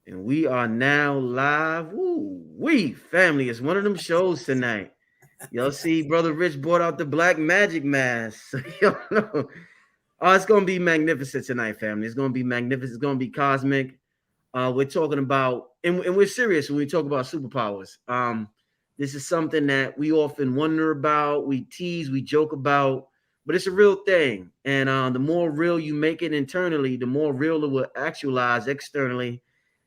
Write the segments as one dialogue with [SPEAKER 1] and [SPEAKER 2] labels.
[SPEAKER 1] And we are now live. Woo wee, family. It's one of them shows tonight. Y'all see, Brother Rich brought out the black magic mask. So y'all know. Oh, it's gonna be magnificent tonight, family. It's gonna be magnificent. It's gonna be cosmic. We're talking about, and we're serious when we talk about superpowers. This is something that we often wonder about, we tease, we joke about, but it's a real thing. And the more real you make it internally, the more real it will actualize externally.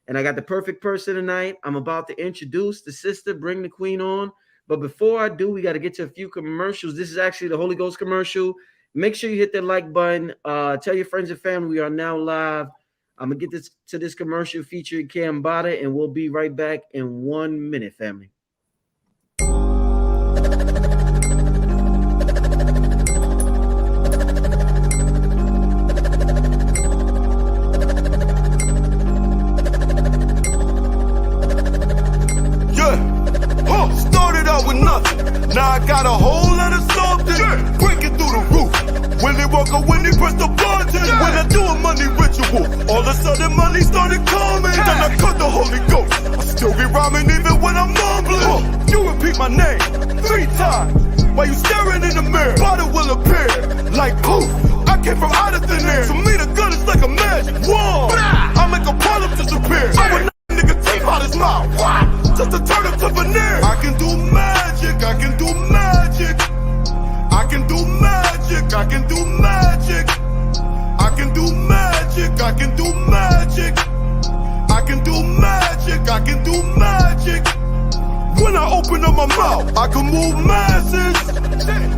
[SPEAKER 1] And I got the perfect person tonight. I'm about to introduce the sister, bring the queen on. But before I do, we got to get to a few commercials. This is actually the Holy Ghost commercial. Make sure you hit that like button. Tell your friends and family we are now live. I'm gonna get this commercial featuring Cam Bada, and we'll be right back in 1 minute, family.
[SPEAKER 2] Started out with nothing. Now I got a whole lot of something. Breaking through the roof. Willy Wonka when he pressed the button. When I do a money ritual, all of a sudden money started coming. Then I cut the Holy Ghost. I still be rhyming even when I'm mumbling. You repeat my name 3 times while you staring in the mirror. Bottle will appear like poof. I came from out of thin air. To me the gun is like a magic wand. I make a problem disappear. So when that nigga tape out his mouth, just to turn him to veneer. I can do magic, I can do magic. I can do magic, I can do magic. I can do magic, I can do magic. I can do magic, I can do magic. When I open up my mouth, I can move masses.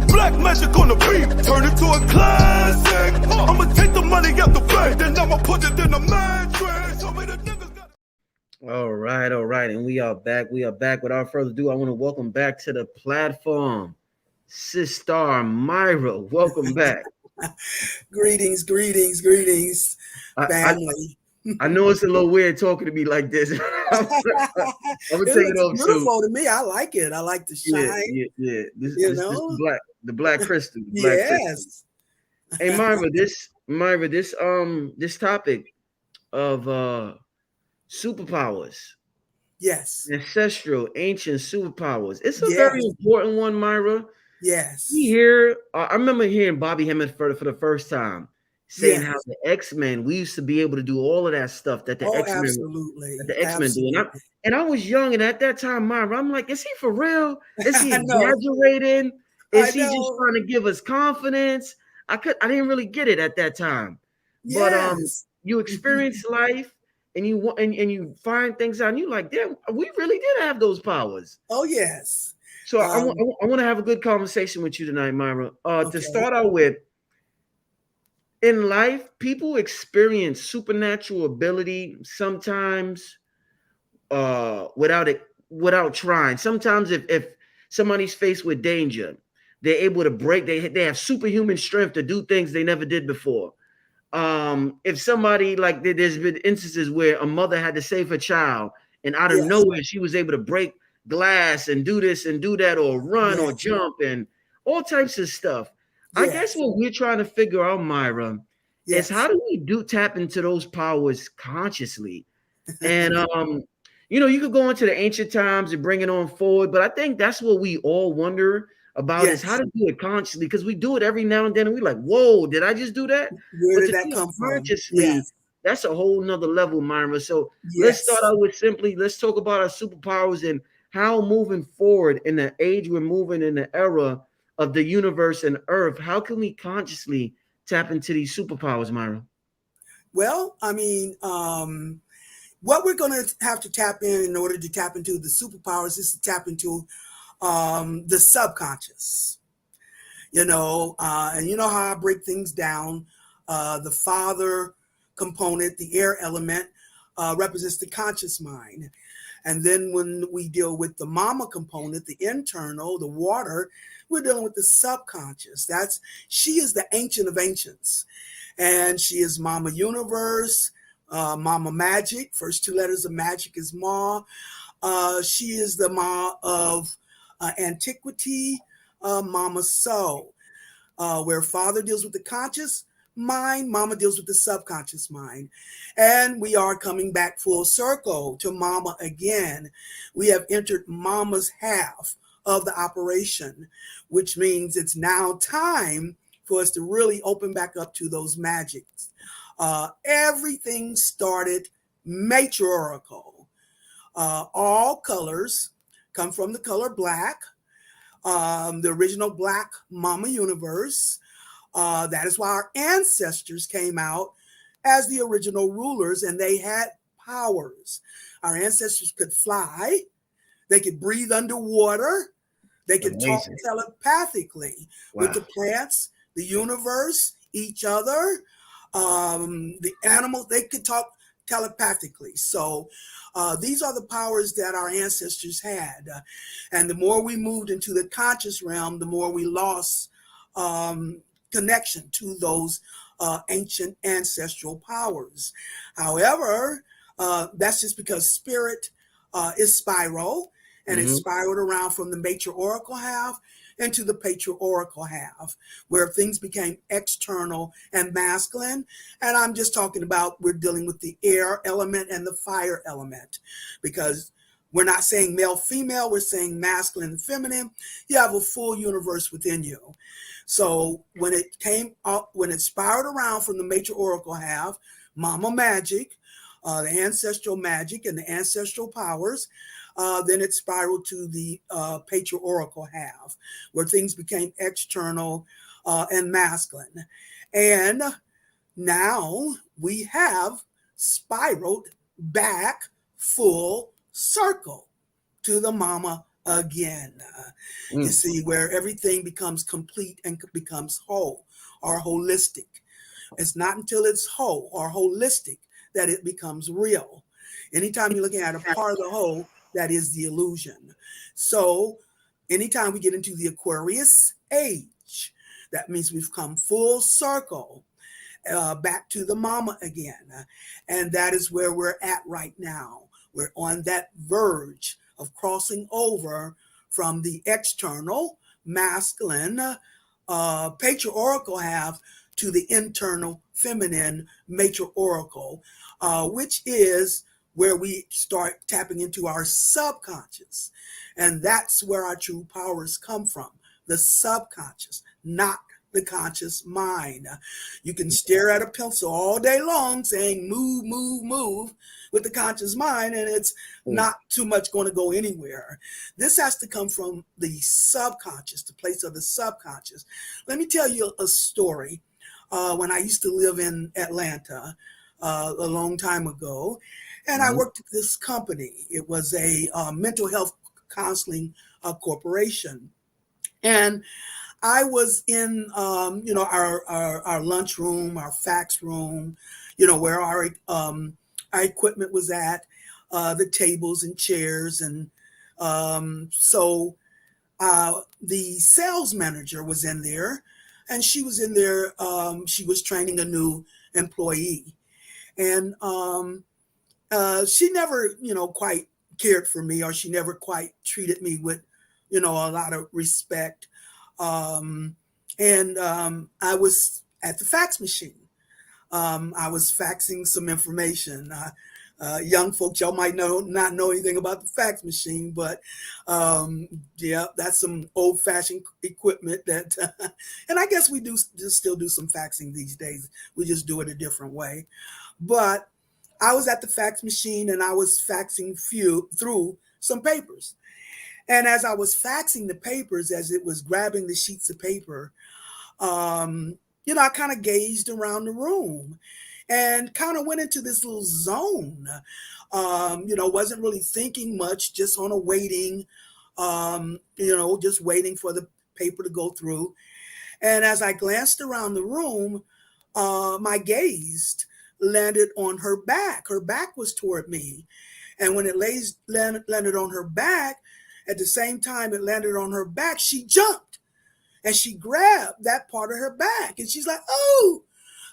[SPEAKER 2] Black magic on the beat, turn it to a classic. I'ma take the money out the bank, then I'ma put it in the mattress. Show me the niggas got.
[SPEAKER 1] All right. And we are back. Without further ado, I want to welcome back to the platform, Sistar Myrah. Welcome back.
[SPEAKER 3] Greetings,
[SPEAKER 1] I,
[SPEAKER 3] family.
[SPEAKER 1] I know it's a little weird talking to me like this. I'm gonna take it
[SPEAKER 3] looks
[SPEAKER 1] over soon.
[SPEAKER 3] beautiful to me. I like it. I like the shine.
[SPEAKER 1] Yeah. This
[SPEAKER 3] You
[SPEAKER 1] this
[SPEAKER 3] know?
[SPEAKER 1] the black crystal. The black crystal.
[SPEAKER 3] Yes.
[SPEAKER 1] Hey Myrah, this topic of superpowers,
[SPEAKER 3] Yes.
[SPEAKER 1] ancestral, ancient superpowers. It's a
[SPEAKER 3] Yes.
[SPEAKER 1] very important one, Myrah.
[SPEAKER 3] Yes.
[SPEAKER 1] We hear. I remember hearing Bobby Hemmett for the first time saying how
[SPEAKER 3] Yes.
[SPEAKER 1] the X-Men, we used to be able to do all of that stuff that the
[SPEAKER 3] Oh,
[SPEAKER 1] X-Men
[SPEAKER 3] absolutely.
[SPEAKER 1] do.
[SPEAKER 3] Absolutely.
[SPEAKER 1] And I was young, and at that time, Myra, I'm like, is he for real? Is he
[SPEAKER 3] I know.
[SPEAKER 1] exaggerating?
[SPEAKER 3] I
[SPEAKER 1] Is he just
[SPEAKER 3] know.
[SPEAKER 1] trying to give us confidence? I didn't really get it at that time. But
[SPEAKER 3] Yes.
[SPEAKER 1] you experience life and you find things out, and you like, damn, we really did have those powers.
[SPEAKER 3] Oh, yes.
[SPEAKER 1] So I want to have a good conversation with you tonight, Myra. To
[SPEAKER 3] Okay.
[SPEAKER 1] start out with, in life, people experience supernatural ability sometimes without trying. Sometimes if somebody's faced with danger, they're able to break. They have superhuman strength to do things they never did before. If somebody like there's been instances where a mother had to save her child, and out of
[SPEAKER 3] Yes.
[SPEAKER 1] nowhere she was able to break glass and do this and do that, or run or
[SPEAKER 3] Yes.
[SPEAKER 1] jump and all types of stuff. I guess
[SPEAKER 3] Yes.
[SPEAKER 1] what we're trying to figure out, Myra, is how
[SPEAKER 3] Yes.
[SPEAKER 1] do we tap into those powers consciously? And you could go into the ancient times and bring it on forward, but I think that's what we all wonder about is how
[SPEAKER 3] Yes.
[SPEAKER 1] to do it consciously, because we do it every now and then and we're like, whoa, did I just do that?
[SPEAKER 3] Where
[SPEAKER 1] But
[SPEAKER 3] did
[SPEAKER 1] to
[SPEAKER 3] that
[SPEAKER 1] do it
[SPEAKER 3] come from?
[SPEAKER 1] consciously,
[SPEAKER 3] Yes.
[SPEAKER 1] that's a whole nother level, Myra. So let's start
[SPEAKER 3] Yes.
[SPEAKER 1] out with let's talk about our superpowers and how moving forward in the age we're moving in the era of the universe and earth, how can we consciously tap into these superpowers, Myra?
[SPEAKER 3] Well, I mean, what we're going to have to tap in order to tap into the superpowers is to tap into the subconscious, and you know how I break things down. The father component, the air element, represents the conscious mind. And then when we deal with the mama component, the internal, the water, we're dealing with the subconscious. She is the ancient of ancients. And she is Mama Universe, Mama Magic. First 2 letters of magic is Ma. She is the Ma of antiquity, Mama Soul. Where Father deals with the conscious, mind, Mama deals with the subconscious mind. And we are coming back full circle to Mama again. We have entered Mama's half of the operation, which means it's now time for us to really open back up to those magics. Everything started matriarchal. All colors come from the color black, the original Black Mama universe. That is why our ancestors came out as the original rulers, and they had powers. Our ancestors could fly, they could breathe underwater, they could talk
[SPEAKER 1] Amazing.
[SPEAKER 3] telepathically with
[SPEAKER 1] Wow.
[SPEAKER 3] the plants, the universe, each other, the animals. They could talk telepathically. So these are the powers that our ancestors had. And the more we moved into the conscious realm, the more we lost connection to those ancient ancestral powers. However, that's just because spirit is spiral, and it
[SPEAKER 1] Mm-hmm.
[SPEAKER 3] spiraled around from the matriarchal half into the patriarchal half, where things became external and masculine. And I'm just talking about, we're dealing with the air element and the fire element, because we're not saying male, female, we're saying masculine and feminine. You have a full universe within you. So when it came up, when it spiraled around from the matriarchal half, Mama Magic, the ancestral magic and the ancestral powers, then it spiraled to the patriarchal half, where things became external and masculine. And now we have spiraled back full circle to the Mama again. You see, where everything becomes complete and becomes whole or holistic. It's not until it's whole or holistic that it becomes real. Anytime you're looking at a part of the whole, that is the illusion. So anytime we get into the Aquarius age, that means we've come full circle back to the Mama again. And that is where we're at right now. We're on that verge of crossing over from the external masculine patriarchal half to the internal feminine matriarchal, which is where we start tapping into our subconscious. And that's where our true powers come from, the subconscious, not the conscious mind. You can stare at a pencil all day long saying move, move, move with the conscious mind, and it's not too much going to go anywhere. This has to come from the subconscious, the place of the subconscious. Let me tell you a story. When I used to live in Atlanta a long time ago, and I worked at this company. It was a mental health counseling corporation. And I was in, our lunchroom, our fax room, where our equipment was at, the tables and chairs. And so the sales manager was in there, and she was in there. She was training a new employee. And she never, quite cared for me, or she never quite treated me with, a lot of respect. I was at the fax machine. I was faxing some information. Young folks, y'all might not know anything about the fax machine, but yeah, that's some old-fashioned equipment that, and I guess we do still do some faxing these days. We just do it a different way. But I was at the fax machine, and I was faxing through some papers. And as I was faxing the papers, as it was grabbing the sheets of paper, I kind of gazed around the room and kind of went into this little zone. Wasn't really thinking much, just on a waiting, just waiting for the paper to go through. And as I glanced around the room, my gaze landed on her back. Her back was toward me. And when it landed on her back, at the same time it landed on her back, she jumped and she grabbed that part of her back. And she's like, oh,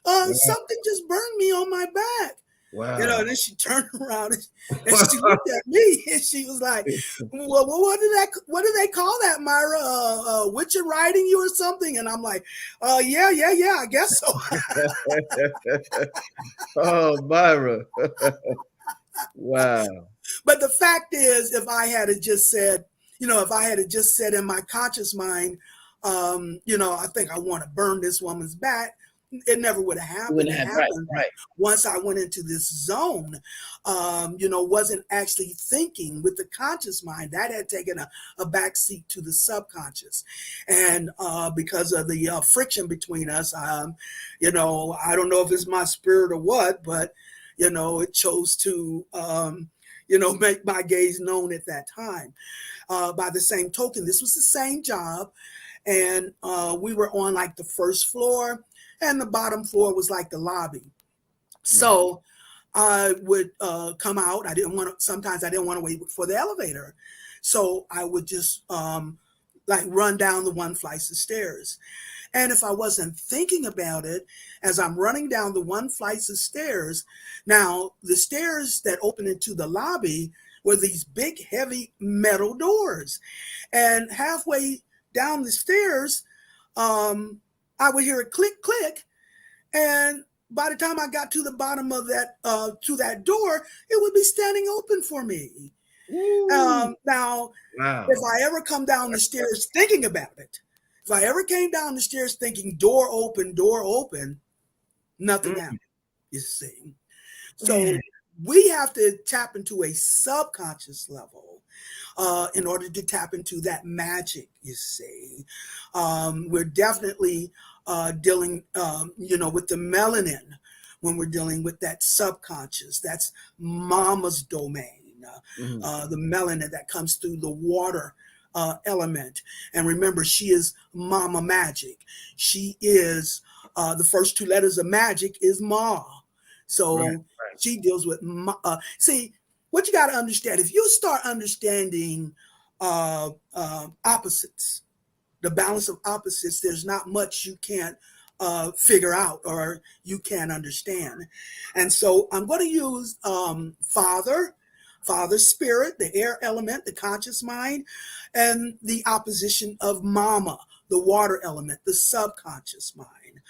[SPEAKER 3] something just burned me on my back.
[SPEAKER 1] Wow.
[SPEAKER 3] And then she turned around and she looked at me and she was like, "Well, what do they call that, Myrah? Witch riding you or something?" And I'm like, yeah, I guess so."
[SPEAKER 1] Oh, Myrah. Wow.
[SPEAKER 3] But the fact is, if I had just said, if I had just said in my conscious mind, I think I want to burn this woman's back, it never would have happened. It happened
[SPEAKER 1] right.
[SPEAKER 3] once I went into this zone, wasn't actually thinking with the conscious mind. That had taken a backseat to the subconscious. And because of the friction between us, I don't know if it's my spirit or what, but, it chose to, make my gaze known at that time. By the same token, this was the same job. And we were on like the first floor, and the bottom floor was like the lobby. So I would come out. Sometimes I didn't want to wait for the elevator. So I would just run down the one flight of stairs. And if I wasn't thinking about it, as I'm running down the one flight of stairs, now the stairs that open into the lobby were these big, heavy metal doors. And halfway down the stairs, I would hear a click, click. And by the time I got to the bottom of that door, it would be standing open for me. Now,
[SPEAKER 1] Wow.
[SPEAKER 3] if I ever come down the stairs thinking about it, if I ever came down the stairs thinking door open, nothing happened, you see. So we have to tap into a subconscious level in order to tap into that magic, you see. We're definitely dealing, with the melanin when we're dealing with that subconscious. That's mama's domain, the melanin that comes through the water element. And remember, she is mama magic. She is the first two letters of magic is ma. So she deals with see, what you got to understand, if you start understanding opposites, the balance of opposites, there's not much you can't figure out or you can't understand. And so I'm going to use Father Spirit, the air element, the conscious mind, and the opposition of Mama, the water element, the subconscious mind.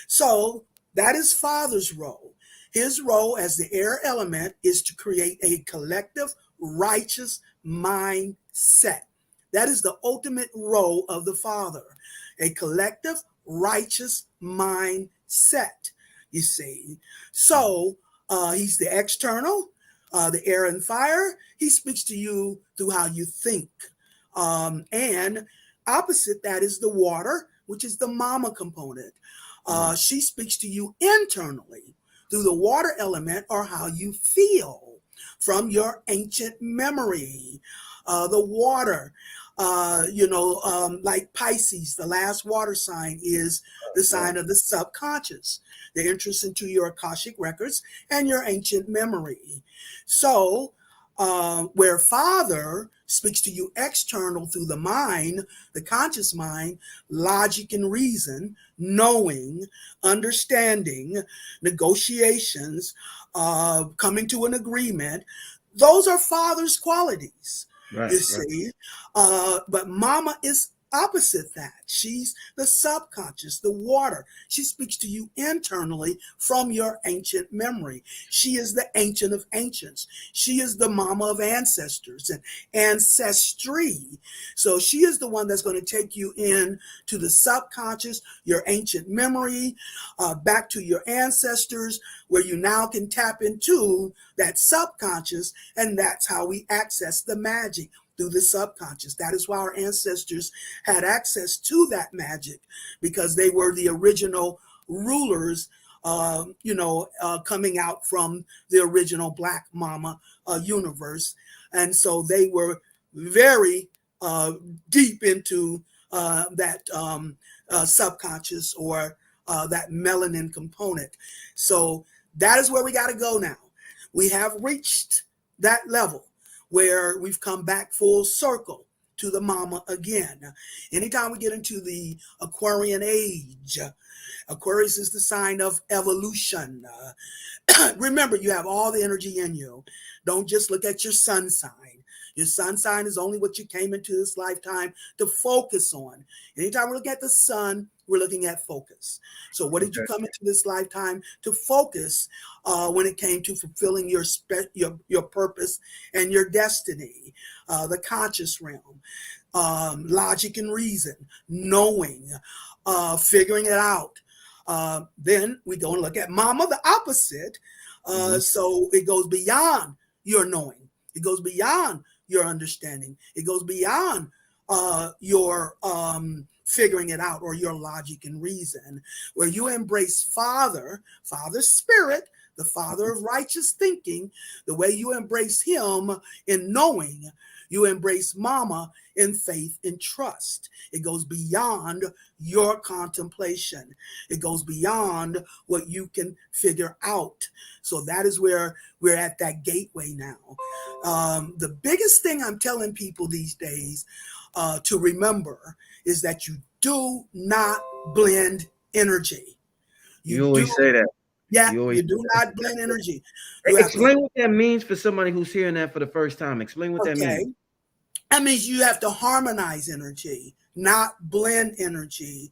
[SPEAKER 3] So that is Father's role. His role as the air element is to create a collective righteous mindset. That is the ultimate role of the Father, a collective righteous mindset, you see. So he's the external, the air and fire. He speaks to you through how you think. And opposite that is the water, which is the mama component. She speaks to you internally through the water element or how you feel from your ancient memory. The water, like Pisces, the last water sign is the sign of the subconscious, the entrance into your Akashic records and your ancient memory. So where Father speaks to you external through the mind, the conscious mind, logic and reason, knowing, understanding, negotiations, coming to an agreement, those are Father's qualities. You see, but Mama is opposite that. She's the subconscious, the water. She speaks to you internally from your ancient memory. She is the ancient of ancients. She is the mama of ancestors and ancestry. So she is the one that's going to take you in to the subconscious, your ancient memory, back to your ancestors, where you now can tap into that subconscious, and that's how we access the magic, through the subconscious. That is why our ancestors had access to that magic, because they were the original rulers, coming out from the original Black Mama universe. And so they were very deep into that subconscious or that melanin component. So that is where we got to go now. We have reached that level where we've come back full circle. to the mama again. Anytime we get into the Aquarian age, Aquarius is the sign of evolution. Remember, you have all the energy in you. Don't just look at your sun sign. Your sun sign is only what you came into this lifetime to focus on. Anytime we look at the sun, we're looking at focus. So what did you come into this lifetime to focus when it came to fulfilling your purpose and your destiny? The conscious realm, logic and reason, knowing, figuring it out. Then we go and look at mama, the opposite. So it goes beyond your knowing. It goes beyond your understanding. It goes beyond your figuring it out or your logic and reason, where you embrace Father Spirit, the Father of righteous thinking, the way you embrace him in knowing. You embrace mama in faith and trust. It goes beyond your contemplation. It goes beyond what you can figure out. So that is where we're at that gateway now. The biggest thing I'm telling people these days to remember is that you do not blend energy.
[SPEAKER 1] You always say that.
[SPEAKER 3] Yeah, you do not blend energy.
[SPEAKER 1] Explain what that means for somebody who's hearing that for the first time. Explain what that means.
[SPEAKER 3] That means you have to harmonize energy, not blend energy.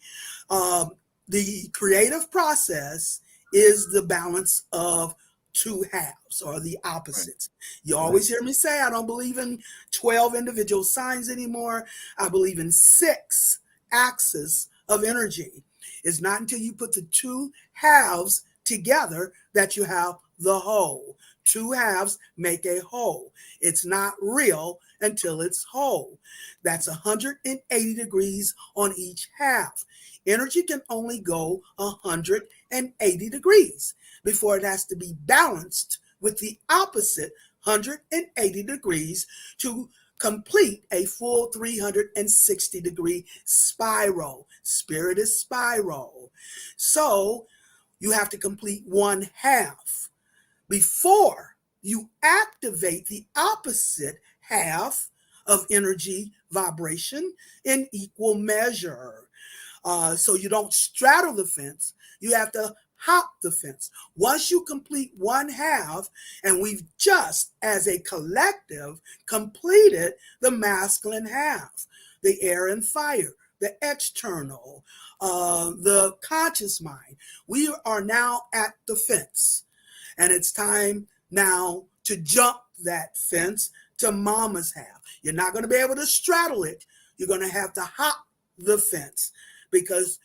[SPEAKER 3] The creative process is the balance of two halves or the opposites. You always hear me say, I don't believe in 12 individual signs anymore. I believe in 6 axes of energy. It's not until you put the two halves together that you have the whole. 2 halves make a whole. It's not real until it's whole. That's 180 degrees on each half. Energy can only go 180 degrees before it has to be balanced with the opposite 180 degrees to complete a full 360 degree spiral. Spirit is spiral. So you have to complete 1 half before you activate the opposite half of energy vibration in equal measure. So you don't straddle the fence, you have to hop the fence. Once you complete 1 half, and we've just as a collective completed the masculine half, the air and fire, the external, the conscious mind, we are now at the fence. And it's time now to jump that fence to mama's half. You're not going to be able to straddle it. You're going to have to hop the fence because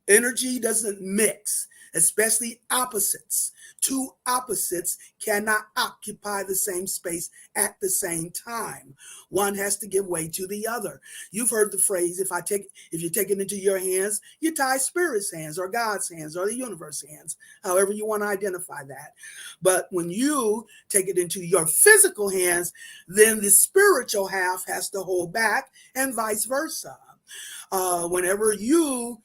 [SPEAKER 3] energy doesn't mix, especially opposites. 2 opposites cannot occupy the same space at the same time. One has to give way to the other. You've heard the phrase, if you take it into your hands, you tie spirit's hands or God's hands or the universe's hands, however you want to identify that. But when you take it into your physical hands, then the spiritual half has to hold back and vice versa. Whenever you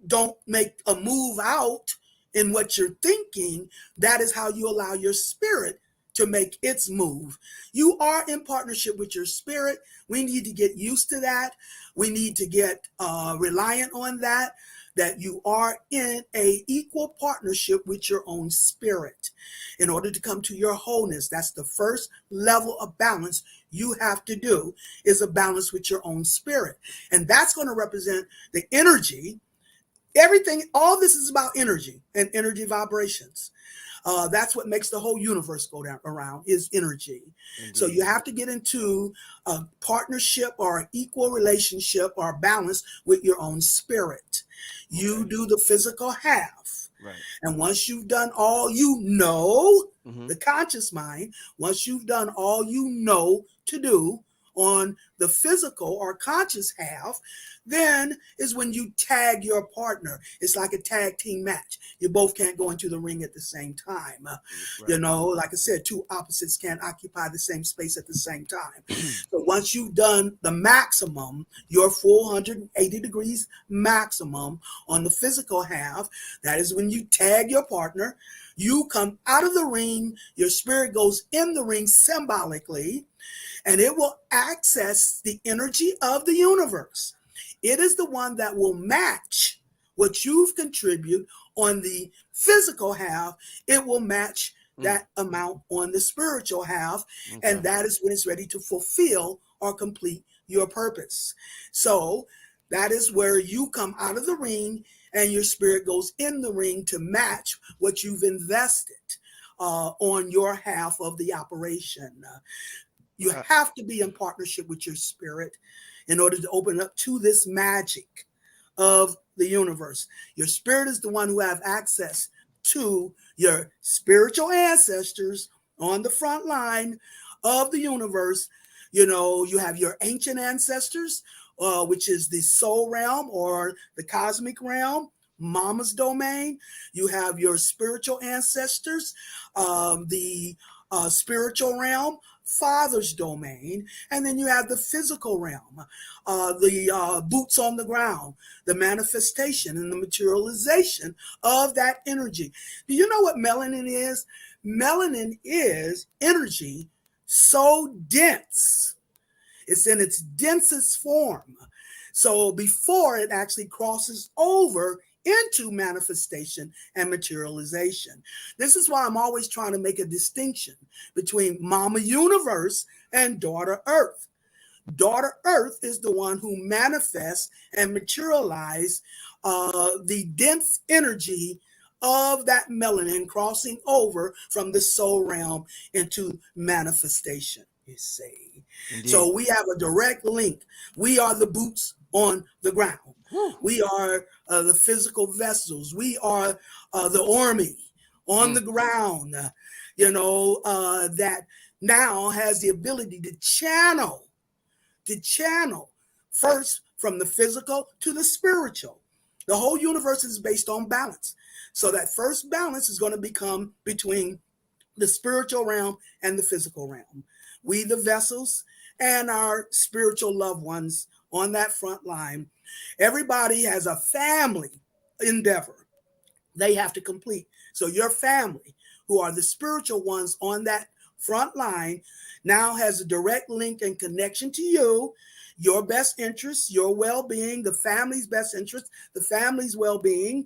[SPEAKER 3] don't make a move out in what you're thinking, that is how you allow your spirit to make its move. You are in partnership with your spirit. We need to get used to that. We need to get reliant on that you are in a equal partnership with your own spirit in order to come to your wholeness. That's the first level of balance you have to do, is a balance with your own spirit. And that's going to represent the energy. Everything, all this is about energy and energy vibrations. That's what makes the whole universe go around is energy. Indeed. So you have to get into a partnership or an equal relationship or balance with your own spirit. You do the physical half. Right. And once you've done all you know, the conscious mind, once you've done all you know to do on the physical or conscious half, then is when you tag your partner. It's like a tag team match. You both can't go into the ring at the same time. Right. You know, like I said, 2 opposites can't occupy the same space at the same time. So once you've done the maximum, your full 180 degrees maximum on the physical half, that is when you tag your partner. You come out of the ring, your spirit goes in the ring symbolically, and it will access the energy of the universe. It is the one that will match what you've contributed on the physical half. It will match that amount on the spiritual half, and that is when it's ready to fulfill or complete your purpose. So that is where you come out of the ring and your spirit goes in the ring to match what you've invested on your half of the operation. You have to be in partnership with your spirit in order to open up to this magic of the universe. Your spirit is the one who have access to your spiritual ancestors on the front line of the universe. You know, you have your ancient ancestors, which is the soul realm or the cosmic realm, mama's domain. You have your spiritual ancestors, the spiritual realm, father's domain, and then you have the physical realm, the boots on the ground, the manifestation and the materialization of that energy. Do you know what melanin is? Melanin is energy so dense. It's in its densest form. So before it actually crosses over into manifestation and materialization. This is why I'm always trying to make a distinction between Mama Universe and Daughter Earth. Daughter Earth is the one who manifests and materializes the dense energy of that melanin crossing over from the soul realm into manifestation, you see. Indeed. So we have a direct link. We are the boots on the ground. We are the physical vessels. We are the army on the ground, that now has the ability to channel first from the physical to the spiritual. The whole universe is based on balance. So that first balance is going to become between the spiritual realm and the physical realm. We, the vessels, and our spiritual loved ones on that front line. Everybody has a family endeavor they have to complete. So your family, who are the spiritual ones on that front line, now has a direct link and connection to you, your best interests, your well-being, the family's best interests, the family's well-being.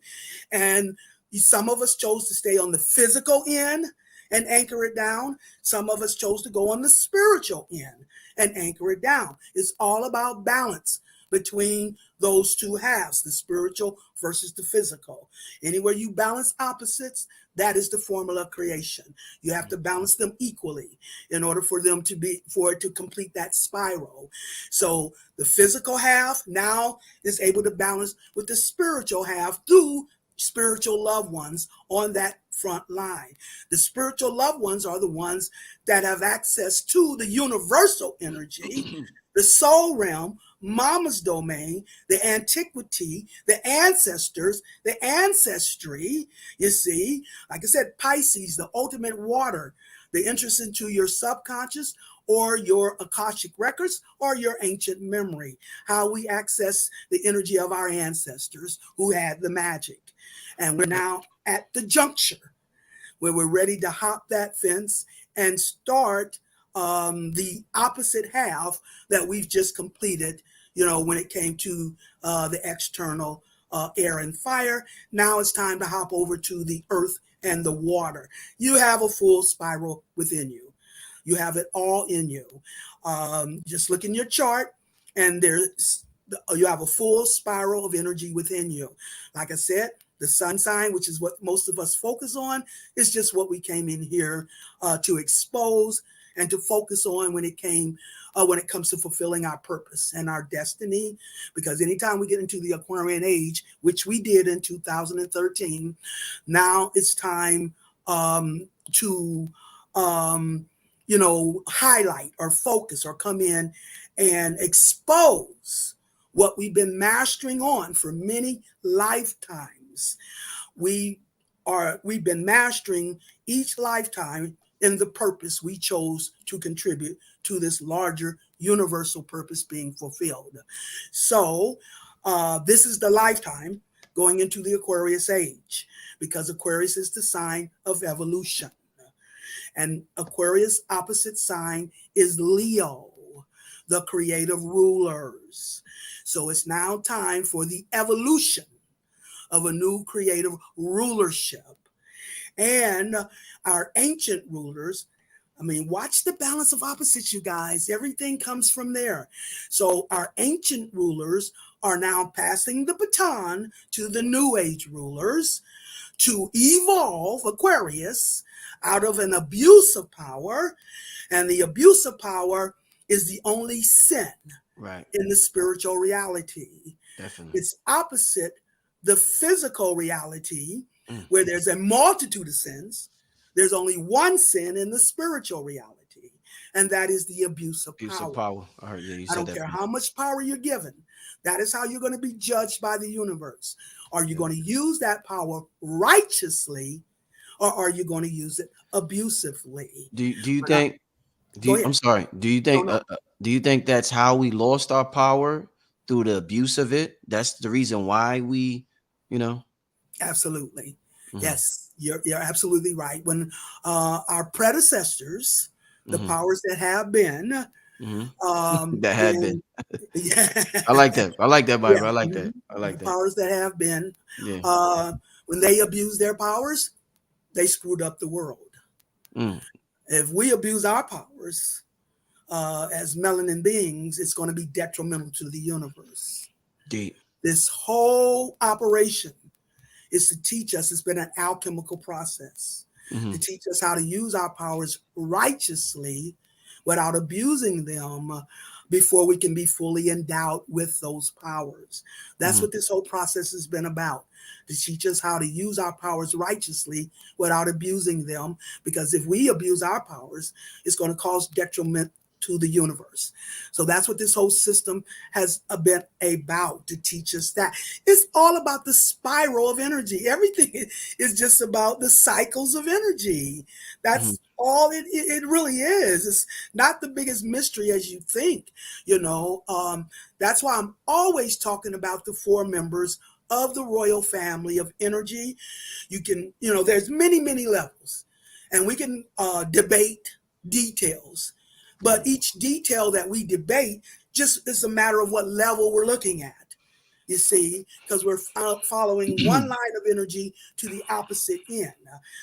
[SPEAKER 3] And some of us chose to stay on the physical end and anchor it down. Some of us chose to go on the spiritual end and anchor it down. It's all about balance between those two halves, the spiritual versus the physical. Anywhere you balance opposites, that is the formula of creation. You have to balance them equally in order for it to complete that spiral. So the physical half now is able to balance with the spiritual half through spiritual loved ones on that front line. The spiritual loved ones are the ones that have access to the universal energy, the soul realm, mama's domain, the antiquity, the ancestors, the ancestry. You see, like I said, Pisces, the ultimate water, the interest into your subconscious or your Akashic records or your ancient memory, how we access the energy of our ancestors who had the magic. And we're now at the juncture where we're ready to hop that fence and start the opposite half that we've just completed, when it came to the external air and fire. Now it's time to hop over to the earth and the water. You have a full spiral within you. You have it all in you. Just look in your chart and you have a full spiral of energy within you. Like I said, the sun sign, which is what most of us focus on, is just what we came in here to expose and to focus on when it comes to fulfilling our purpose and our destiny. Because anytime we get into the Aquarian age, which we did in 2013, now it's time to highlight or focus or come in and expose what we've been mastering on for many lifetimes. We've been mastering each lifetime in the purpose we chose to contribute to this larger universal purpose being fulfilled. So this is the lifetime going into the Aquarius age, because Aquarius is the sign of evolution. And Aquarius opposite sign is Leo, the creative rulers. So it's now time for the evolution of a new creative rulership. And our ancient rulers, I mean, watch the balance of opposites, you guys. Everything comes from there. So our ancient rulers are now passing the baton to the new age rulers to evolve Aquarius out of an abuse of power. And the abuse of power is the only sin in the spiritual reality.
[SPEAKER 1] Definitely.
[SPEAKER 3] It's opposite the physical reality, where there's a multitude of sins. There's only one sin in the spiritual reality, and that is the abuse of power.
[SPEAKER 1] I heard you.
[SPEAKER 3] I don't care how much power you're given. That is how you're going to be judged by the universe. Are you going to use that power righteously, or are you going to use it abusively?
[SPEAKER 1] Do you think? I'm sorry. Do you think? Do you think that's how we lost our power, through the abuse of it? That's the reason why we,
[SPEAKER 3] Absolutely. Yes, you're absolutely right. When our predecessors, the powers that have been,
[SPEAKER 1] that had been.
[SPEAKER 3] Yeah,
[SPEAKER 1] I like that. I like that, Myrah. I like that. I like that.
[SPEAKER 3] Powers that have been, when they abuse their powers, they screwed up the world. If we abuse our powers as melanin beings, it's going to be detrimental to the universe.
[SPEAKER 1] Deep.
[SPEAKER 3] This whole operation is to teach us, it's been an alchemical process, to teach us how to use our powers righteously without abusing them before we can be fully endowed with those powers. That's what this whole process has been about, to teach us how to use our powers righteously without abusing them, because if we abuse our powers, it's going to cause detriment to the universe. So that's what this whole system has been about, to teach us that. It's all about the spiral of energy. Everything is just about the cycles of energy. That's all it really is. It's not the biggest mystery as you think, That's why I'm always talking about the 4 members of the royal family of energy. You can, there's many, many levels, and we can debate details. But each detail that we debate just is a matter of what level we're looking at, you see, because we're following one line of energy to the opposite end.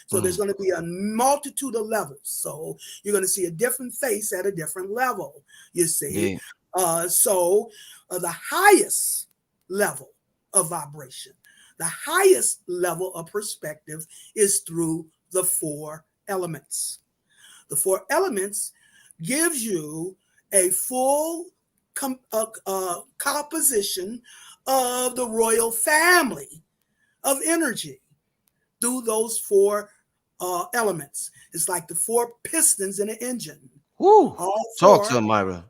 [SPEAKER 3] So there's going to be a multitude of levels. So you're going to see a different face at a different level, you see. So the highest level of vibration, the highest level of perspective is through the 4 elements. The 4 elements gives you a full composition of the royal family of energy through those 4 elements. It's like the 4 pistons in an engine.
[SPEAKER 1] Woo! Talk to them, Myrah.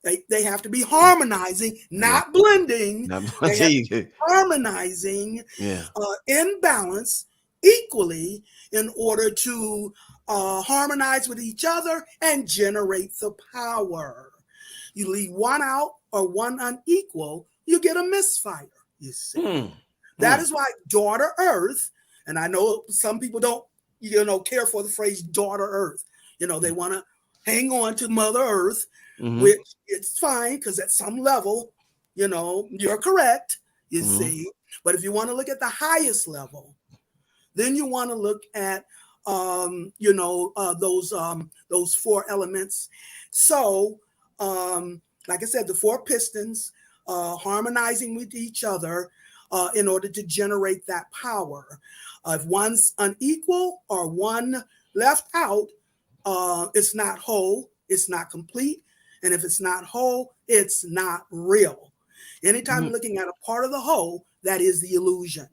[SPEAKER 3] They have to be harmonizing, not blending.
[SPEAKER 1] They have
[SPEAKER 3] to be harmonizing in balance equally in order to harmonize with each other and generate the power. You leave one out or one unequal, you get a misfire, you see. That is why daughter Earth, and I know some people don't, care for the phrase daughter Earth. They want to hang on to Mother Earth, which it's fine, because at some level, you're correct, you see. But if you want to look at the highest level, then you want to look at those 4 elements. So, like I said, the 4 pistons harmonizing with each other in order to generate that power. If one's unequal or one left out, it's not whole, it's not complete. And if it's not whole, it's not real. Anytime you're looking at a part of the whole, that is the illusion.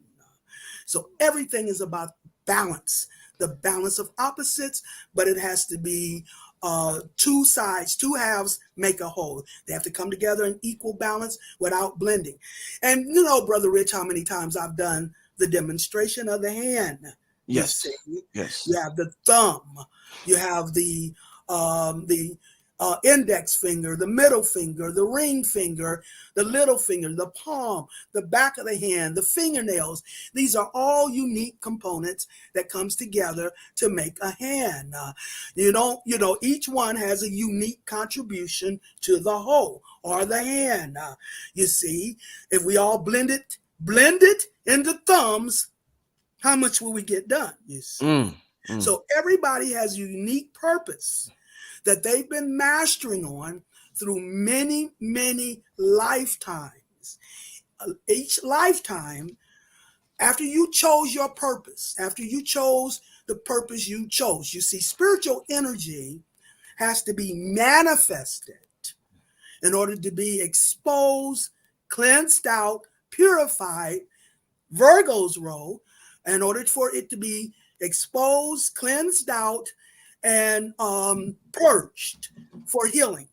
[SPEAKER 3] So everything is about balance, the balance of opposites, but it has to be 2 sides, 2 halves make a whole. They have to come together in equal balance without blending. And Brother Rich, how many times I've done the demonstration of the hand.
[SPEAKER 1] Yes.
[SPEAKER 3] You see?
[SPEAKER 1] Yes.
[SPEAKER 3] You have the thumb. You have the index finger, the middle finger, the ring finger, the little finger, the palm, the back of the hand, the fingernails. These are all unique components that comes together to make a hand. Each one has a unique contribution to the whole or the hand. You see, if we all blend it into thumbs, how much will we get done? You see. So everybody has a unique purpose that they've been mastering on through many, many lifetimes. Each lifetime, after you chose your purpose, after you chose the purpose you chose, you see, spiritual energy has to be manifested in order to be exposed, cleansed out, purified. Virgo's role, in order for it to be exposed, cleansed out, and purged for healing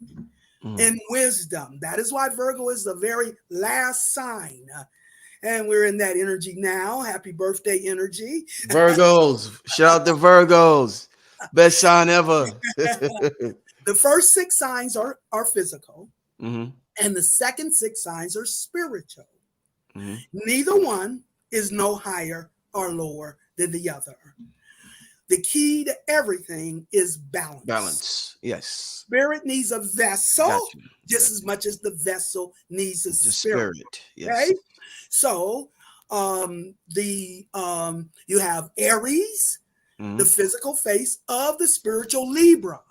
[SPEAKER 3] and wisdom. That is why Virgo is the very last sign. And we're in that energy now. Happy birthday energy.
[SPEAKER 1] Virgos. Shout out to Virgos. Best sign ever.
[SPEAKER 3] The first 6 signs are physical,
[SPEAKER 1] Mm-hmm.
[SPEAKER 3] and the second 6 signs are spiritual.
[SPEAKER 1] Mm-hmm.
[SPEAKER 3] Neither one is no higher or lower than the other. The key to everything is balance.
[SPEAKER 1] Balance. Yes.
[SPEAKER 3] Spirit needs a vessel
[SPEAKER 1] Gotcha.
[SPEAKER 3] just as much as the vessel needs a
[SPEAKER 1] The
[SPEAKER 3] spirit.
[SPEAKER 1] Yes.
[SPEAKER 3] Right? So you have Aries, the physical face of the spiritual Libra.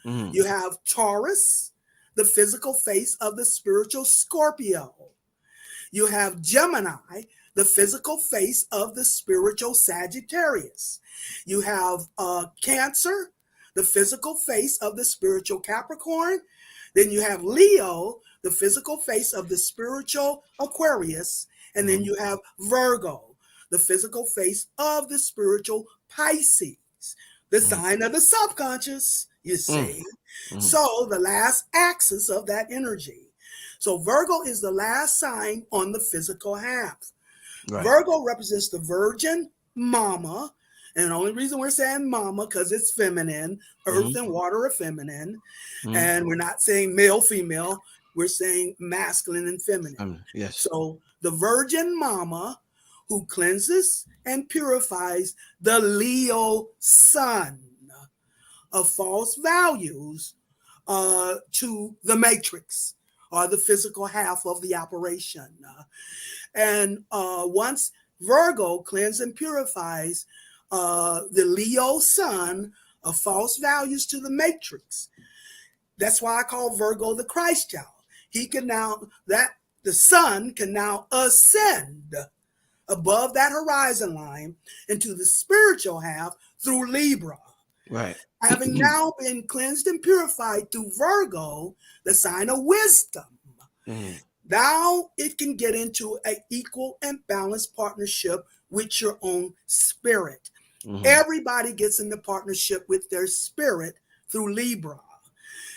[SPEAKER 3] You have Taurus, the physical face of the spiritual Scorpio. You have Gemini, the physical face of the spiritual Sagittarius. You have Cancer, the physical face of the spiritual Capricorn. Then you have Leo, the physical face of the spiritual Aquarius. And then you have Virgo, the physical face of the spiritual Pisces, the sign of the subconscious, you see. So the last axis of that energy. So Virgo is the last sign on the physical half. Right. Virgo represents the virgin mama. And the only reason we're saying mama, because it's feminine. Earth and water are feminine. And we're not saying male, female. We're saying masculine and feminine.
[SPEAKER 1] Yes.
[SPEAKER 3] So the virgin mama who cleanses and purifies the Leo sun of false values to the matrix, or the physical half of the operation. And once Virgo cleanses and purifies the Leo sun of false values to the matrix, that's why I call Virgo the Christ child. He can now, the sun can now ascend above that horizon line into the spiritual half through Libra.
[SPEAKER 1] Right.
[SPEAKER 3] Having now been cleansed and purified through Virgo, the sign of wisdom. Now it can get into an equal and balanced partnership with your own spirit. Everybody gets into partnership with their spirit through Libra.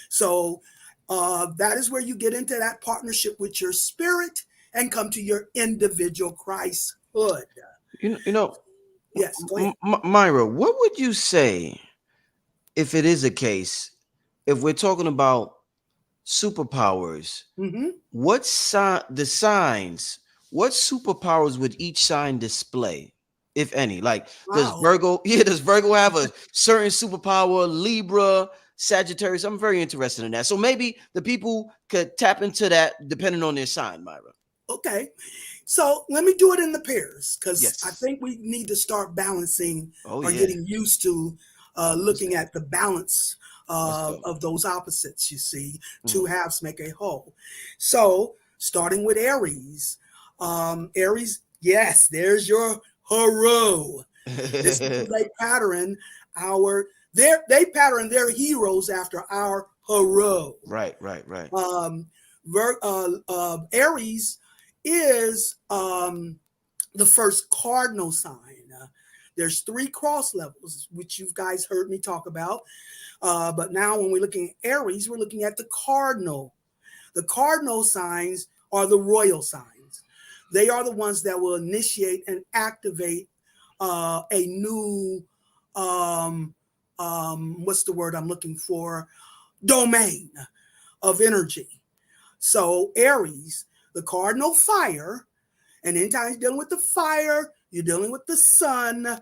[SPEAKER 3] So that is where you get into that partnership with your spirit and come to your individual Christhood. Yes,
[SPEAKER 1] Myrah, what would you say if it is a case, if we're talking about superpowers, what superpowers would each sign display, if any? Like, does Virgo have a certain superpower? Libra, Sagittarius? I'm very interested in that. So maybe the people could tap into that depending on their sign, Myrah.
[SPEAKER 3] Okay. So let me do it in the pairs, because I think we need to start balancing getting used to looking at the balance of those opposites, you see. Two halves make a whole. So starting with Aries. Aries, yes, there's your hero. This is they pattern they pattern their heroes after our hero.
[SPEAKER 1] Right.
[SPEAKER 3] Aries is the first cardinal sign. There's 3 cross levels, which you guys heard me talk about. But now when we're looking at Aries, we're looking at the cardinal. The cardinal signs are the royal signs. They are the ones that will initiate and activate a new, what's the word I'm looking for? domain of energy. So Aries, the cardinal fire, and anytime you're dealing with the fire, you're dealing with the sun.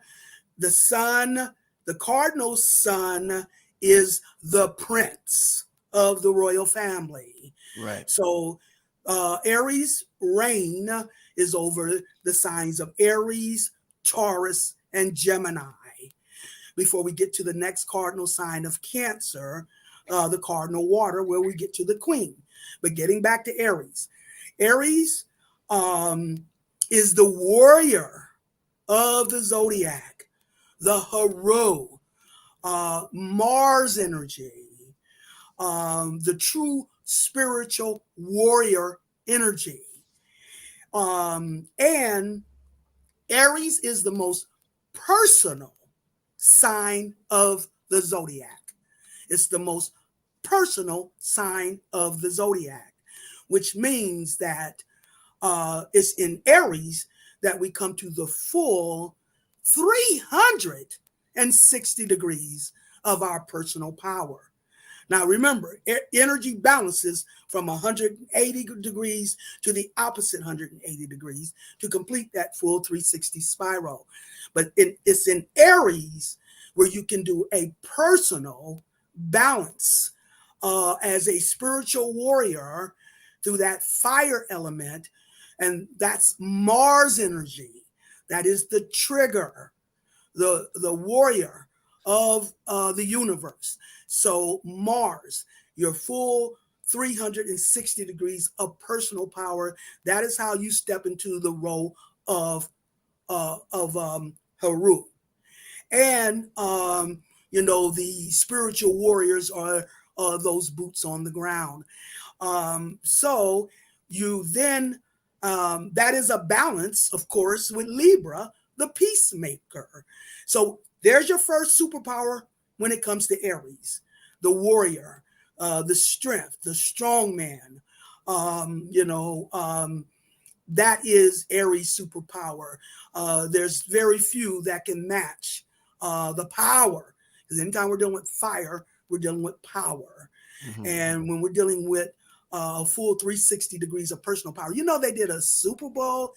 [SPEAKER 3] The sun, the cardinal sun, is the prince of the royal family.
[SPEAKER 1] Right.
[SPEAKER 3] So Aries reign is over the signs of Aries, Taurus, and Gemini. Before we get to the next cardinal sign of Cancer, the cardinal water, where we get to the queen. But getting back to Aries, Aries is the warrior of the zodiac, the hero, Mars energy, the true spiritual warrior energy. And Aries is the most personal sign of the zodiac. It's the most personal sign of the zodiac, which means that it's in Aries that we come to the full 360 degrees of our personal power. Now, remember, energy balances from 180 degrees to the opposite 180 degrees to complete that full 360 spiral. But it's in Aries where you can do a personal balance as a spiritual warrior through that fire element. And that's Mars energy. That is the trigger, the warrior of the universe. So Mars, your full 360 degrees of personal power. That is how you step into the role of Haru. And the spiritual warriors are those boots on the ground. So you then that is a balance, of course, with Libra, the peacemaker. So there's your first superpower when it comes to Aries, the warrior, the strength, the strong man. That is Aries superpower. There's very few that can match the power. Because anytime we're dealing with fire, we're dealing with power. Mm-hmm. And when we're dealing with full 360 degrees of personal power. They did a Super Bowl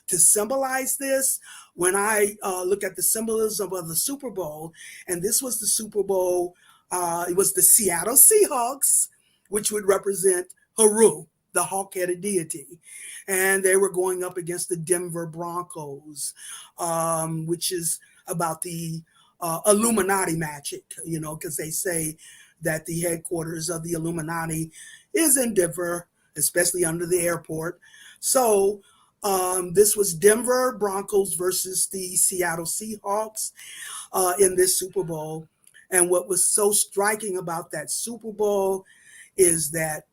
[SPEAKER 3] to symbolize this. When I look at the symbolism of the Super Bowl, and this was the Super Bowl, it was the Seattle Seahawks, which would represent Haru, the hawk-headed deity. And they were going up against the Denver Broncos, which is about the Illuminati magic, because they say that the headquarters of the Illuminati is in Denver, especially under the airport. So this was Denver Broncos versus the Seattle Seahawks in this Super Bowl. And what was so striking about that Super Bowl is that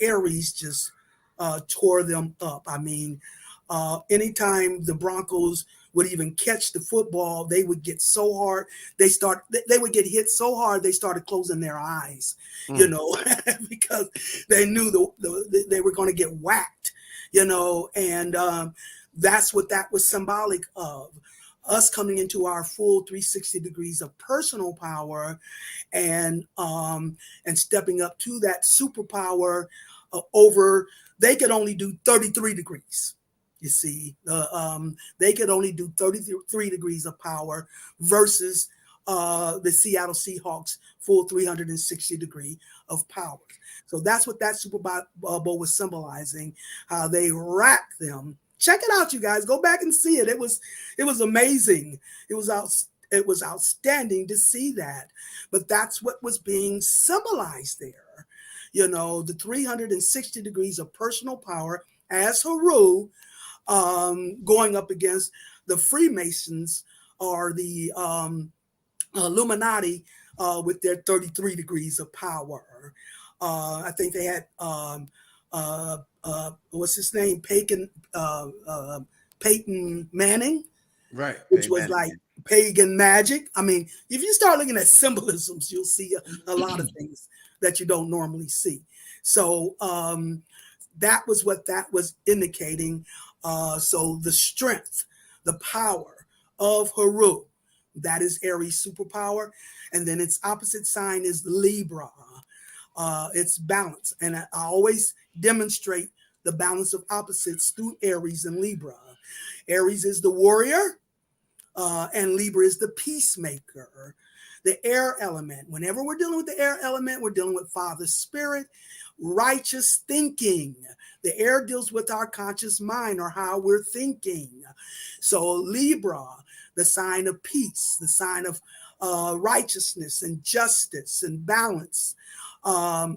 [SPEAKER 3] Aries just tore them up. I mean, anytime the Broncos would even catch the football, they would get so hard. They would get hit so hard they started closing their eyes, because they knew they were going to get whacked, and that's what that was symbolic of. Us coming into our full 360 degrees of personal power and stepping up to that superpower they could only do 33 degrees. You see, they could only do 33 degrees of power versus the Seattle Seahawks full 360 degree of power. So that's what that Super Bowl was symbolizing, how they racked them. Check it out, you guys. Go back and see it. It was amazing. It was outstanding to see that. But that's what was being symbolized there. The 360 degrees of personal power as Haru, going up against the Freemasons or the Illuminati with their 33 degrees of power. I think they had what's his name, Peyton Manning,
[SPEAKER 1] right?
[SPEAKER 3] Which was like pagan magic. I mean, if you start looking at symbolisms, you'll see a lot of things that you don't normally see. So that was what that was indicating. So the strength, the power of Haru, that is Aries superpower. And then its opposite sign is Libra. It's balance. And I always demonstrate the balance of opposites through Aries and Libra. Aries is the warrior, and Libra is the peacemaker. The air element. Whenever we're dealing with the air element, we're dealing with Father Spirit, righteous thinking. The air deals with our conscious mind, or how we're thinking. So Libra, the sign of peace, the sign of righteousness and justice and balance,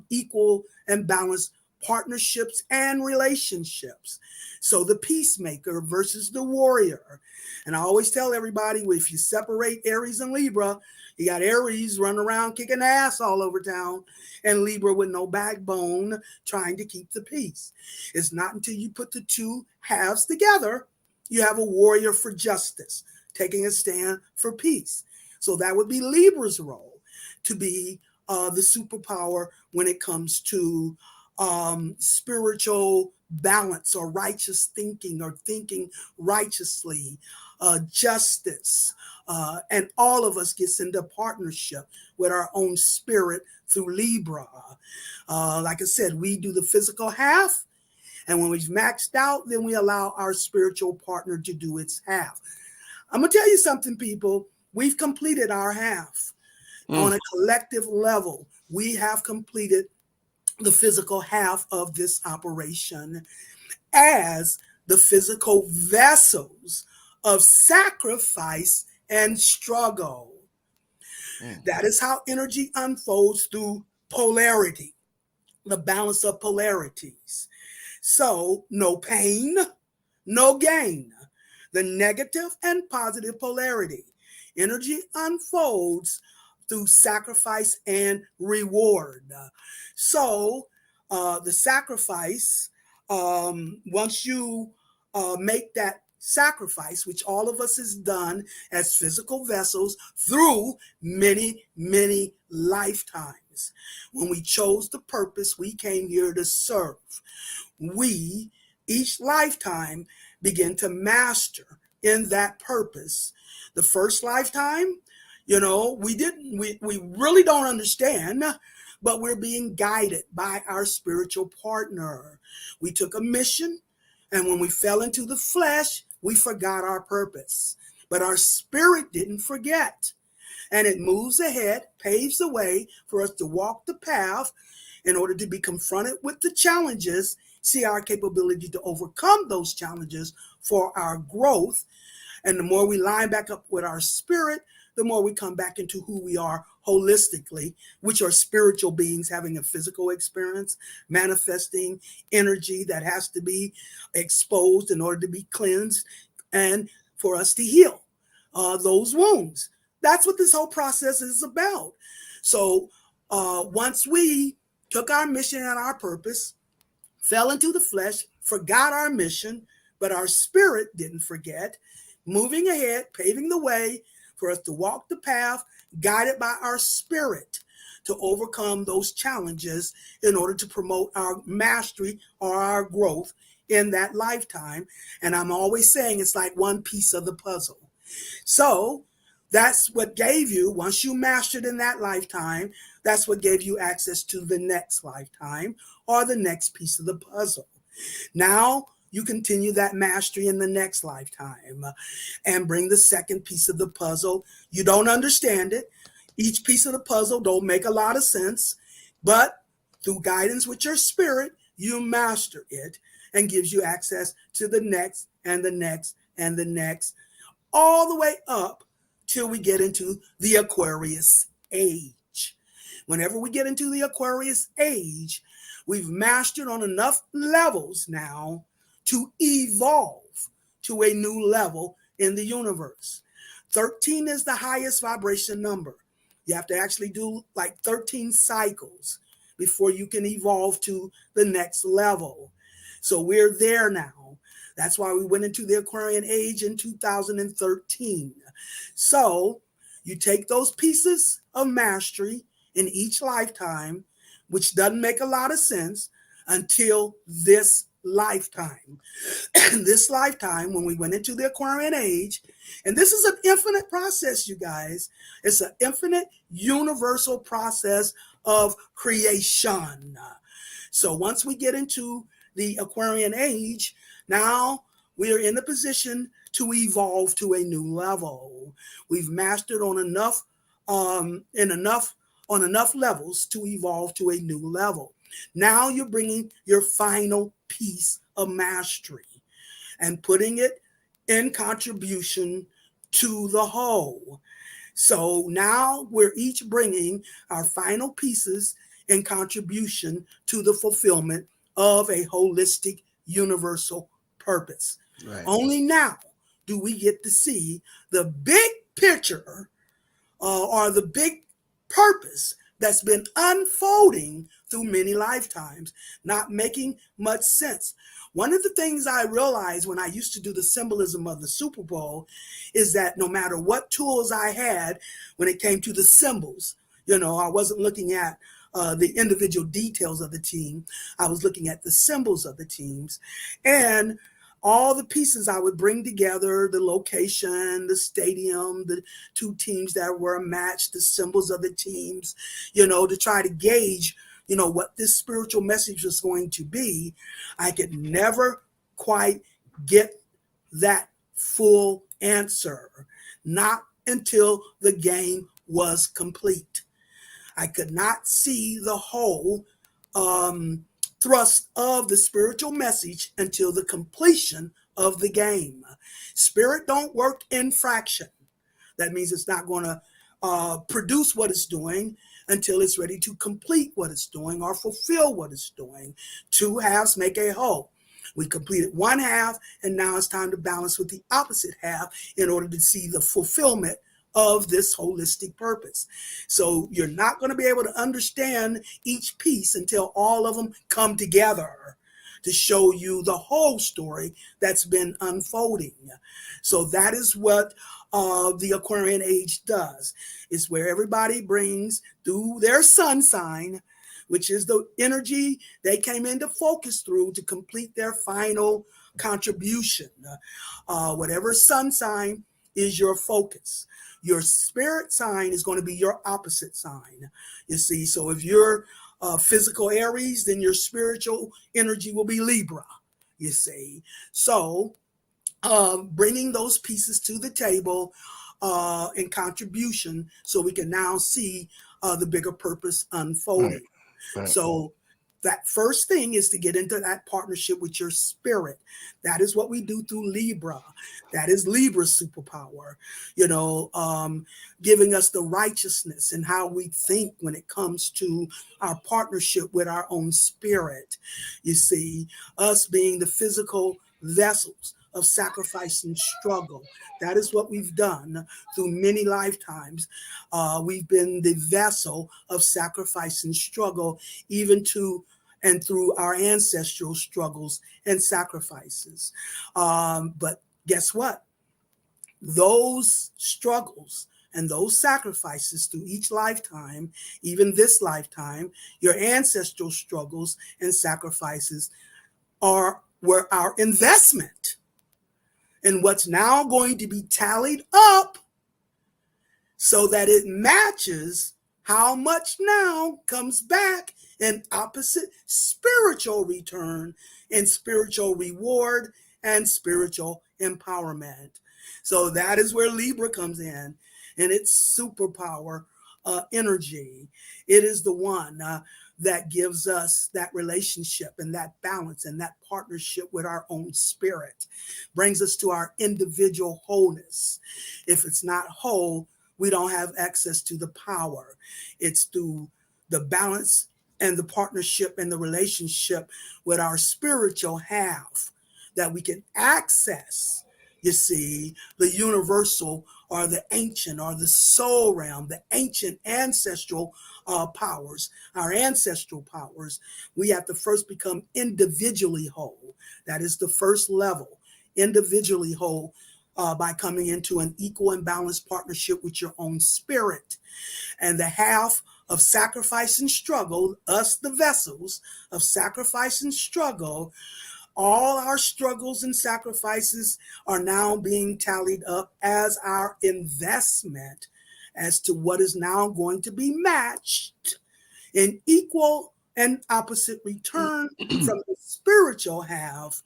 [SPEAKER 3] equal and balanced partnerships and relationships. So the peacemaker versus the warrior. And I always tell everybody, if you separate Aries and Libra, you got Aries running around kicking ass all over town, and Libra with no backbone trying to keep the peace. It's not until you put the two halves together, you have a warrior for justice, taking a stand for peace. So that would be Libra's role, to be the superpower when it comes to spiritual balance, or righteous thinking, or thinking righteously, justice. And all of us gets into partnership with our own spirit through Libra. Like I said, we do the physical half, and when we've maxed out, then we allow our spiritual partner to do its half. I'm going to tell you something, people. We've completed our half. On a collective level, we have completed the physical half of this operation as the physical vessels of sacrifice and struggle. That is how energy unfolds through polarity, the balance of polarities. So no pain, no gain, the negative and positive polarity. Energy unfolds through sacrifice and reward. So the sacrifice, once you make that sacrifice, which all of us has done as physical vessels through many, many lifetimes. When we chose the purpose, we came here to serve. We, each lifetime, begin to master in that purpose. The first lifetime, we really don't understand, but we're being guided by our spiritual partner. We took a mission, and when we fell into the flesh, we forgot our purpose. But our spirit didn't forget. And it moves ahead, paves the way for us to walk the path in order to be confronted with the challenges, see our capability to overcome those challenges for our growth. And the more we line back up with our spirit, the more we come back into who we are holistically, which are spiritual beings having a physical experience, manifesting energy that has to be exposed in order to be cleansed and for us to heal those wounds. That's what this whole process is about. So once we took our mission and our purpose, fell into the flesh, forgot our mission, but our spirit didn't forget, moving ahead, paving the way for us to walk the path, guided by our spirit to overcome those challenges in order to promote our mastery or our growth in that lifetime. And I'm always saying it's like one piece of the puzzle. So that's what gave you, once you mastered in that lifetime, that's what gave you access to the next lifetime or the next piece of the puzzle. Now, you continue that mastery in the next lifetime and bring the second piece of the puzzle. You don't understand it. Each piece of the puzzle don't make a lot of sense, but through guidance with your spirit, you master it and gives you access to the next and the next and the next, all the way up till we get into the Aquarius age. Whenever we get into the Aquarius age, we've mastered on enough levels now to evolve to a new level in the universe. 13 is the highest vibration number. You have to actually do like 13 cycles before you can evolve to the next level. So we're there now. That's why we went into the Aquarian age in 2013. So you take those pieces of mastery in each lifetime, which doesn't make a lot of sense until this lifetime. This lifetime, when we went into the Aquarian age, and this is an infinite process, you guys. It's an infinite universal process of creation. So once we get into the Aquarian age, now we are in a position to evolve to a new level. We've mastered on enough on enough levels to evolve to a new level. Now you're bringing your final piece of mastery and putting it in contribution to the whole. So now we're each bringing our final pieces in contribution to the fulfillment of a holistic universal purpose.
[SPEAKER 1] Right.
[SPEAKER 3] Only now do we get to see the big picture or the big purpose that's been unfolding through many lifetimes, not making much sense. One of the things I realized when I used to do the symbolism of the Super Bowl is that no matter what tools I had when it came to the symbols, I wasn't looking at the individual details of the team. I was looking at the symbols of the teams, and all the pieces I would bring together, the location, the stadium, the two teams that were matched, the symbols of the teams, to try to gauge, what this spiritual message was going to be. I could never quite get that full answer, not until the game was complete. I could not see the whole thrust of the spiritual message until the completion of the game. Spirit don't work in fraction. That means it's not going to produce what it's doing until it's ready to complete what it's doing or fulfill what it's doing. Two halves make a whole. We completed one half, and now it's time to balance with the opposite half in order to see the fulfillment of this holistic purpose. So you're not going to be able to understand each piece until all of them come together to show you the whole story that's been unfolding. So that is what the Aquarian age does. It's where everybody brings through their sun sign, which is the energy they came into focus through to complete their final contribution. Whatever sun sign is your focus. Your spirit sign is going to be your opposite sign. You see, so if you're physical Aries, then your spiritual energy will be Libra, you see. So bringing those pieces to the table in contribution so we can now see the bigger purpose unfolding.
[SPEAKER 1] Right.
[SPEAKER 3] So that first thing is to get into that partnership with your spirit. That is what we do through Libra. That is Libra's superpower, giving us the righteousness and how we think when it comes to our partnership with our own spirit. You see, us being the physical vessels of sacrifice and struggle. That is what we've done through many lifetimes. We've been the vessel of sacrifice and struggle, even to and through our ancestral struggles and sacrifices. But guess what? Those struggles and those sacrifices through each lifetime, even this lifetime, your ancestral struggles and sacrifices were our investment in what's now going to be tallied up so that it matches how much now comes back in opposite spiritual return and spiritual reward and spiritual empowerment. So that is where Libra comes in and its superpower energy. It is the one that gives us that relationship and that balance and that partnership with our own spirit, brings us to our individual wholeness. If it's not whole, we don't have access to the power. It's through the balance and the partnership and the relationship with our spiritual half that we can access, you see, the universal or the ancient or the soul realm, the ancient ancestral powers, our ancestral powers. We have to first become individually whole. That is the first level, individually whole, by coming into an equal and balanced partnership with your own spirit. And the half of sacrifice and struggle, us the vessels of sacrifice and struggle, all our struggles and sacrifices are now being tallied up as our investment as to what is now going to be matched in equal and opposite return from the spiritual half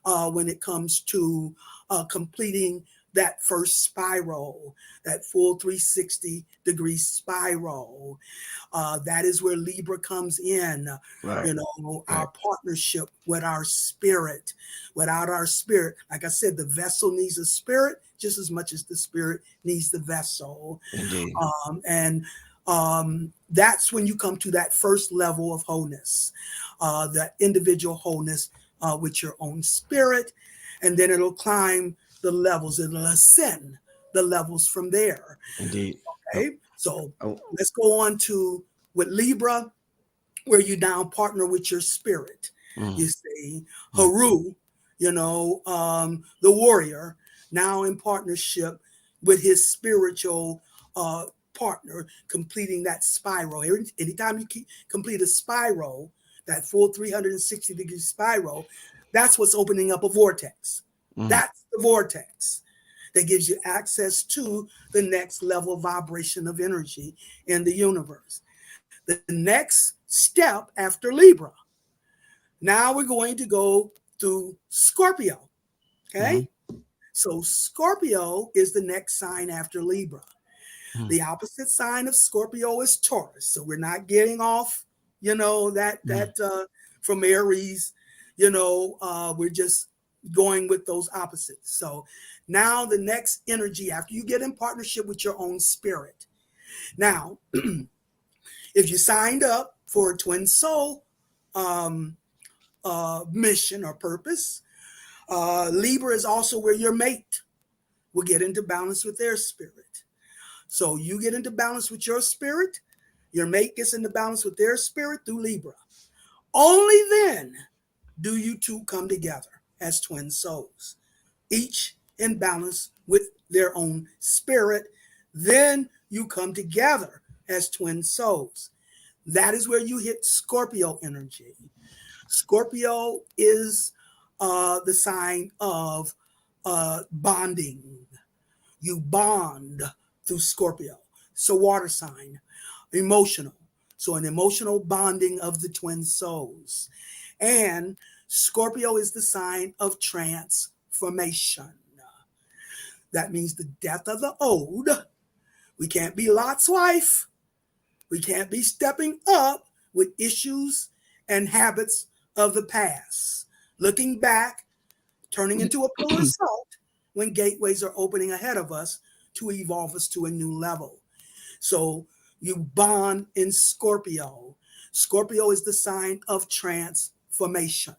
[SPEAKER 3] when it comes to completing that first spiral, that full 360-degree spiral. That is where Libra comes in,
[SPEAKER 1] Right.
[SPEAKER 3] our
[SPEAKER 1] Right.
[SPEAKER 3] partnership with our spirit. Without our spirit, like I said, the vessel needs a spirit just as much as the spirit needs the vessel.
[SPEAKER 1] Indeed.
[SPEAKER 3] And that's when you come to that first level of wholeness, that individual wholeness with your own spirit. And then it'll climb the levels, it'll ascend the levels from there.
[SPEAKER 1] Indeed.
[SPEAKER 3] Okay, so
[SPEAKER 1] Oh.
[SPEAKER 3] let's go on to with Libra, where you now partner with your spirit. You see, Haru, the warrior, now in partnership with his spiritual partner, completing that spiral. Anytime you complete a spiral, that full 360-degree spiral, that's what's opening up a vortex. That's the vortex that gives you access to the next level of vibration of energy in the universe. The next step after Libra, now we're going to go through Scorpio. Okay. So Scorpio is the next sign after Libra. The opposite sign of Scorpio is Taurus. So we're not getting off, that from Aries, we're just going with those opposites. So now the next energy after you get in partnership with your own spirit. Now, if you signed up for a twin soul mission or purpose, Libra is also where your mate will get into balance with their spirit. So you get into balance with your spirit, your mate gets into balance with their spirit through Libra. Only then do you two come together as twin souls, each in balance with their own spirit. Then you come together as twin souls. That is where you hit Scorpio energy. Scorpio is the sign of bonding. You bond through Scorpio. So water sign, emotional. So an emotional bonding of the twin souls. And Scorpio is the sign of transformation. That means the death of the old. We can't be Lot's wife. We can't be stepping up with issues and habits of the past. Looking back, turning into a pillar of salt when gateways are opening ahead of us to evolve us to a new level. So you bond in Scorpio. Scorpio is the sign of transformation.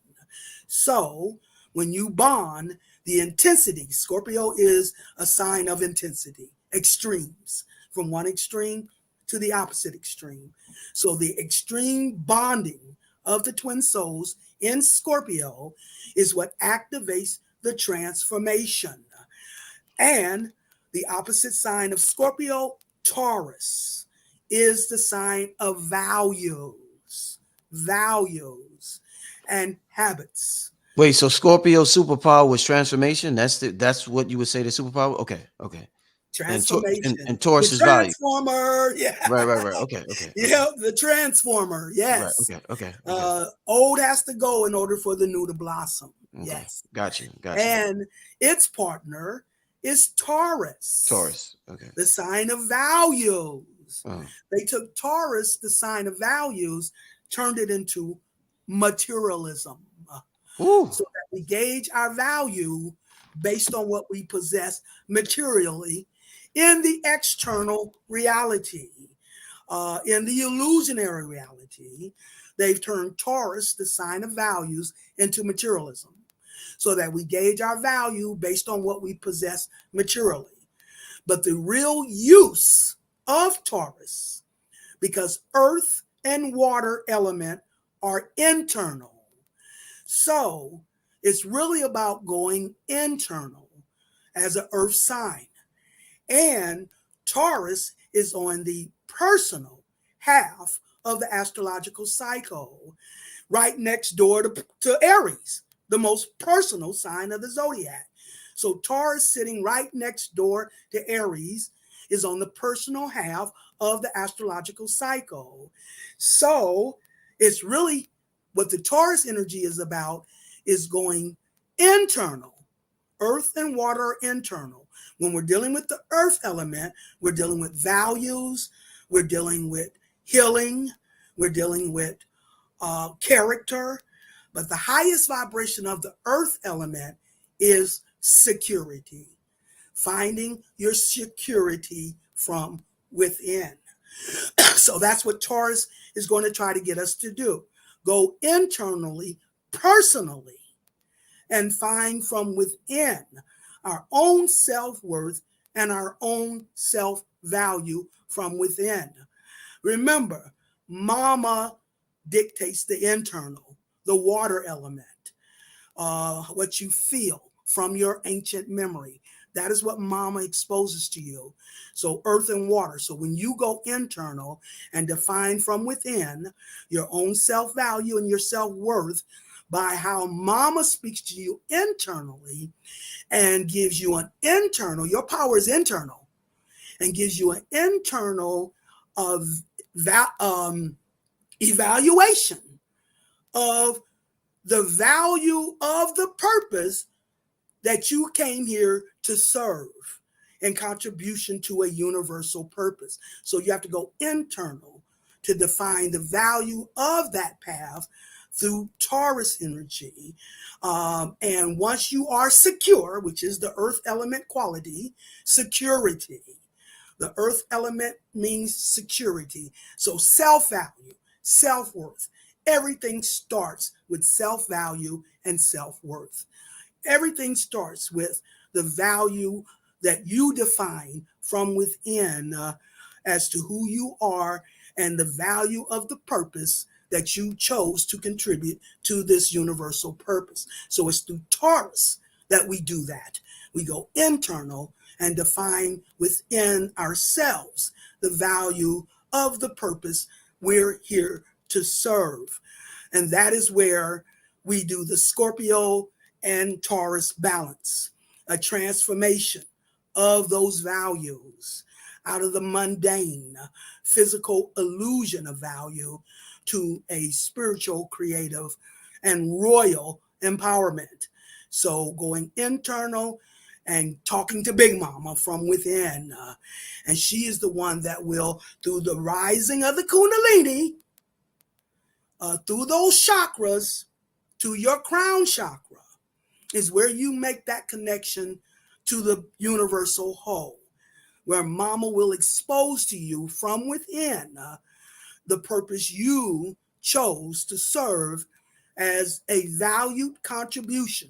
[SPEAKER 3] So when you bond, the intensity, Scorpio is a sign of intensity, extremes, from one extreme to the opposite extreme. So the extreme bonding of the twin souls in Scorpio is what activates the transformation. And the opposite sign of Scorpio, Taurus, is the sign of values and habits.
[SPEAKER 1] Wait, so Scorpio's superpower was transformation? That's what you would say the superpower? Okay.
[SPEAKER 3] Transformation.
[SPEAKER 1] And Taurus
[SPEAKER 3] The
[SPEAKER 1] is value.
[SPEAKER 3] transformer. Yeah.
[SPEAKER 1] Right. Okay.
[SPEAKER 3] Yeah, the transformer. Yes.
[SPEAKER 1] Right. Okay.
[SPEAKER 3] Old has to go in order for the new to blossom.
[SPEAKER 1] Okay.
[SPEAKER 3] Yes.
[SPEAKER 1] Got you.
[SPEAKER 3] And its partner is Taurus.
[SPEAKER 1] Okay.
[SPEAKER 3] The sign of values.
[SPEAKER 1] Uh-huh.
[SPEAKER 3] They took Taurus, the sign of values, turned it into materialism. So that we gauge our value based on what we possess materially in the external reality. In the illusionary reality, they've turned Taurus, the sign of values, into materialism, so that we gauge our value based on what we possess materially. But the real use of Taurus, because earth and water element are internal, so it's really about going internal as an earth sign. And Taurus is on the personal half of the astrological cycle, right next door to Aries, the most personal sign of the zodiac. So Taurus sitting right next door to Aries is on the personal half of the astrological cycle. So it's really what the Taurus energy is about is going internal. Earth and water are internal. When we're dealing with the earth element, we're dealing with values, we're dealing with healing, we're dealing with character. But the highest vibration of the earth element is security, finding your security from within. So that's what Taurus is going to try to get us to do. Go internally, personally, and find from within our own self-worth and our own self-value from within. Remember, mama dictates the internal, the water element, what you feel from your ancient memory. That is what mama exposes to you. So earth and water. So when you go internal and define from within your own self-value and your self-worth by how mama speaks to you internally and gives you an internal, your power is internal, and gives you an internal of that evaluation of the value of the purpose that you came here to serve in contribution to a universal purpose. So you have to go internal to define the value of that path through Taurus energy. And once you are secure, which is the earth element quality, security. The earth element means security. So self-value, self-worth, everything starts with self-value and self-worth. Everything starts with the value that you define from within as to who you are and the value of the purpose that you chose to contribute to this universal purpose. So it's through Taurus that we do that. We go internal and define within ourselves the value of the purpose we're here to serve. And that is where we do the Scorpio and Taurus balance, a transformation of those values out of the mundane, physical illusion of value to a spiritual, creative, and royal empowerment. So going internal and talking to Big Mama from within. And she is the one that will, through the rising of the Kundalini, through those chakras, to your crown chakra, is where you make that connection to the universal whole, where Mama will expose to you from within the purpose you chose to serve as a valued contribution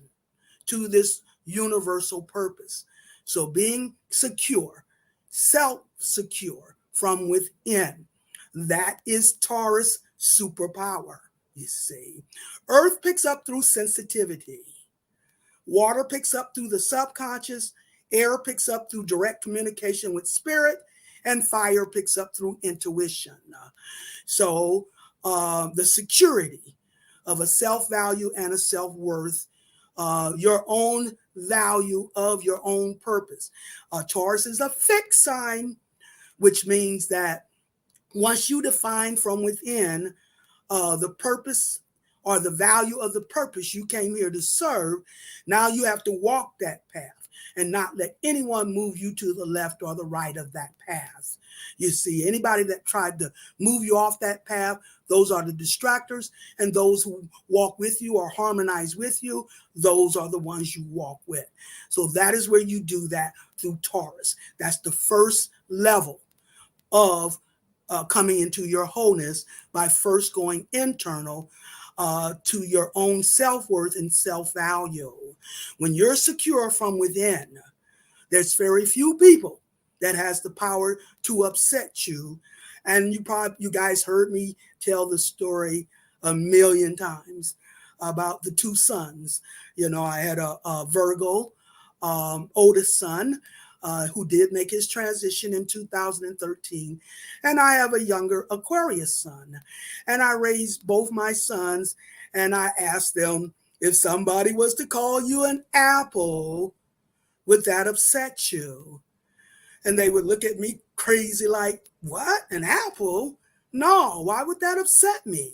[SPEAKER 3] to this universal purpose. So being secure, self-secure from within, that is Taurus superpower, you see. Earth picks up through sensitivity. Water picks up through the subconscious. Air picks up through direct communication with spirit. And fire picks up through intuition. So the security of a self-value and a self-worth, your own value of your own purpose. Taurus is a fixed sign, which means that once you define from within the purpose or the value of the purpose you came here to serve, now you have to walk that path and not let anyone move you to the left or the right of that path. You see, anybody that tried to move you off that path, those are the distractors, and those who walk with you or harmonize with you, those are the ones you walk with. So that is where you do that through Taurus. That's the first level of coming into your wholeness, by first going internal to your own self-worth and self-value. When you're secure from within, there's very few people that has the power to upset you. And you guys heard me tell the story a million times about the two sons. You know, I had a Virgo oldest son who did make his transition in 2013. And I have a younger Aquarius son. And I raised both my sons, and I asked them, if somebody was to call you an apple, would that upset you? And they would look at me crazy like, what? An apple? No, why would that upset me?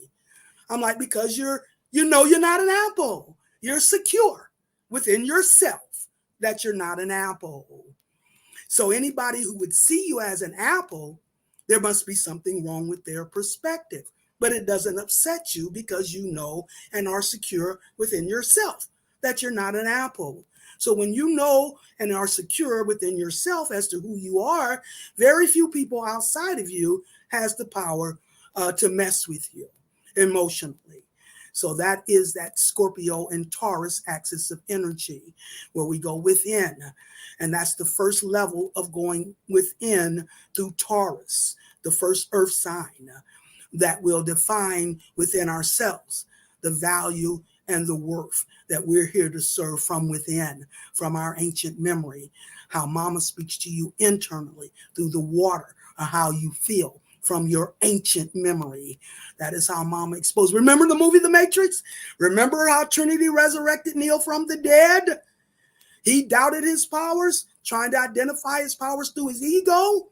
[SPEAKER 3] I'm like, because you're not an apple. You're secure within yourself that you're not an apple. So anybody who would see you as an apple, there must be something wrong with their perspective. But it doesn't upset you because you know and are secure within yourself that you're not an apple. So when you know and are secure within yourself as to who you are, very few people outside of you has the power to mess with you emotionally. So that is that Scorpio and Taurus axis of energy where we go within. And that's the first level of going within through Taurus, the first earth sign that will define within ourselves the value and the worth that we're here to serve from within, from our ancient memory, how mama speaks to you internally through the water, or how you feel from your ancient memory. That is how mama exposed. Remember the movie The Matrix? Remember how Trinity resurrected Neo from the dead? He doubted his powers, trying to identify his powers through his ego.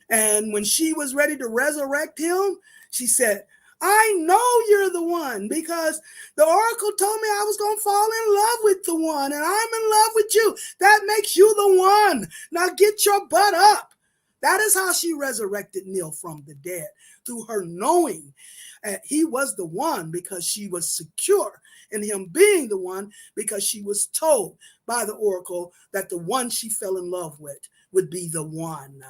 [SPEAKER 3] And when she was ready to resurrect him, she said, I know you're the one because the oracle told me I was going to fall in love with the one, and I'm in love with you. That makes you the one. Now get your butt up. That is how she resurrected Neil from the dead, through her knowing he was the one because she was secure in him being the one because she was told by the oracle that the one she fell in love with would be the one.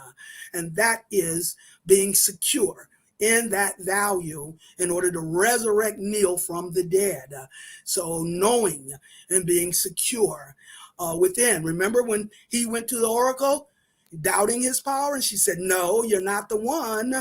[SPEAKER 3] And that is being secure in that value in order to resurrect Neil from the dead. So knowing and being secure within. Remember when he went to the oracle, doubting his power, and she said, no, you're not the one.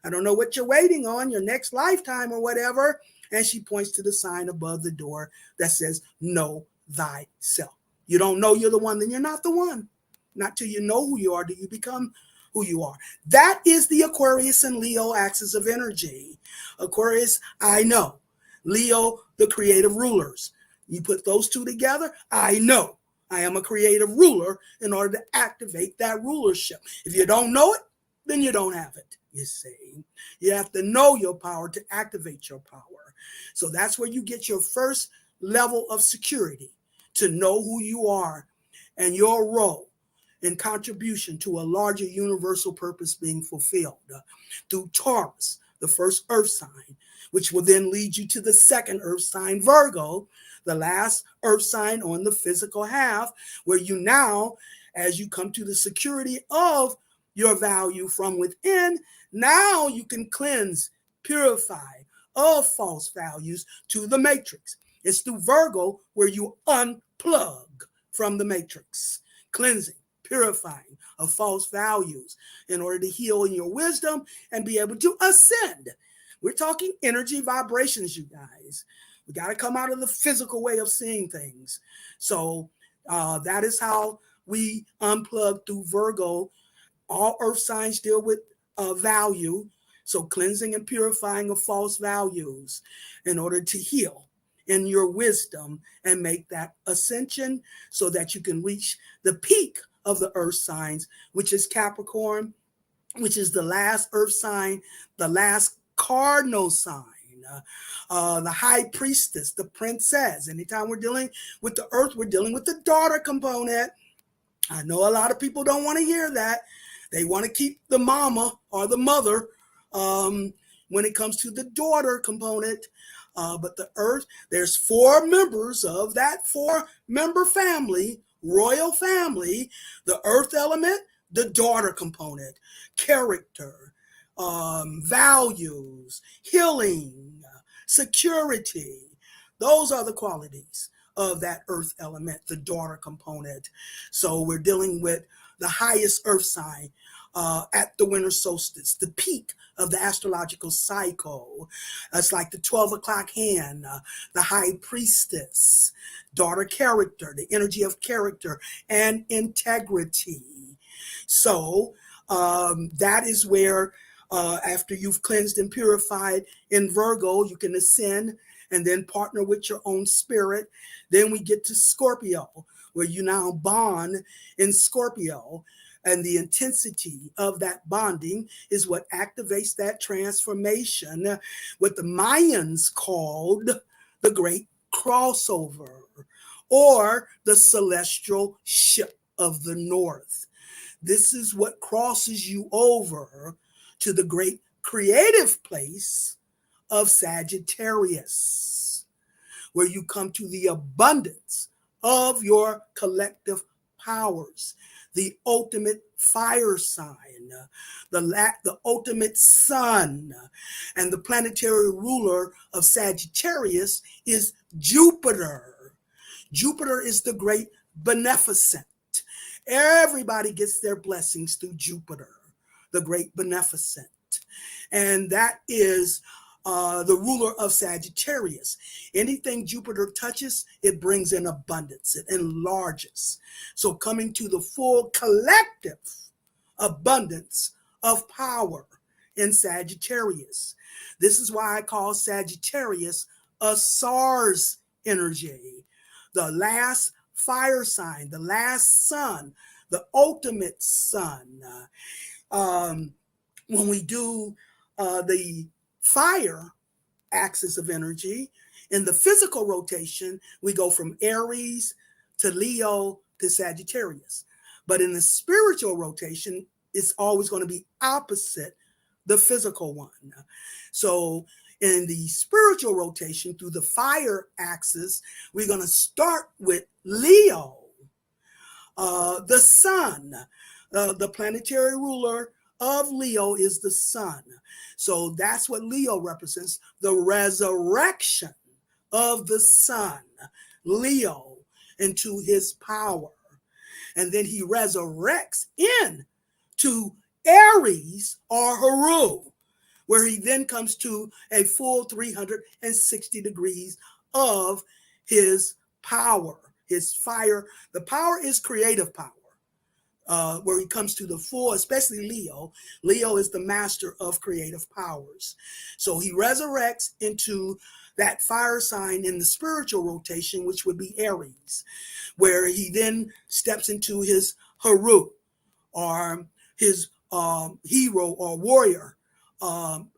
[SPEAKER 3] I don't know what you're waiting on, your next lifetime or whatever. And she points to the sign above the door that says, know thyself. You don't know you're the one, then you're not the one. Not till you know who you are do you become who you are. That is the Aquarius and Leo axis of energy. Aquarius, I know. Leo, the creative rulers. You put those two together, I know I am a creative ruler in order to activate that rulership. If you don't know it, then you don't have it, you see. You have to know your power to activate your power. So that's where you get your first level of security, to know who you are and your role in contribution to a larger universal purpose being fulfilled through Taurus, the first earth sign, which will then lead you to the second earth sign, Virgo, the last earth sign on the physical half, where you now, as you come to the security of your value from within, now you can cleanse, purify of false values to the matrix. It's through Virgo where you unplug from the matrix, cleansing, purifying of false values in order to heal in your wisdom and be able to ascend. We're talking energy vibrations, you guys. We got to come out of the physical way of seeing things. So that is how we unplug through Virgo. All earth signs deal with value. So cleansing and purifying of false values in order to heal in your wisdom and make that ascension so that you can reach the peak of the earth signs, which is Capricorn, which is the last earth sign, the last cardinal sign, the high priestess, the princess. Anytime we're dealing with the earth, we're dealing with the daughter component. I know a lot of people don't want to hear that. They want to keep the mama or the mother when it comes to the daughter component. But the earth, there's 4 members of that 4-member family, royal family, the earth element, the daughter component, character, values, healing, security. Those are the qualities of that earth element, the daughter component. So we're dealing with the highest earth sign at the winter solstice, the peak of the astrological cycle. It's like the 12 o'clock hand, the high priestess, daughter character, the energy of character and integrity. So that is where after you've cleansed and purified in Virgo, you can ascend and then partner with your own spirit. Then we get to Scorpio, where you now bond in Scorpio And the intensity of that bonding is what activates that transformation, what the Mayans called the great crossover, or the celestial ship of the north. This is what crosses you over to the great creative place of Sagittarius, where you come to the abundance of your collective powers, the ultimate fire sign, the ultimate sun. And the planetary ruler of Sagittarius is Jupiter. Jupiter is the great beneficent. Everybody gets their blessings through Jupiter, the great beneficent. And that is the ruler of Sagittarius. Anything Jupiter touches, it brings in abundance, it enlarges. So coming to the full collective abundance of power in Sagittarius. This is why I call Sagittarius a SARS energy, the last fire sign, the last sun, the ultimate sun. When we do the fire axis of energy, in the physical rotation, we go from Aries to Leo to Sagittarius. But in the spiritual rotation, it's always going to be opposite the physical one. So in the spiritual rotation through the fire axis, we're going to start with Leo, the sun. The planetary ruler of Leo is the sun. So that's what Leo represents, the resurrection of the sun, Leo, into his power. And then he resurrects in to Aries or Haru, where he then comes to a full 360 degrees of his power, his fire. The power is creative power. Where he comes to the full, especially Leo. Leo is the master of creative powers. So he resurrects into that fire sign in the spiritual rotation, which would be Aries, where he then steps into his Haru, or his hero or warrior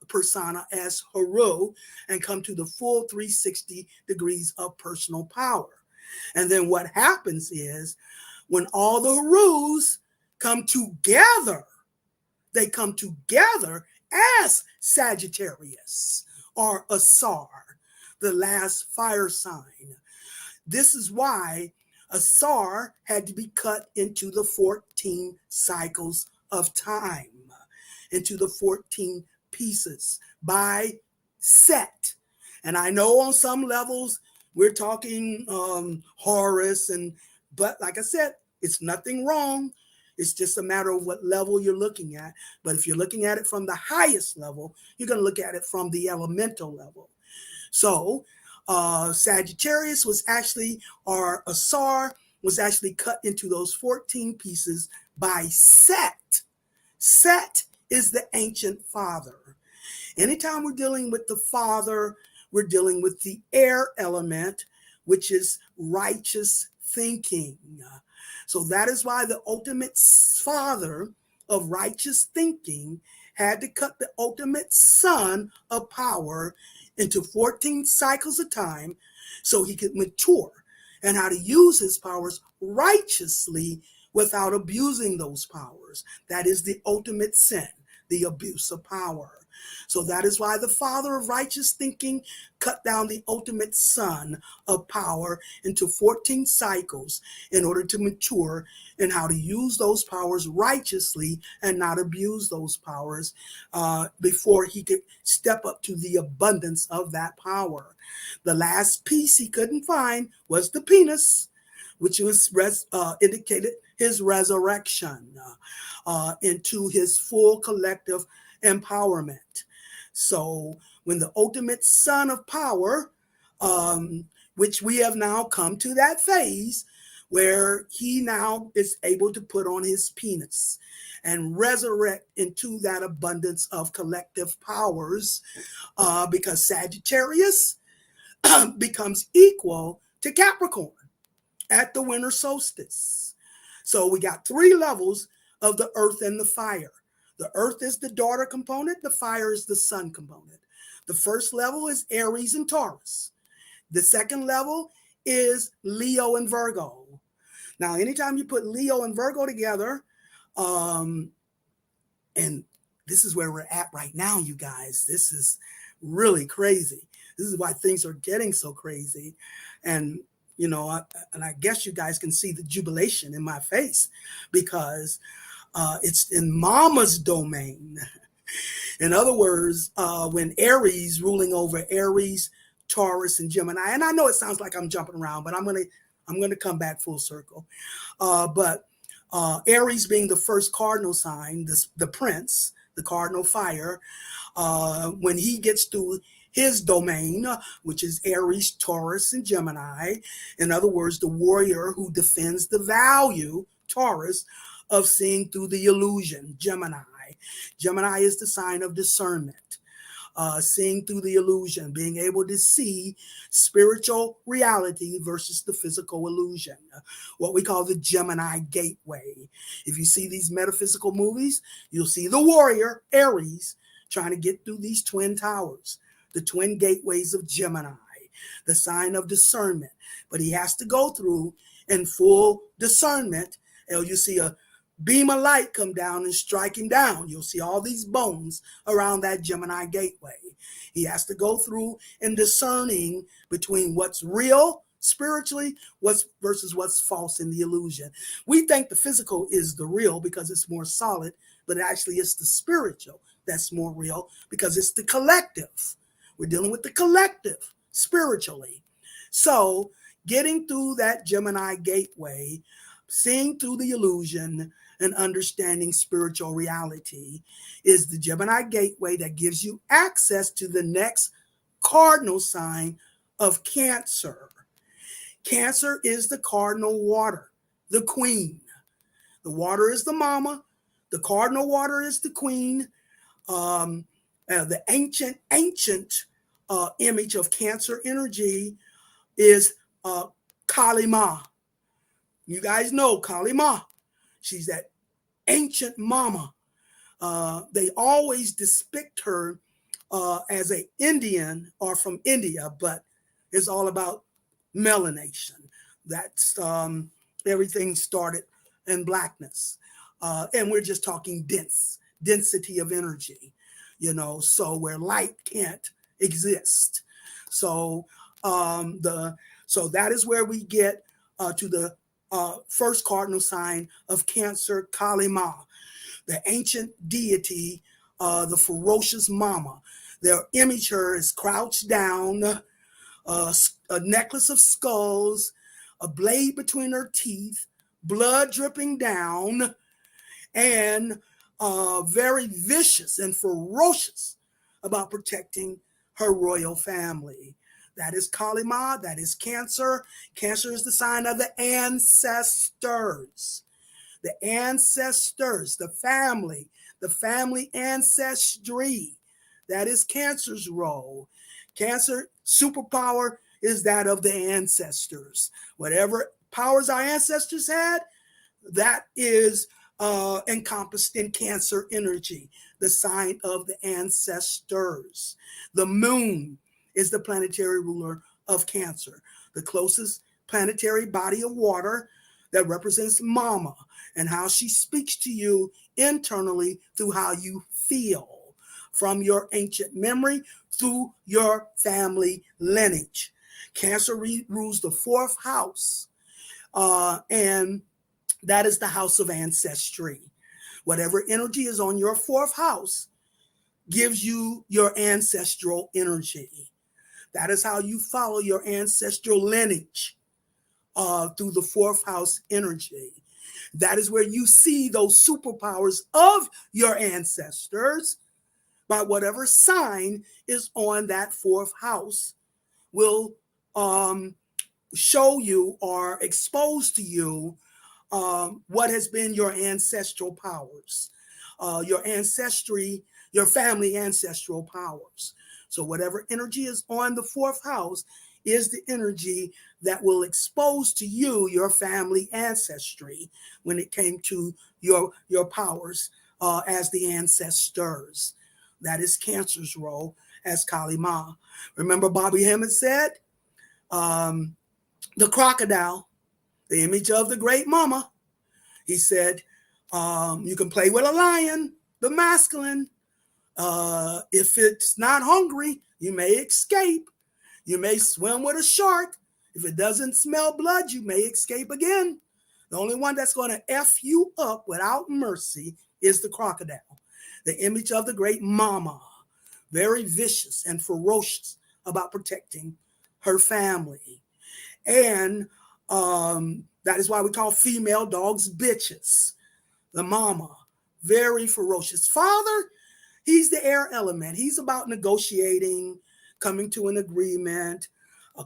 [SPEAKER 3] persona as Haru, and come to the full 360 degrees of personal power. And then what happens is, when all the Harus come together, they come together as Sagittarius or Asar, the last fire sign. This is why Asar had to be cut into the 14 cycles of time, into the 14 pieces by Set. And I know on some levels we're talking Horus, but like I said, it's nothing wrong. It's just a matter of what level you're looking at. But if you're looking at it from the highest level, you're going to look at it from the elemental level. So Sagittarius was actually, or Asar was actually cut into those 14 pieces by Set. Set is the ancient father. Anytime we're dealing with the father, we're dealing with the air element, which is righteous thinking. So that is why the ultimate father of righteous thinking had to cut the ultimate son of power into 14 cycles of time so he could mature and how to use his powers righteously without abusing those powers. That is the ultimate sin, the abuse of power. So that is why the father of righteous thinking cut down the ultimate son of power into 14 cycles in order to mature in how to use those powers righteously and not abuse those powers before he could step up to the abundance of that power. The last piece he couldn't find was the penis, which was indicated his resurrection into his full collective empowerment. So when the ultimate son of power, which we have now come to that phase where he now is able to put on his penis and resurrect into that abundance of collective powers, because Sagittarius becomes equal to Capricorn at the winter solstice. So we got 3 levels of the earth and the fire. The earth is the daughter component, the fire is the son component. The first level is Aries and Taurus. The second level is Leo and Virgo. Now, anytime you put Leo and Virgo together, and this is where we're at right now, you guys. This is really crazy. This is why things are getting so crazy. And, you know, I guess you guys can see the jubilation in my face because it's in mama's domain. In other words, when Aries ruling over Aries, Taurus, and Gemini, and I know it sounds like I'm jumping around, but I'm gonna come back full circle. But Aries being the first cardinal sign, the prince, the cardinal fire, when he gets to his domain, which is Aries, Taurus, and Gemini, in other words, the warrior who defends the value, Taurus, of seeing through the illusion, Gemini. Gemini is the sign of discernment. Seeing through the illusion, being able to see spiritual reality versus the physical illusion, what we call the Gemini gateway. If you see these metaphysical movies, you'll see the warrior, Aries, trying to get through these twin towers, the twin gateways of Gemini, the sign of discernment. But he has to go through in full discernment, or you see a beam of light come down and strike him down. You'll see all these bones around that Gemini gateway. He has to go through in discerning between what's real spiritually versus what's false in the illusion. We think the physical is the real because it's more solid, but actually it's the spiritual that's more real because it's the collective. We're dealing with the collective spiritually. So getting through that Gemini gateway, seeing through the illusion, and understanding spiritual reality is the Gemini gateway that gives you access to the next cardinal sign of Cancer. Cancer is the cardinal water, the queen. The water is the mama. The cardinal water is the queen. The ancient image of Cancer energy is Kali Ma. You guys know Kali Ma. She's that ancient mama. They always depict her as an Indian or from India, but it's all about melanation. That's everything started in blackness. And we're just talking density of energy, you know, so where light can't exist. So so that is where we get to the first cardinal sign of Cancer, Kali Ma, the ancient deity, the ferocious mama. Their image her is crouched down, a necklace of skulls, a blade between her teeth, blood dripping down, and very vicious and ferocious about protecting her royal family. That is Kali Ma, that is Cancer. Cancer is the sign of the ancestors. The ancestors, the family ancestry. That is Cancer's role. Cancer superpower is that of the ancestors. Whatever powers our ancestors had, that is encompassed in Cancer energy, the sign of the ancestors. The moon is the planetary ruler of Cancer, the closest planetary body of water that represents mama and how she speaks to you internally through how you feel, from your ancient memory through your family lineage. Cancer rules the fourth house, and that is the house of ancestry. Whatever energy is on your fourth house gives you your ancestral energy. That is how you follow your ancestral lineage through the fourth house energy. That is where you see those superpowers of your ancestors by whatever sign is on that fourth house will show you or expose to you what has been your ancestral powers, your ancestry, your family ancestral powers. So whatever energy is on the fourth house is the energy that will expose to you your family ancestry when it came to your powers as the ancestors. That is Cancer's role as Kali Ma. Remember, Bobby Hemmett said, um, the crocodile, the image of the great mama. He said, you can play with a lion, the masculine. If it's not hungry, you may escape. You may swim with a shark. If it doesn't smell blood, you may escape again. The only one that's going to F you up without mercy is the crocodile, the image of the great mama, very vicious and ferocious about protecting her family. And that is why we call female dogs bitches. The mama, very ferocious. Father, he's the air element. He's about negotiating, coming to an agreement,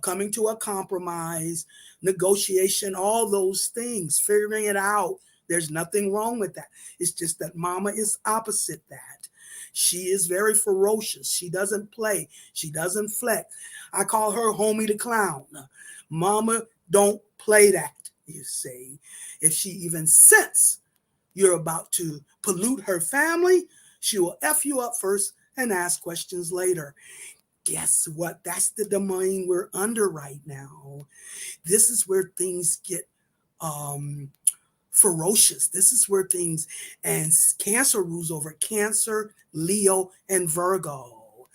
[SPEAKER 3] coming to a compromise, negotiation, all those things, figuring it out. There's nothing wrong with that. It's just that mama is opposite that. She is very ferocious. She doesn't play. She doesn't flex. I call her homie the clown. Mama don't play that, you see. If she even sense you're about to pollute her family, she will F you up first and ask questions later. Guess what? That's the domain we're under right now. This is where things get ferocious. This is where things, and Cancer rules over Cancer, Leo, and Virgo.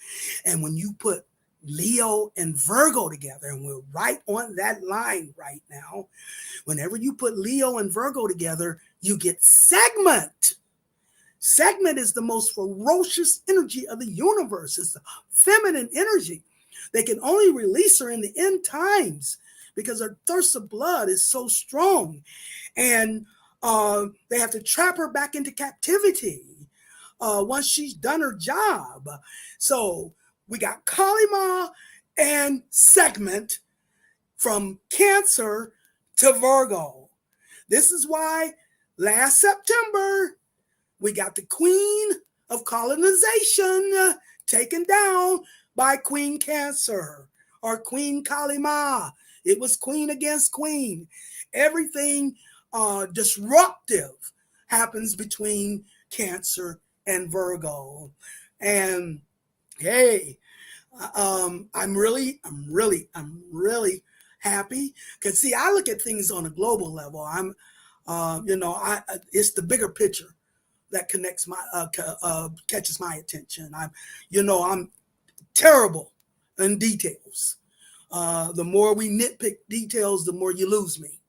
[SPEAKER 3] And when you put Leo and Virgo together, and we're right on that line right now, whenever you put Leo and Virgo together, you get segment. Segment is the most ferocious energy of the universe. It's the feminine energy. They can only release her in the end times because her thirst of blood is so strong. And they have to trap her back into captivity once she's done her job. So we got Kali Ma and segment from Cancer to Virgo. This is why last September, we got the queen of colonization taken down by Queen Cancer or Queen Kali Ma. It was queen against queen. Everything disruptive happens between Cancer and Virgo. And hey, I'm really happy because see, I look at things on a global level. It's the bigger picture that connects my catches my attention. I'm terrible in details. The more we nitpick details, the more you lose me.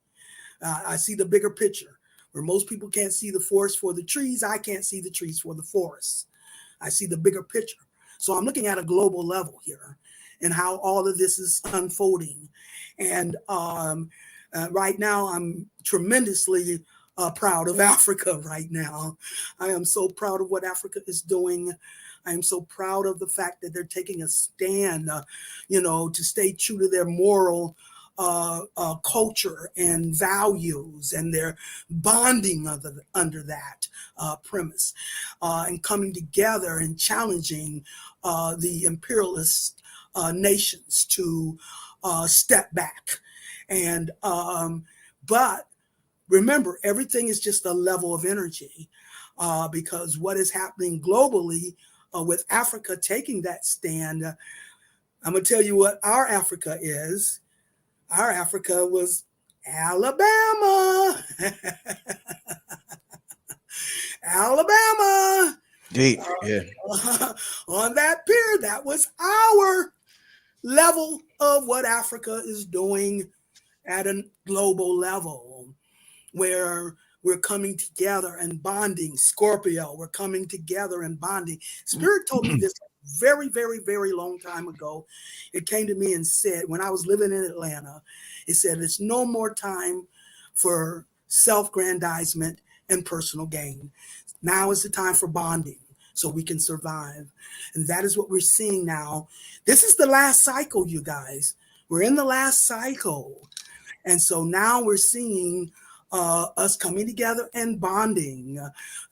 [SPEAKER 3] I see the bigger picture. Where most people can't see the forest for the trees, I can't see the trees for the forest. I see the bigger picture. So I'm looking at a global level here and how all of this is unfolding. And right now, I'm tremendously proud of Africa right now. I am so proud of what Africa is doing. I am so proud of the fact that they're taking a stand, to stay true to their moral culture and values, and they're bonding under that premise and coming together and challenging the imperialist nations to step back. And but remember, everything is just a level of energy because what is happening globally with Africa taking that stand, I'm going to tell you what our Africa is. Our Africa was Alabama. Alabama.
[SPEAKER 1] Deep, yeah.
[SPEAKER 3] On that pier, that was our level of what Africa is doing at a global level, where we're coming together and bonding. Scorpio, we're coming together and bonding. Spirit told me this very, very, very long time ago. It came to me and said, when I was living in Atlanta, it said, it's no more time for self-grandizement and personal gain. Now is the time for bonding so we can survive. And that is what we're seeing now. This is the last cycle, you guys. We're in the last cycle. And so now we're seeing us coming together and bonding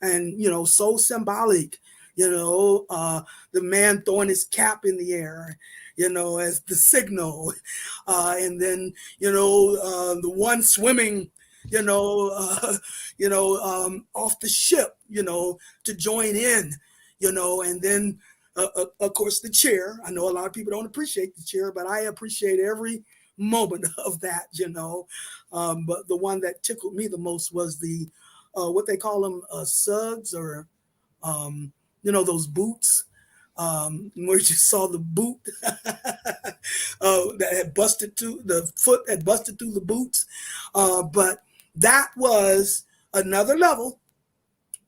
[SPEAKER 3] and, so symbolic. The man throwing his cap in the air, as the signal. And then, the one swimming, off the ship, to join in, and then, of course, the cheer. I know a lot of people don't appreciate the cheer, but I appreciate every moment of that, But the one that tickled me the most was the, what they call them, suds, or, those boots, where you saw the boot that had busted through the foot, had busted through the boots. But that was another level,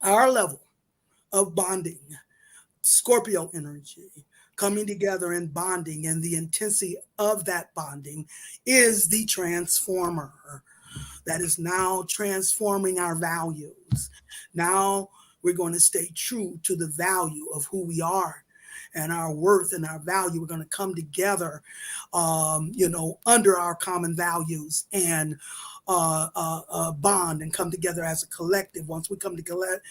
[SPEAKER 3] our level of bonding, Scorpio energy coming together and bonding, and the intensity of that bonding is the transformer that is now transforming our values. Now we're going to stay true to the value of who we are and our worth and our value. We're going to come together, under our common values, and bond and come together as a collective. Once we come together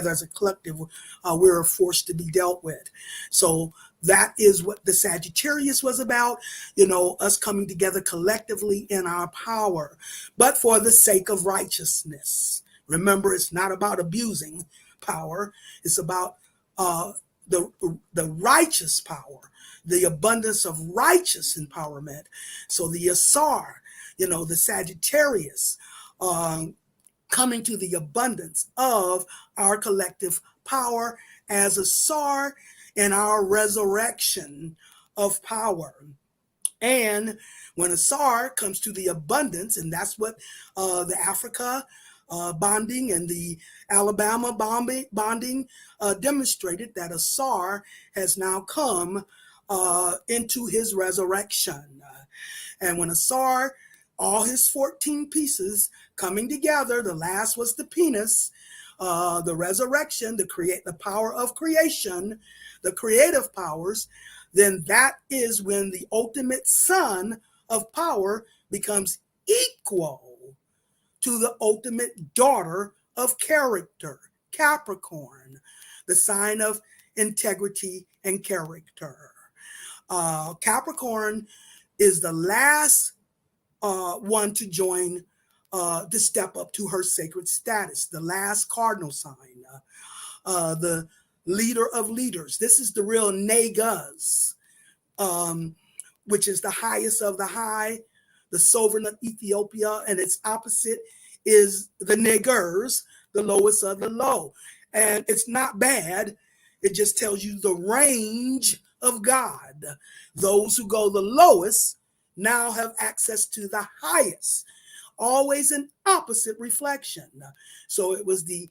[SPEAKER 3] as a collective, we're a force to be dealt with. So that is what the Sagittarius was about, us coming together collectively in our power, but for the sake of righteousness. Remember, it's not about abusing power. It's about the righteous power, the abundance of righteous empowerment. So the Asar, the Sagittarius, coming to the abundance of our collective power as Asar in our resurrection of power. And when Asar comes to the abundance, and that's what the Africa bonding and the Alabama bonding demonstrated, that Asar has now come into his resurrection. And when Asar, all his 14 pieces coming together, the last was the penis, the resurrection, the power of creation, the creative powers, then that is when the ultimate son of power becomes equal to the ultimate daughter of character, Capricorn, the sign of integrity and character. Capricorn is the last one to join, to step up to her sacred status, the last cardinal sign, the leader of leaders. This is the real Negus, which is the highest of the high, the sovereign of Ethiopia, and its opposite is the Negers, the lowest of the low. And it's not bad. It just tells you the range of God. Those who go the lowest now have access to the highest. Always an opposite reflection. So it was the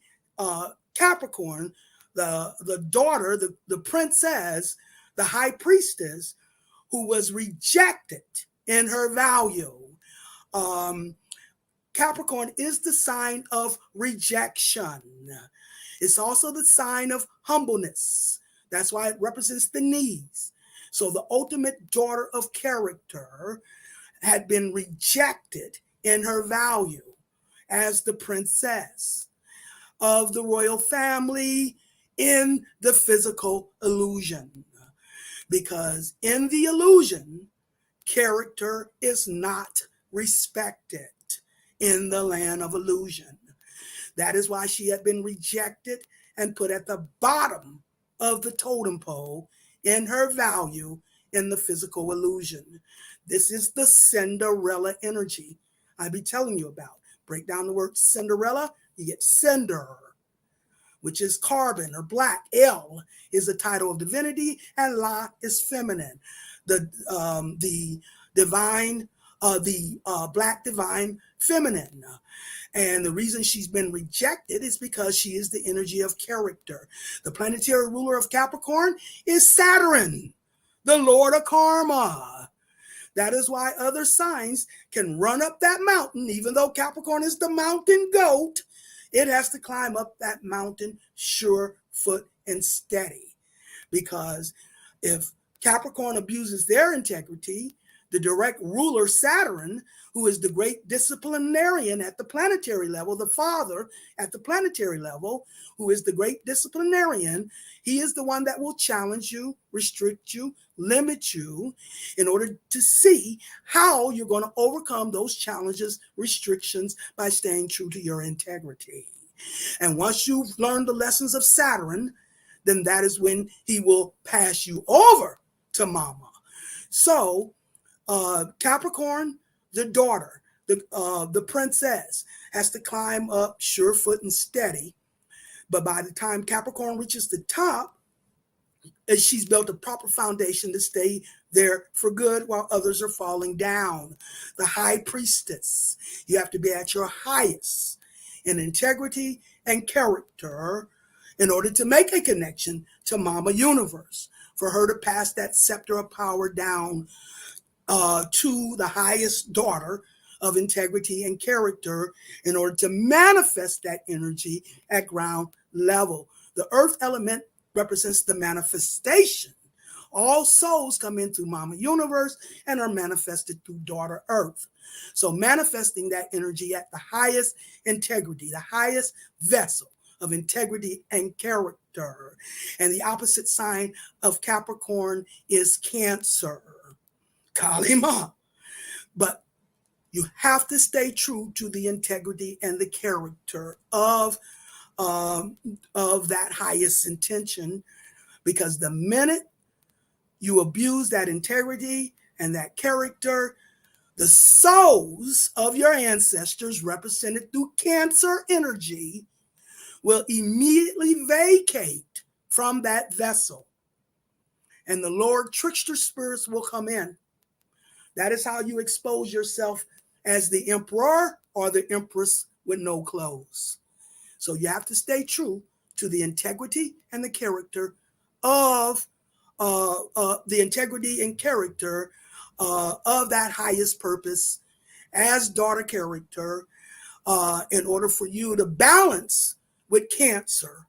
[SPEAKER 3] Capricorn, the daughter, the princess, the high priestess, who was rejected in her value. Capricorn is the sign of rejection. It's also the sign of humbleness. That's why it represents the knees. So the ultimate daughter of character had been rejected in her value as the princess of the royal family in the physical illusion. Because in the illusion, character is not respected in the land of illusion. That is why she had been rejected and put at the bottom of the totem pole in her value in the physical illusion. This is the Cinderella energy I be telling you about. Break down the word Cinderella, you get cinder, which is carbon or black. El is the title of divinity, and La is feminine. The divine, black divine feminine. And the reason she's been rejected is because she is the energy of character. The planetary ruler of Capricorn is Saturn, the Lord of Karma. That is why other signs can run up that mountain. Even though Capricorn is the mountain goat, it has to climb up that mountain sure foot and steady. Because if Capricorn abuses their integrity, The direct ruler, Saturn, who is the great disciplinarian at the planetary level, the father at the planetary level, who is the great disciplinarian, he is the one that will challenge you, restrict you, limit you in order to see how you're going to overcome those challenges, restrictions by staying true to your integrity. And once you've learned the lessons of Saturn, then that is when he will pass you over to Mama. So Capricorn, the daughter, the princess, has to climb up surefoot and steady. But by the time Capricorn reaches the top, she's built a proper foundation to stay there for good while others are falling down. The high priestess, you have to be at your highest in integrity and character in order to make a connection to Mama Universe, for her to pass that scepter of power down to the highest daughter of integrity and character in order to manifest that energy at ground level. The earth element represents the manifestation. All souls come in through Mama Universe and are manifested through daughter Earth. So manifesting that energy at the highest integrity, the highest vessel of integrity and character. And the opposite sign of Capricorn is Cancer. Kalima. But you have to stay true to the integrity and the character of that highest intention, because the minute you abuse that integrity and that character, the souls of your ancestors, represented through Cancer energy, will immediately vacate from that vessel. And the Lord trickster spirits will come in. That is how you expose yourself as the emperor or the empress with no clothes. So you have to stay true to the integrity and the character of of that highest purpose as daughter character in order for you to balance with Cancer,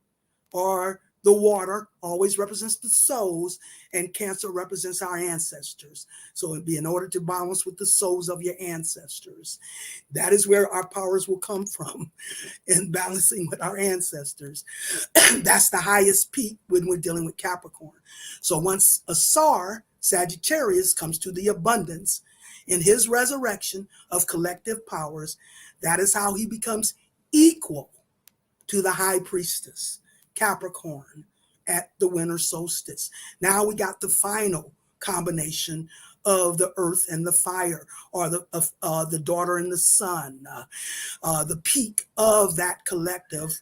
[SPEAKER 3] or the water always represents the souls and Cancer represents our ancestors. So it'd be in order to balance with the souls of your ancestors. That is where our powers will come from, in balancing with our ancestors. That's the highest peak when we're dealing with Capricorn. So once a Sar, Sagittarius, comes to the abundance in his resurrection of collective powers, that is how he becomes equal to the high priestess, Capricorn, at the winter solstice. Now we got the final combination of the earth and the fire, or the daughter and the sun, the peak of that collective,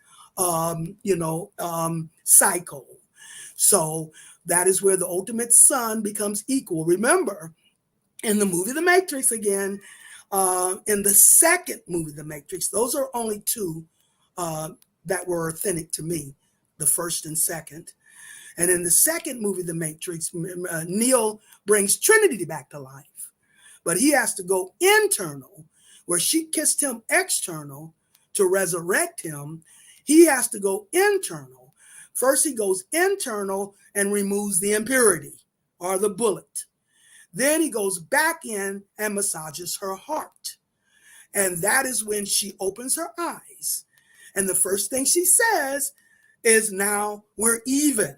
[SPEAKER 3] cycle. So that is where the ultimate sun becomes equal. Remember, in the movie The Matrix, again, in the second movie, The Matrix, those are only two that were authentic to me, the first and second. And in the second movie, The Matrix, Neo brings Trinity back to life. But he has to go internal, where she kissed him external to resurrect him. He has to go internal. First, he goes internal and removes the impurity, or the bullet. Then he goes back in and massages her heart. And that is when she opens her eyes. And the first thing she says is, now we're even,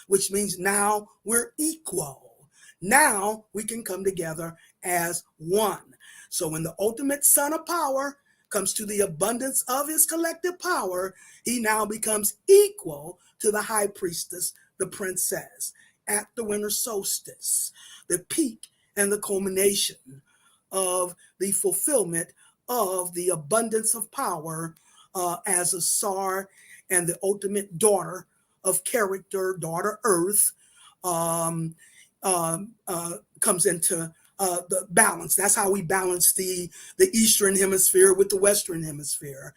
[SPEAKER 3] which means now we're equal. Now we can come together as one. So when the ultimate son of power comes to the abundance of his collective power, he now becomes equal to the high priestess, the princess, at the winter solstice, the peak and the culmination of the fulfillment of the abundance of power as a Sar and the ultimate daughter of character, daughter Earth, comes into the balance. That's how we balance the Eastern Hemisphere with the Western Hemisphere,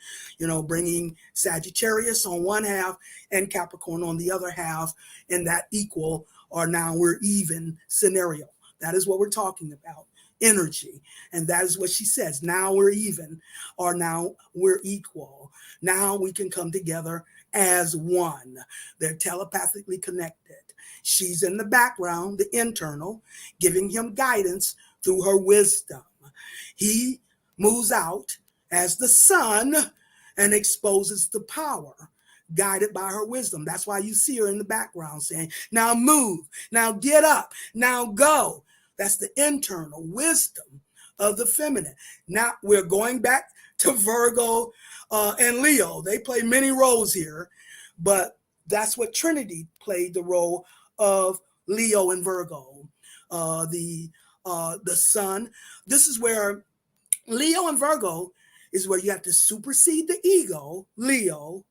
[SPEAKER 3] bringing Sagittarius on one half and Capricorn on the other half, in that equal, or now we're even scenario. That is what we're talking about. Energy. And that is what she says. Now we're even, or now we're equal. Now we can come together as one. They're telepathically connected. She's in the background, the internal, giving him guidance through her wisdom. He moves out as the sun and exposes the power, guided by her wisdom. That's why you see her in the background saying, now move, now get up, now go. That's the internal wisdom of the feminine. Now we're going back to Virgo and Leo. They play many roles here, but that's what Trinity played, the role of Leo and Virgo. The sun. This is where Leo and Virgo is where you have to supersede the ego, Leo,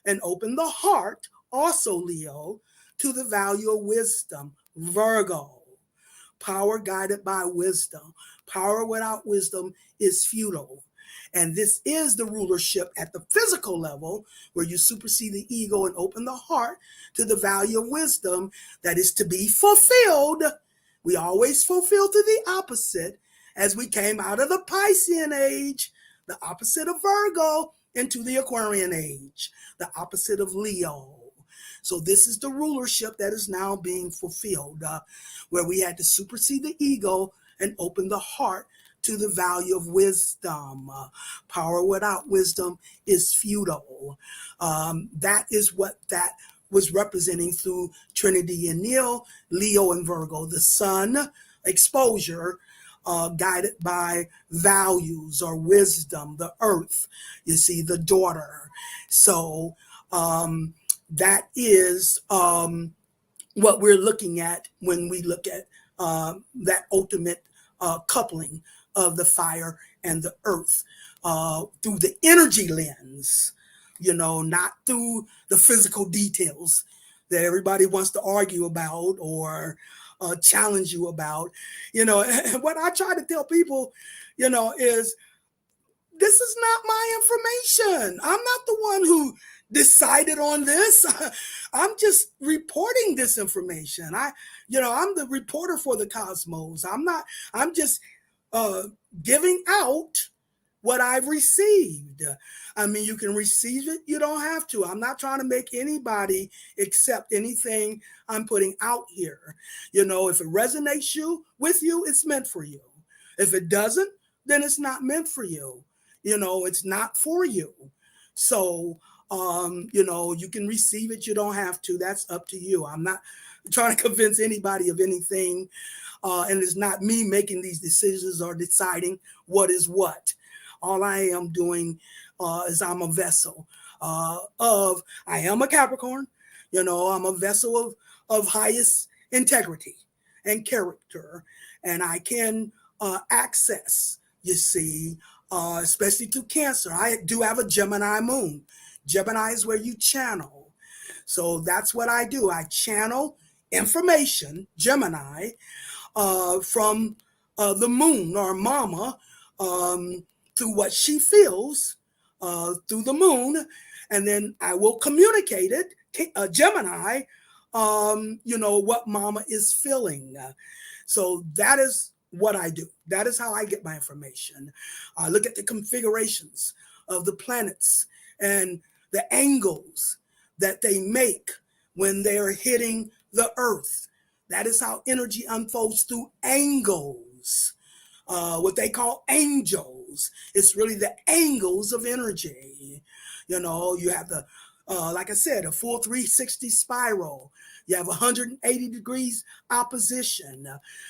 [SPEAKER 3] and open the heart, also Leo, to the value of wisdom, Virgo. Power guided by wisdom. Power without wisdom is futile. And this is the rulership at the physical level, where you supersede the ego and open the heart to the value of wisdom that is to be fulfilled. We always fulfill to the opposite, as we came out of the Piscean age, the opposite of Virgo, into the Aquarian age, the opposite of Leo. So this is the rulership that is now being fulfilled, where we had to supersede the ego and open the heart to the value of wisdom. Power without wisdom is futile. That is what that was representing through Trinity and Leo and Virgo. The sun, exposure, guided by values or wisdom. The earth, you see, the daughter. So that is what we're looking at when we look at that ultimate coupling of the fire and the earth through the energy lens, not through the physical details that everybody wants to argue about or challenge you about. And what I try to tell people, is this is not my information. I'm not the one who decided on this. I'm just reporting this information. I'm the reporter for the cosmos. I'm just giving out what I've received. I mean, you can receive it, you don't have to. I'm not trying to make anybody accept anything I'm putting out here. If it resonates with you, it's meant for you. If it doesn't, then it's not meant for you. It's not for you. So, you can receive it, you don't have to. That's up to you. I'm not trying to convince anybody of anything. And it's not me making these decisions or deciding what is what. All I am doing is I'm a vessel I am a Capricorn. I'm a vessel of highest integrity and character. And I can access, especially through Cancer. I do have a Gemini moon. Gemini is where you channel. So that's what I do. I channel information, Gemini, from the moon or mama, through what she feels through the moon. And then I will communicate it, Gemini, what mama is feeling. So that is what I do. That is how I get my information. I look at the configurations of the planets and the angles that they make when they are hitting the earth. That is how energy unfolds through angles. What they call angels. It's really the angles of energy. You have the, like I said, a full 360 spiral. You have 180 degrees opposition.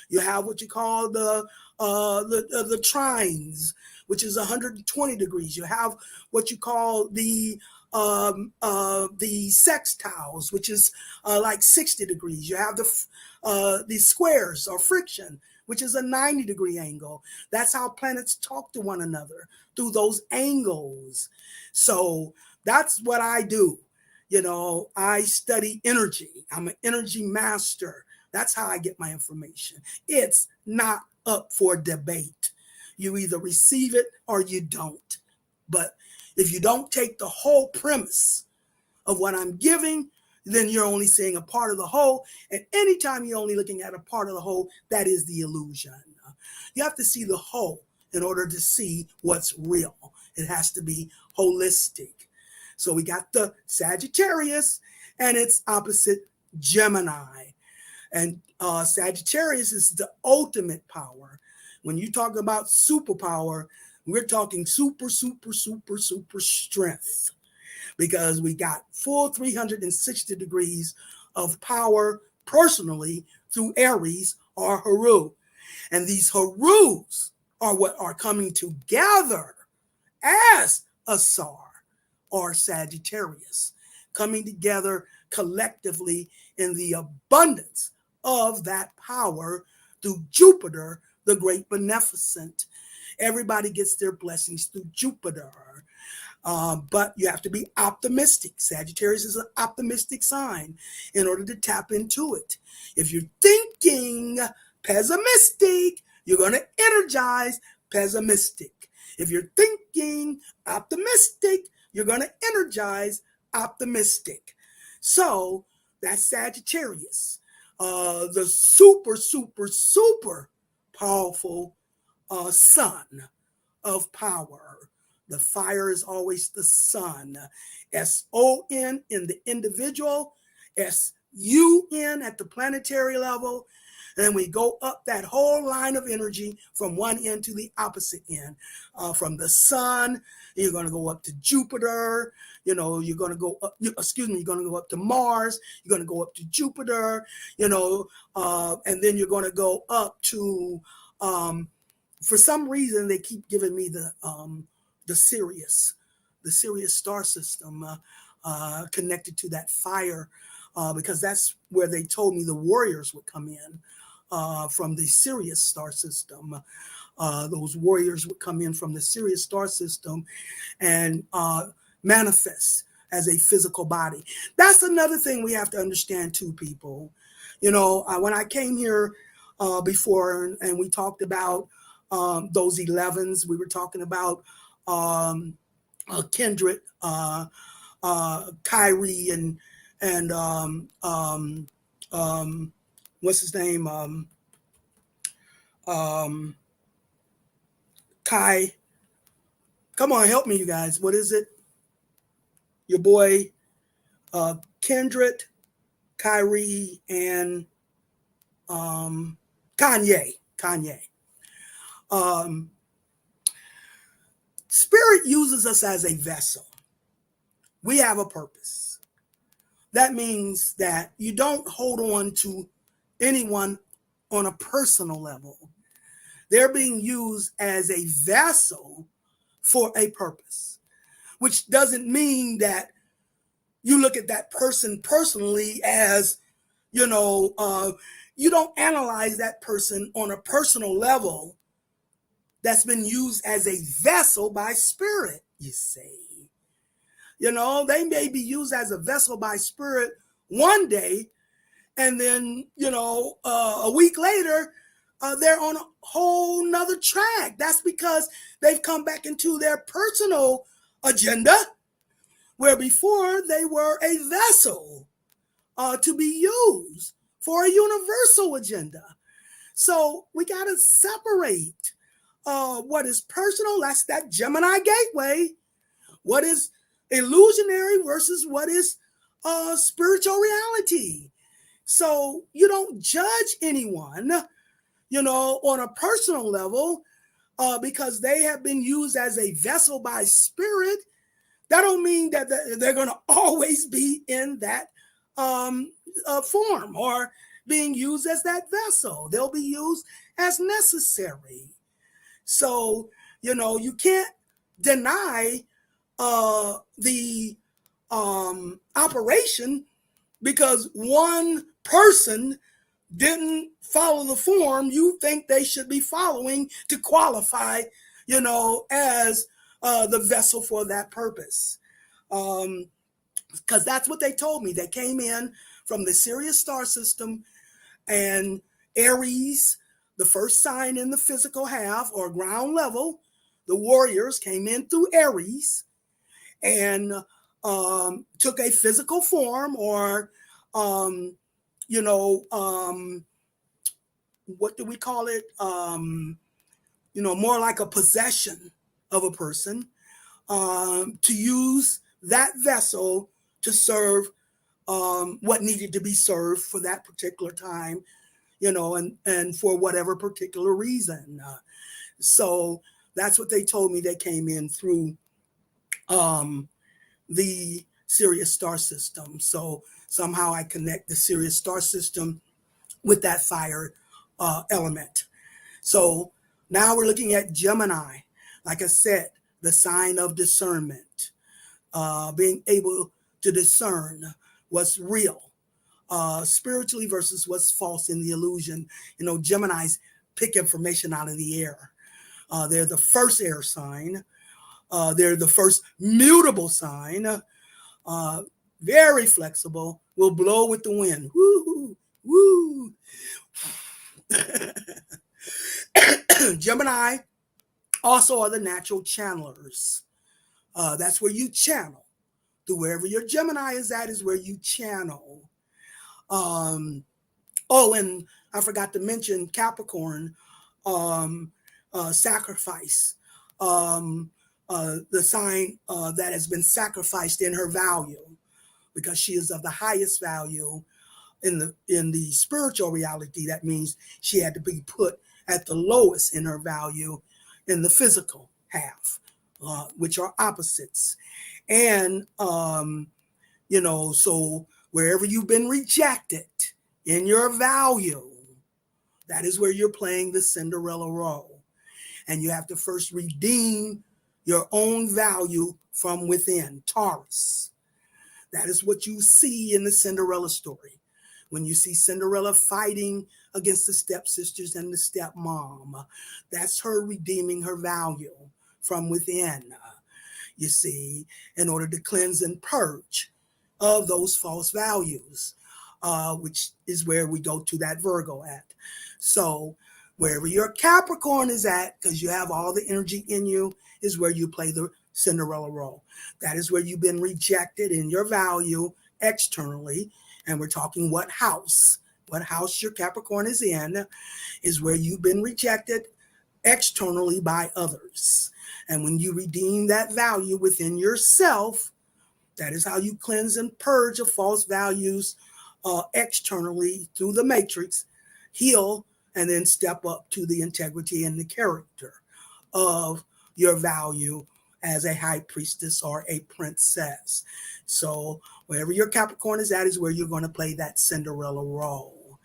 [SPEAKER 3] You have what you call the trines, which is 120 degrees. You have what you call the sextiles, which is like 60 degrees. You have the squares or friction, which is a 90-degree angle. That's how planets talk to one another, through those angles. So that's what I do. I study energy. I'm an energy master. That's how I get my information. It's not up for debate. You either receive it or you don't. But if you don't take the whole premise of what I'm giving, then you're only seeing a part of the whole. And anytime you're only looking at a part of the whole, that is the illusion. You have to see the whole in order to see what's real. It has to be holistic. So we got the Sagittarius and its opposite Gemini. And Sagittarius is the ultimate power. When you talk about superpower, we're talking super, super, super, super strength, because we got full 360 degrees of power personally through Aries or Haru. And these Harus are what are coming together as a Sar or Sagittarius, coming together collectively in the abundance of that power through Jupiter, the great beneficent. Everybody gets their blessings through Jupiter. But you have to be optimistic. Sagittarius is an optimistic sign in order to tap into it. If you're thinking pessimistic, you're going to energize pessimistic. If you're thinking optimistic, you're going to energize optimistic. So that's Sagittarius, the super, super, super powerful sun of power. The fire is always the sun. S-O-N in the individual, S-U-N at the planetary level. And we go up that whole line of energy from one end to the opposite end. From the sun, you're going to go up to Jupiter. You're going to go up, you're going to go up to Mars. You're going to go up to Jupiter, and then you're going to go up to, for some reason, they keep giving me the Sirius star system connected to that fire, because that's where they told me the warriors would come in. From the Sirius star system. Those warriors would come in from the Sirius star system and manifest as a physical body. That's another thing we have to understand too, people. When I came here before and we talked about those 11s, we were talking about Kindred, Kyrie, and what's his name? Kai. Come on, help me, you guys. What is it? Your boy, Kindred, Kyrie, and Kanye. Spirit uses us as a vessel. We have a purpose. That means that you don't hold on to anyone on a personal level. They're being used as a vessel for a purpose, which doesn't mean that you look at that person personally as, you don't analyze that person on a personal level that's been used as a vessel by spirit, you see. They may be used as a vessel by spirit one day, and then, a week later, they're on a whole nother track. That's because they've come back into their personal agenda, where before they were a vessel to be used for a universal agenda. So we got to separate what is personal, that's that Gemini gateway, what is illusionary versus what is spiritual reality. So you don't judge anyone, on a personal level, because they have been used as a vessel by spirit. That don't mean that they're going to always be in that form or being used as that vessel. They'll be used as necessary. So, you can't deny the operation because one person didn't follow the form you think they should be following to qualify, as the vessel for that purpose. Because that's what they told me. They came in from the Sirius star system, and Aries, the first sign in the physical half or ground level, the warriors came in through Aries and took a physical form, or what do we call it? More like a possession of a person, to use that vessel to serve what needed to be served for that particular time, and for whatever particular reason. So that's what they told me. They came in through the Sirius star system. So somehow I connect the Sirius star system with that fire element. So now we're looking at Gemini. Like I said, the sign of discernment, being able to discern what's real spiritually versus what's false in the illusion. Geminis pick information out of the air. They're the first air sign. They're the first mutable sign. Very flexible. Will blow with the wind. Woo, woo. Gemini also are the natural channelers. That's where you channel. To wherever your Gemini is at is where you channel. And I forgot to mention Capricorn, sacrifice. The sign that has been sacrificed in her value, because she is of the highest value in the spiritual reality. That means she had to be put at the lowest in her value in the physical half, which are opposites. And so wherever you've been rejected in your value, that is where you're playing the Cinderella role. And you have to first redeem your own value from within. Taurus. That is what you see in the Cinderella story. When you see Cinderella fighting against the stepsisters and the stepmom, that's her redeeming her value from within, you see, in order to cleanse and purge of those false values, which is where we go to that Virgo at. So wherever your Capricorn is at, because you have all the energy in you, is where you play the Cinderella role. That is where you've been rejected in your value externally. And we're talking what house your Capricorn is in, is where you've been rejected externally by others. And when you redeem that value within yourself, that is how you cleanse and purge of false values externally through the matrix, heal, and then step up to the integrity and the character of your value as a high priestess or a princess. So wherever your Capricorn is at is where you're going to play that Cinderella role.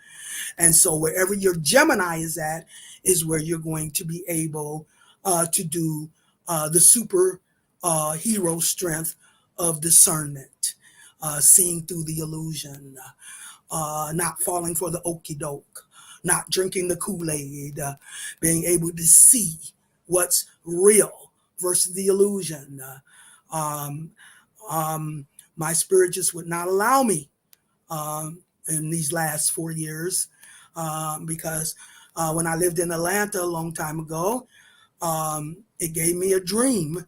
[SPEAKER 3] And so wherever your Gemini is at is where you're going to be able to do the super hero strength of discernment, seeing through the illusion, not falling for the okie doke, not drinking the Kool-Aid, being able to see what's real versus the illusion. My spirit just would not allow me in these last 4 years because when I lived in Atlanta a long time ago, it gave me a dream.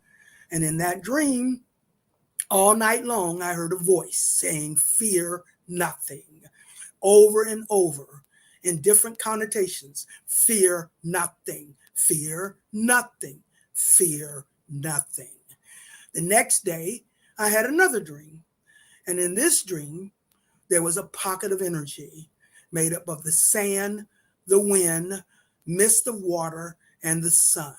[SPEAKER 3] And in that dream, all night long, I heard a voice saying, "Fear nothing," over and over in different connotations. Fear nothing, fear nothing, fear nothing. The next day, I had another dream. And in this dream, there was a pocket of energy made up of the sand, the wind, mist of water, and the sun.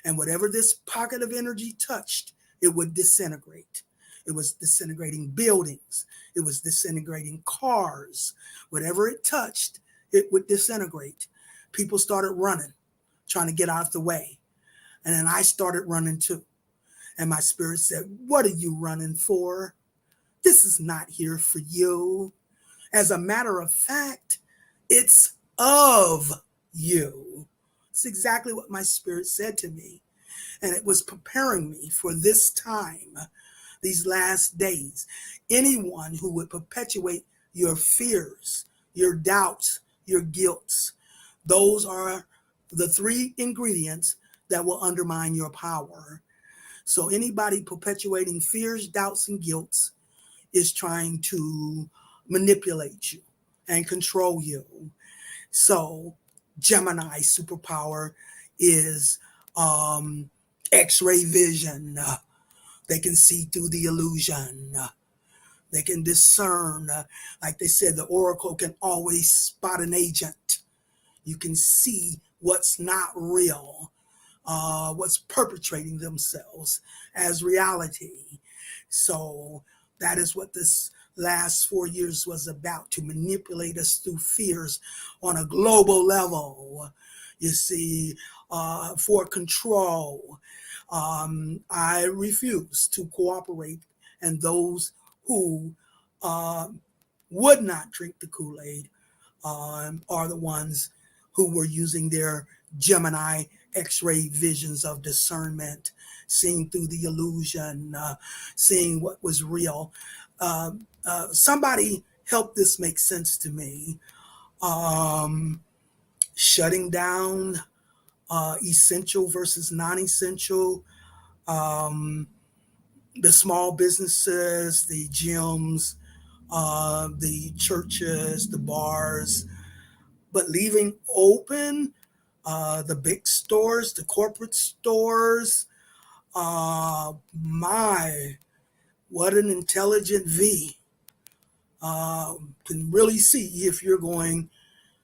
[SPEAKER 3] And whatever this pocket of energy touched, it would disintegrate. It was disintegrating buildings. It was disintegrating cars. Whatever it touched, it would disintegrate. People started running, trying to get out of the way. And then I started running too. And my spirit said, "What are you running for? This is not here for you. As a matter of fact, it's of you." It's exactly what my spirit said to me. And it was preparing me for this time, these last days. Anyone who would perpetuate your fears, your doubts, your guilts, those are the 3 ingredients that will undermine your power. So anybody perpetuating fears, doubts, and guilts is trying to manipulate you and control you. So Gemini superpower is X-ray vision. They can see through the illusion. They can discern. Like they said, the oracle can always spot an agent. You can see what's not real, what's perpetrating themselves as reality. So that is what this last 4 years was about, to manipulate us through fears on a global level, you see, for control. I refuse to cooperate, and those who would not drink the Kool-Aid are the ones who were using their Gemini X-ray visions of discernment, seeing through the illusion, seeing what was real. Somebody help this make sense to me. Shutting down essential versus non-essential, the small businesses, the gyms, the churches, the bars, but leaving open the big stores, the corporate stores. My, what an intelligent V. Can really see if you're going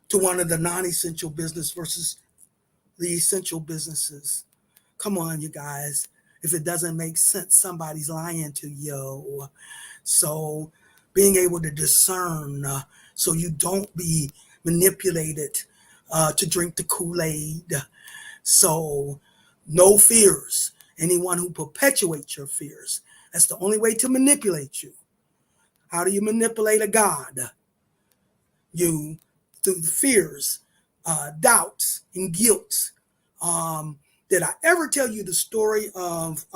[SPEAKER 3] to one of the non-essential business versus the essential businesses. Come on, you guys. If it doesn't make sense, somebody's lying to you. So being able to discern so you don't be manipulated to drink the Kool-Aid. So no fears. Anyone who perpetuates your fears, that's the only way to manipulate you. How do you manipulate a God? You, through the fears, doubts, and guilt. Did I ever tell you the story of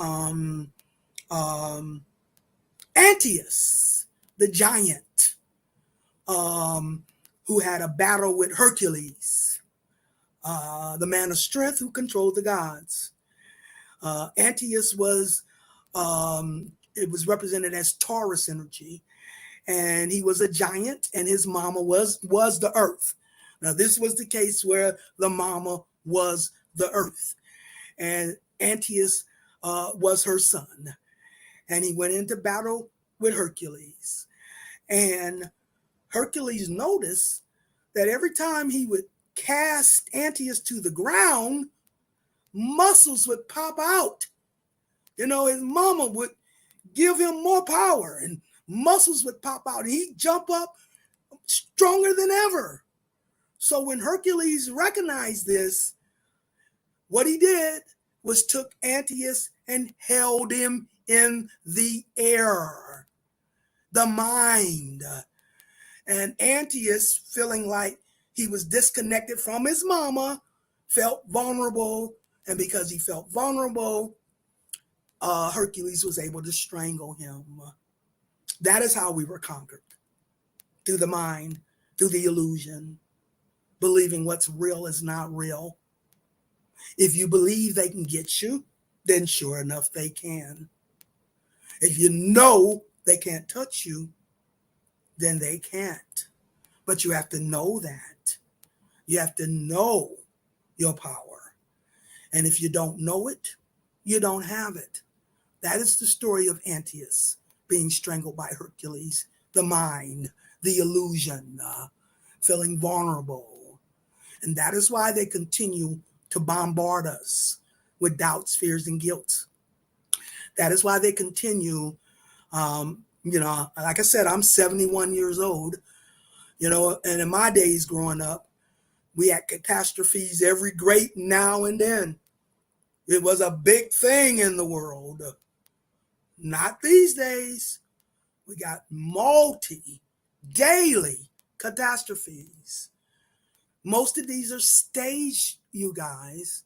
[SPEAKER 3] Antaeus, the giant, who had a battle with Hercules, the man of strength who controlled the gods? Antaeus was, it was represented as Taurus energy, and he was a giant, and his mama was the earth. Now, this was the case where the mama was the earth, and Antaeus was her son, and he went into battle with Hercules. And Hercules noticed that every time he would cast Antaeus to the ground, muscles would pop out. You know, his mama would give him more power, and muscles would pop out, and he'd jump up stronger than ever. So when Hercules recognized this, what he did was took Antaeus and held him in the air, the mind. And Antaeus, feeling like he was disconnected from his mama, felt vulnerable. And because he felt vulnerable, Hercules was able to strangle him. That is how we were conquered. Through the mind, through the illusion, believing what's real is not real. If you believe they can get you, then sure enough, they can. If you know they can't touch you, then they can't. But you have to know that. You have to know your power. And if you don't know it, you don't have it. That is the story of Antaeus being strangled by Hercules, the mind, the illusion, feeling vulnerable. And that is why they continue to bombard us with doubts, fears, and guilt. That is why they continue, like I said, I'm 71 years old, and in my days growing up, we had catastrophes every great now and then. It was a big thing in the world. Not these days. We got daily catastrophes. Most of these are staged, you guys,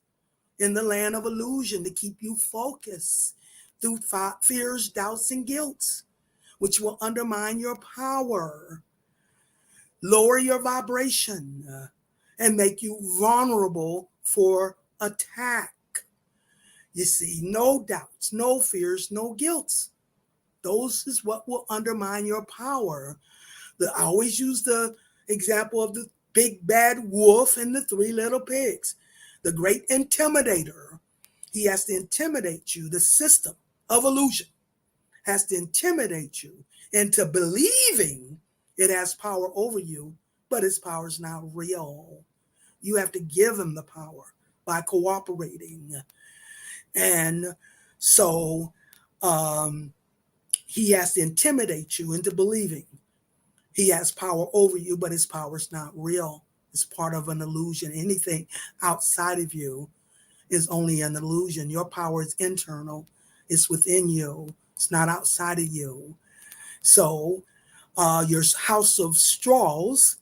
[SPEAKER 3] in the land of illusion to keep you focused through fears, doubts, and guilt, which will undermine your power, lower your vibration, and make you vulnerable for attack. You see, no doubts, no fears, no guilt. Those is what will undermine your power. I always use the example of the big bad wolf and the three little pigs. The great intimidator, he has to intimidate you, the system of illusion. has to intimidate you into believing it has power over you, but its power is not real. You have to give him the power by cooperating. And so he has to intimidate you into believing he has power over you, but his power is not real. It's part of an illusion. Anything outside of you is only an illusion. Your power is internal. It's within you. It's not outside of you. So your house of straws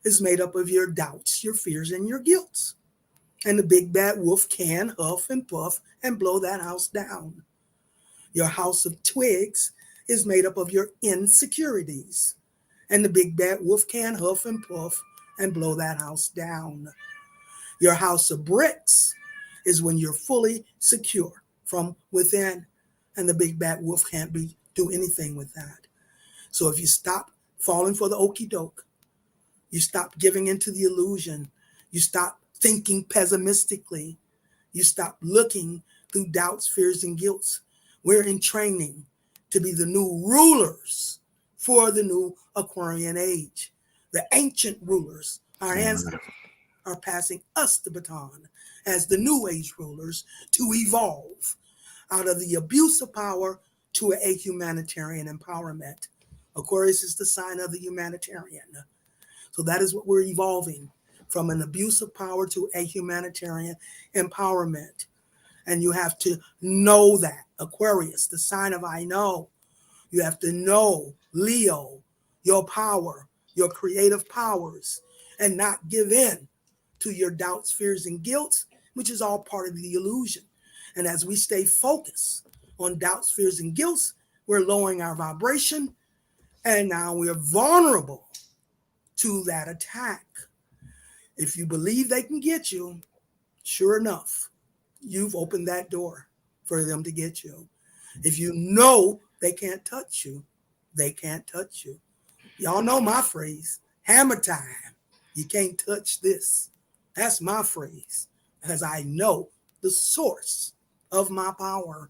[SPEAKER 3] is made up of your doubts, your fears, and your guilt. And the big bad wolf can huff and puff and blow that house down. Your house of twigs is made up of your insecurities. And the big bad wolf can huff and puff and blow that house down. Your house of bricks is when you're fully secure from within, and the big bad wolf can't do anything with that. So if you stop falling for the okie doke, you stop giving into the illusion, you stop thinking pessimistically, you stop looking through doubts, fears, and guilts. We're in training to be the new rulers for the new Aquarian age. The ancient rulers, our ancestors, are passing us the baton as the new age rulers to evolve out of the abuse of power to a humanitarian empowerment. Aquarius is the sign of the humanitarian. So that is what we're evolving, from an abuse of power to a humanitarian empowerment. And you have to know that. Aquarius, the sign of I know. You have to know, Leo, your power, your creative powers, and not give in to your doubts, fears, and guilt, which is all part of the illusion. And as we stay focused on doubts, fears, and guilt, we're lowering our vibration, and now we're vulnerable to that attack. If you believe they can get you, sure enough, you've opened that door for them to get you. If you know they can't touch you, they can't touch you. Y'all know my phrase, hammer time. You can't touch this. That's my phrase, because I know the source of my power.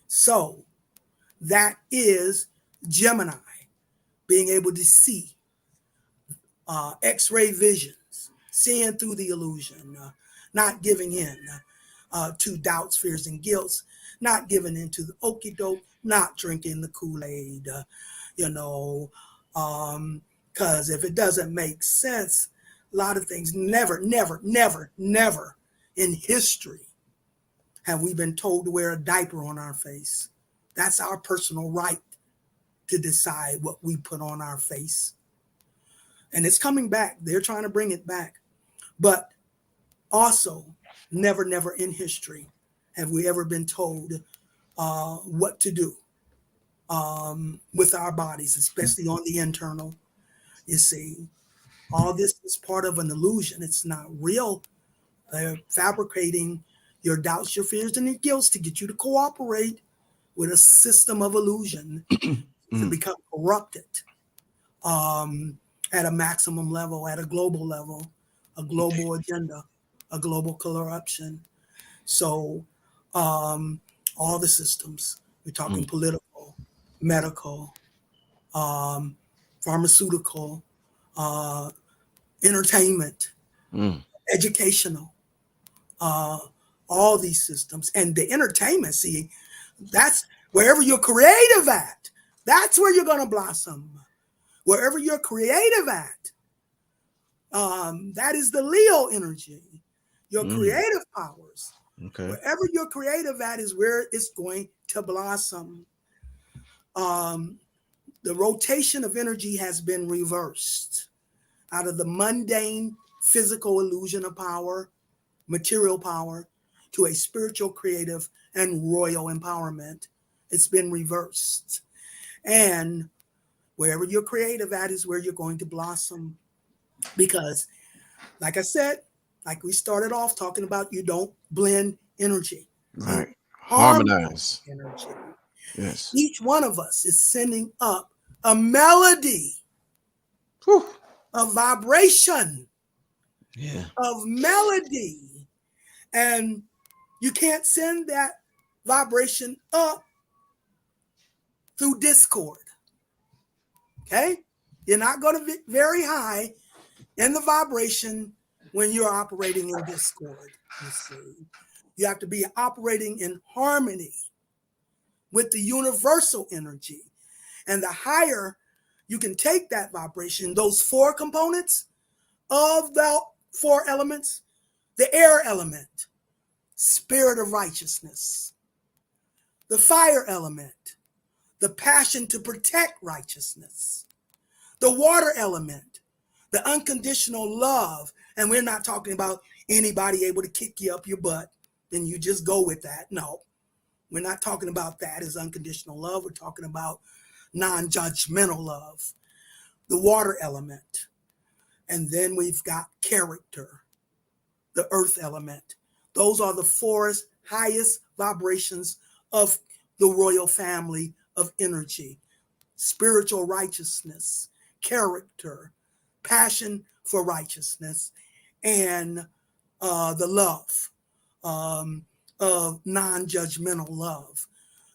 [SPEAKER 3] So that is Gemini, being able to see X-ray visions, seeing through the illusion, not giving in to doubts, fears, and guilts, not giving into the okie doke, not drinking the Kool-Aid, because if it doesn't make sense, a lot of things never in history have we been told to wear a diaper on our face. That's our personal right to decide what we put on our face. And it's coming back. They're trying to bring it back. But also, never in history have we ever been told what to do with our bodies, especially on the internal. You see, all this is part of an illusion. It's not real. They're fabricating your doubts, your fears, and your guilt to get you to cooperate with a system of illusion to become corrupted at a maximum level, at a global level, a global agenda, a global corruption. So all the systems, we're talking political, medical, pharmaceutical, entertainment, educational, all these systems. And the entertainment, see, that's wherever you're creative at, that's where you're going to blossom. Wherever you're creative at, that is the Leo energy, your creative powers.
[SPEAKER 1] Okay.
[SPEAKER 3] Wherever you're creative at is where it's going to blossom. The rotation of energy has been reversed out of the mundane physical illusion of power, material power, to a spiritual, creative, and royal empowerment. It's been reversed. And wherever you're creative at is where you're going to blossom. Because, like I said, like we started off talking about, you don't blend energy.
[SPEAKER 4] Right. Harmonize.
[SPEAKER 3] Energy.
[SPEAKER 4] Yes.
[SPEAKER 3] Each one of us is sending up a melody of vibration, of melody. And you can't send that vibration up through discord. Okay? You're not going to be very high in the vibration when you're operating in discord. You see, you have to be operating in harmony with the universal energy. And the higher you can take that vibration, those 4 components of the 4 elements, the air element, spirit of righteousness, the fire element, the passion to protect righteousness, the water element, the unconditional love. And we're not talking about anybody able to kick you up your butt and you just go with that. No, we're not talking about that as unconditional love. We're talking about non-judgmental love, the water element. And then we've got character, the earth element. Those are the 4 highest vibrations of the royal family of energy: spiritual righteousness, character, passion for righteousness, and the love of non-judgmental love.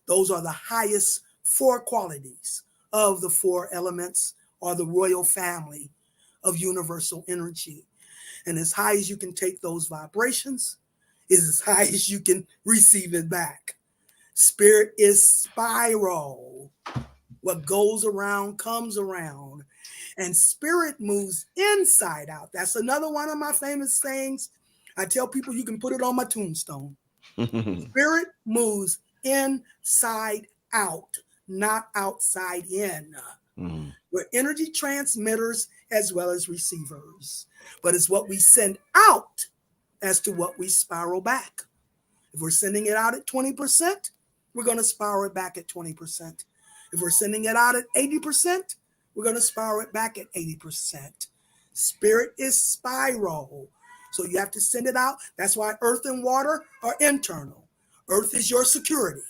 [SPEAKER 3] Those are the highest 4 qualities of the 4 elements or the royal family of universal energy. And as high as you can take those vibrations is as high as you can receive it back. Spirit is spiral. What goes around comes around. And spirit moves inside out. That's another one of my famous sayings. I tell people you can put it on my tombstone. Spirit moves inside out, not outside in. We're energy transmitters as well as receivers. But it's what we send out as to what we spiral back. If we're sending it out at 20%, we're going to spiral it back at 20%. If we're sending it out at 80%, we're going to spiral it back at 80%. Spirit is spiral. So you have to send it out. That's why earth and water are internal. Earth is your security.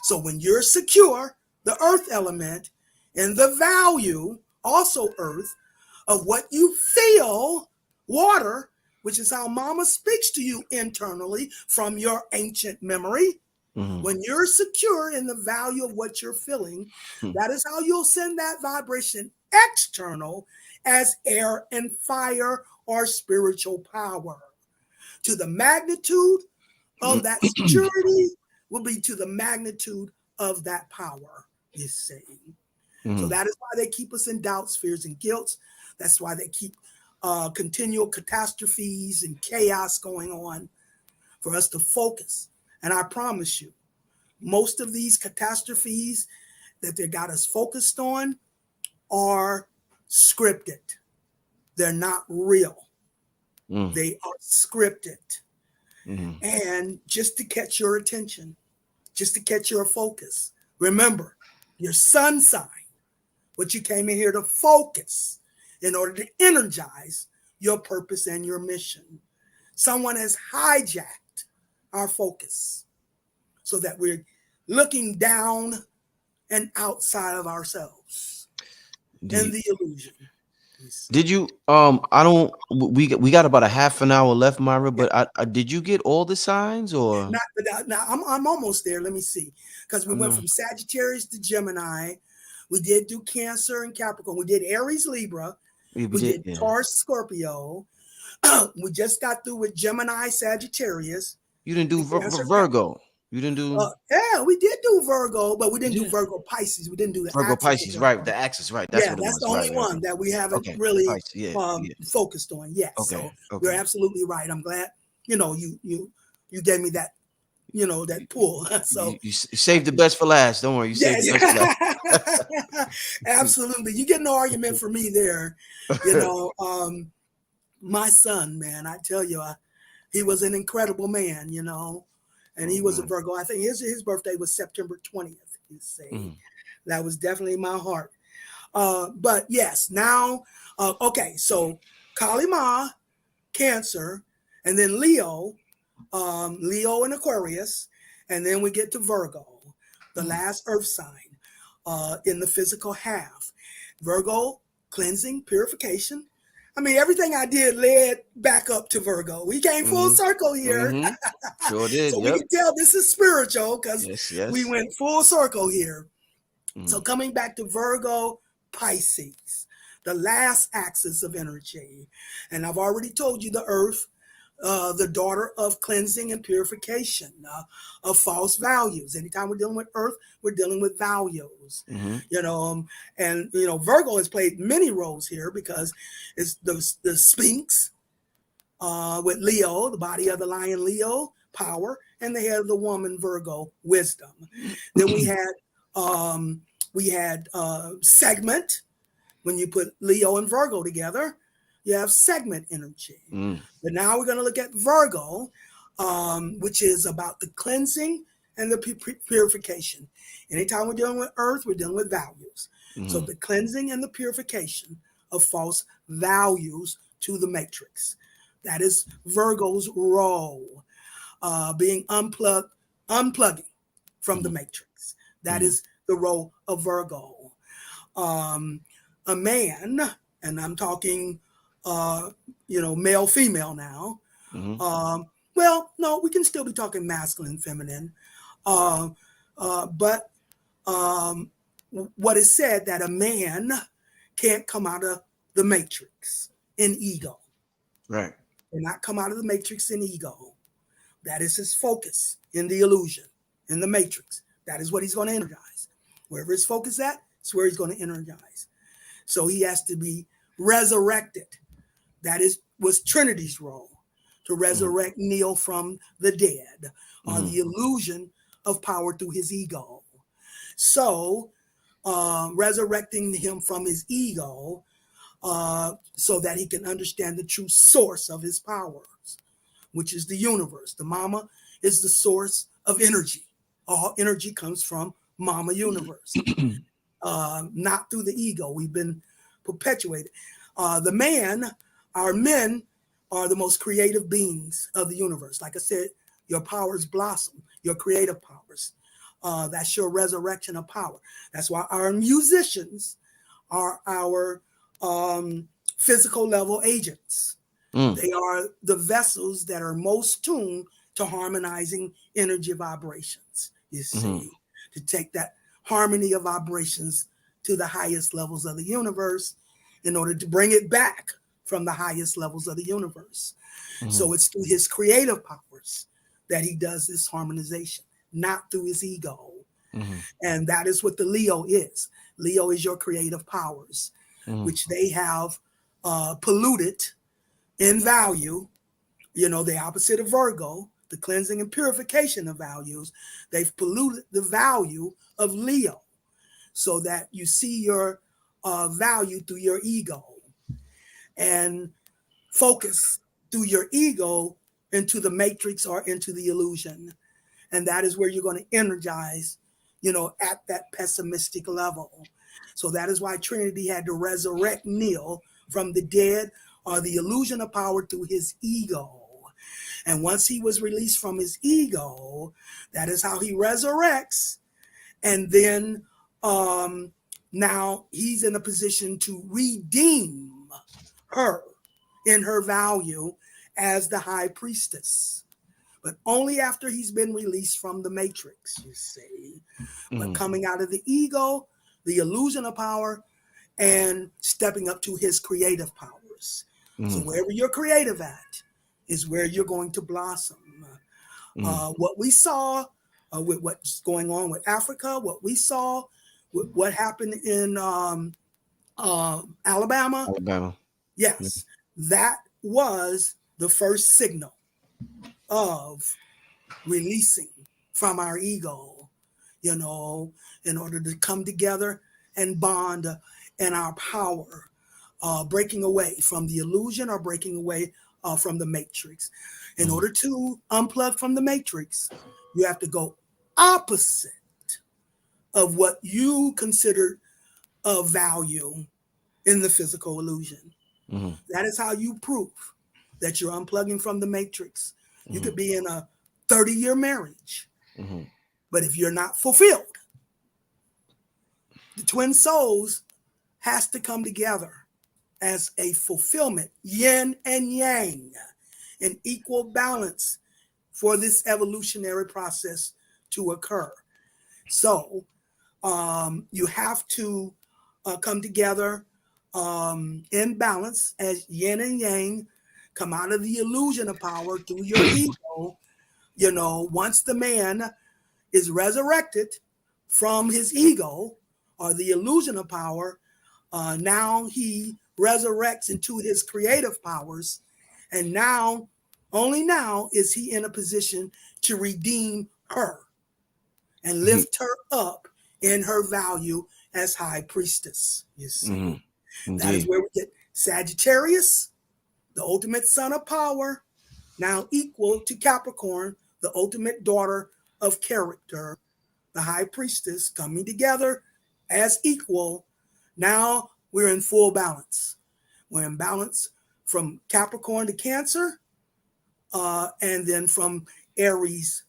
[SPEAKER 3] So when you're secure, the earth element and the value, also earth, of what you feel, water, which is how mama speaks to you internally from your ancient memory. When you're secure in the value of what you're feeling, that is how you'll send that vibration external as air and fire or spiritual power. To the magnitude of that security will be to the magnitude of that power, you see. So that is why they keep us in doubts, fears, and guilt. That's why they keep continual catastrophes and chaos going on for us to focus. And I promise you, most of these catastrophes that they got us focused on are scripted. They're not real. They are scripted. And just to catch your attention, just to catch your focus. Remember, your sun sign, what you came in here to focus in order to energize your purpose and your mission. Someone has hijacked our focus so that we're looking down and outside of ourselves in the illusion.
[SPEAKER 1] Did you we got about a half an hour left, Myrah, but did you get all the signs or
[SPEAKER 3] now I'm almost there. Let me see. Because we went from Sagittarius to Gemini. We did do Cancer and Capricorn. We did Aries, Libra. We did Taurus, Scorpio. We just got through with Gemini, Sagittarius.
[SPEAKER 1] You didn't do Virgo. You didn't do
[SPEAKER 3] yeah, we did do Virgo, but we didn't do Virgo Pisces. We didn't do the
[SPEAKER 1] Virgo Pisces, right? The axis, right? That's what it was.
[SPEAKER 3] That's the only one that we haven't really focused on yet. So you're absolutely right. I'm glad you gave me that that pull. So
[SPEAKER 1] you saved the best for last. Don't worry, you saved the best for last.
[SPEAKER 3] Absolutely, you get no argument for me there. My son, man, I tell you, he was an incredible man. And he was a Virgo. I think his birthday was September 20th. You see, that was definitely my heart. But yes, now, so Kali Ma, Cancer, and then Leo and Aquarius, and then we get to Virgo, the last earth sign in the physical half. Virgo, cleansing, purification. I mean, everything I did led back up to Virgo. We came full circle here.
[SPEAKER 1] Sure did.
[SPEAKER 3] So we can tell this is spiritual because we went full circle here. So coming back to Virgo, Pisces, the last axis of energy. And I've already told you the earth, the daughter of cleansing and purification, of false values. Anytime we're dealing with earth, we're dealing with values. You know, and you know, Virgo has played many roles here because it's the Sphinx with Leo, the body of the lion Leo, power, and the head of the woman Virgo, wisdom. Then we had segment. When you put Leo and Virgo together, you have segment energy. But now we're going to look at Virgo, which is about the cleansing and the purification. Anytime we're dealing with earth, we're dealing with values. So the cleansing and the purification of false values to the matrix. That is Virgo's role, being unplugging from the matrix. That is the role of Virgo. A man, and I'm talking, male, female now. Well, no, we can still be talking masculine, feminine. But what is said that a man can't come out of the matrix in ego.
[SPEAKER 1] Right.
[SPEAKER 3] Cannot come out of the matrix in ego. That is his focus in the illusion, in the matrix. That is what he's going to energize. Wherever his focus at, it's where he's going to energize. So he has to be resurrected. That was Trinity's role, to resurrect Neil from the dead, on the illusion of power through his ego. So resurrecting him from his ego so that he can understand the true source of his powers, which is the universe. The mama is the source of energy. All energy comes from Mama Universe, not through the ego. We've been perpetuated. Our men are the most creative beings of the universe. Like I said, your powers blossom, your creative powers. That's your resurrection of power. That's why our musicians are our physical level agents. They are the vessels that are most tuned to harmonizing energy vibrations, you see, to take that harmony of vibrations to the highest levels of the universe in order to bring it back from the highest levels of the universe. So it's through his creative powers that he does this harmonization, not through his ego. And that is what the Leo is. Leo is your creative powers, which they have polluted in value, the opposite of Virgo, the cleansing and purification of values. They've polluted the value of Leo so that you see your value through your ego and focus through your ego into the matrix or into the illusion. And that is where you're going to energize, at that pessimistic level. So that is why Trinity had to resurrect Neil from the dead or the illusion of power through his ego. And once he was released from his ego, that is how he resurrects. And then now he's in a position to redeem her in her value as the high priestess. But only after he's been released from the matrix, you see. But coming out of the ego, the illusion of power, and stepping up to his creative powers. So wherever you're creative at is where you're going to blossom. What we saw with what's going on with Africa, what we saw with what happened in Alabama. Yes, that was the first signal of releasing from our ego, in order to come together and bond in our power, breaking away from the illusion or breaking away from the matrix. In order to unplug from the matrix, you have to go opposite of what you considered of value in the physical illusion. That is how you prove that you're unplugging from the matrix. You could be in a 30-year marriage, but if you're not fulfilled, the twin souls has to come together as a fulfillment, yin and yang, in equal balance for this evolutionary process to occur. So You have to come together in balance as yin and yang, come out of the illusion of power through your ego. Once the man is resurrected from his ego or the illusion of power, now he resurrects into his creative powers. And now, only now is he in a position to redeem her and lift her up in her value as high priestess. You see, that is where we get Sagittarius, the ultimate son of power, now equal to Capricorn, the ultimate daughter of character, the high priestess, coming together as equal. Now we're in full balance. We're in balance from Capricorn to Cancer, and then from Aries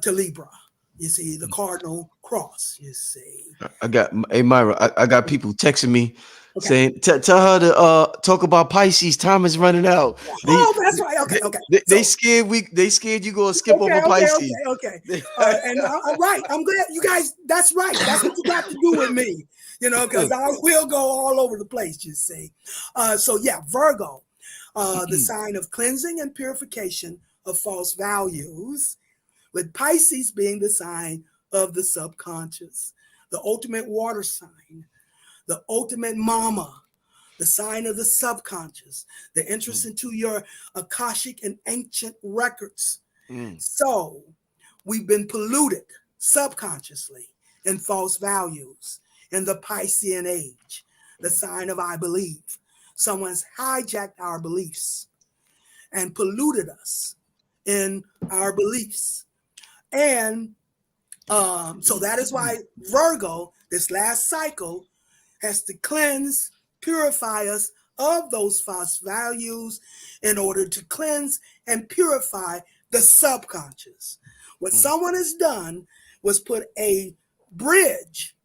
[SPEAKER 3] to Libra. You see, the cardinal cross, you see.
[SPEAKER 1] I got, hey, Myrah, I got people texting me saying, tell her to talk about Pisces. Time is running out.
[SPEAKER 3] That's right. Okay.
[SPEAKER 1] They scared you gonna skip over Pisces.
[SPEAKER 3] Okay. And I'm right. I'm glad you guys. That's right. That's what you got to do with me. Because I will go all over the place. You see. So yeah, Virgo, the sign of cleansing and purification of false values, with Pisces being the sign of the subconscious, the ultimate water sign, the ultimate mama, the sign of the subconscious, the interest into your Akashic and ancient records. So we've been polluted subconsciously in false values in the Piscean age, the sign of I believe. Someone's hijacked our beliefs and polluted us in our beliefs. And so that is why Virgo, this last cycle, has to cleanse, purify us of those false values in order to cleanse and purify the subconscious. What someone has done was put a bridge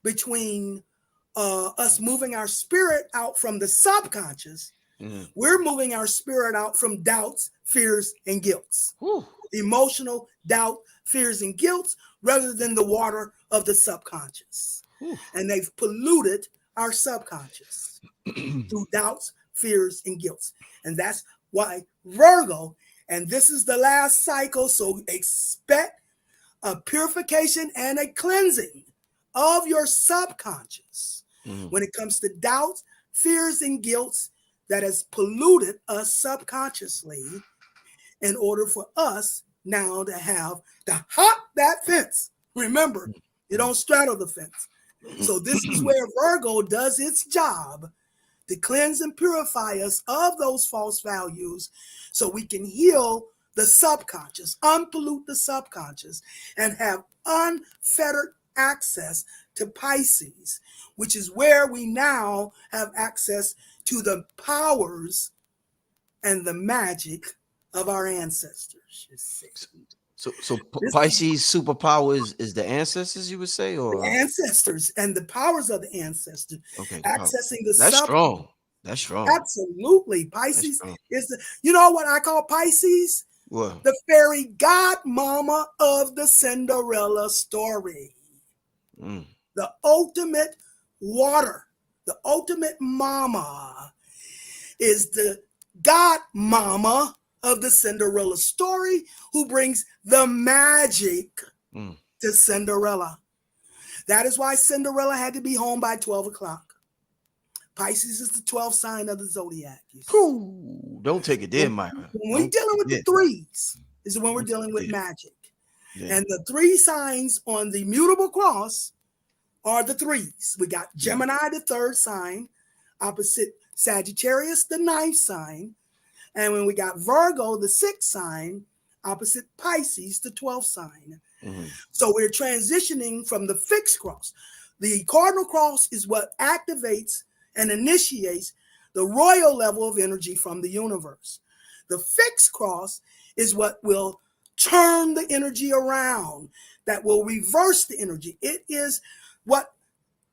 [SPEAKER 3] between us moving our spirit out from the subconscious. We're moving our spirit out from doubts, fears, and guilts. Emotional doubt, fears, and guilt, rather than the water of the subconscious. And they've polluted our subconscious through doubts, fears, and guilt. And that's why Virgo, and this is the last cycle, so expect a purification and a cleansing of your subconscious when it comes to doubts, fears, and guilt that has polluted us subconsciously, in order for us now to have to hop that fence. Remember, you don't straddle the fence. So this is where Virgo does its job to cleanse and purify us of those false values so we can heal the subconscious, unpollute the subconscious, and have unfettered access to Pisces, which is where we now have access to the powers and the magic of our ancestors. You see.
[SPEAKER 1] So Pisces superpower is the ancestors, you would say, or
[SPEAKER 3] the ancestors and the powers of the ancestors.
[SPEAKER 1] Okay,
[SPEAKER 3] accessing the
[SPEAKER 1] that's strong. That's strong.
[SPEAKER 3] Absolutely. Pisces is the, you know what I call Pisces?
[SPEAKER 1] What?
[SPEAKER 3] The fairy godmama of the Cinderella story. The ultimate water, the ultimate mama is the godmama of the Cinderella story, who brings the magic to Cinderella. That is why Cinderella had to be home by 12 o'clock. Pisces is the 12th sign of the zodiac.
[SPEAKER 1] Don't take it there, Myrah.
[SPEAKER 3] When we're dealing with the threes, is when we're dealing with magic. And the three signs on the mutable cross are the threes. We got Gemini, the 3rd sign, opposite Sagittarius, the 9th sign. And when we got Virgo, the 6th sign, opposite Pisces, the 12th sign. So we're transitioning from the fixed cross. The cardinal cross is what activates and initiates the royal level of energy from the universe. The fixed cross is what will turn the energy around, that will reverse the energy. It is what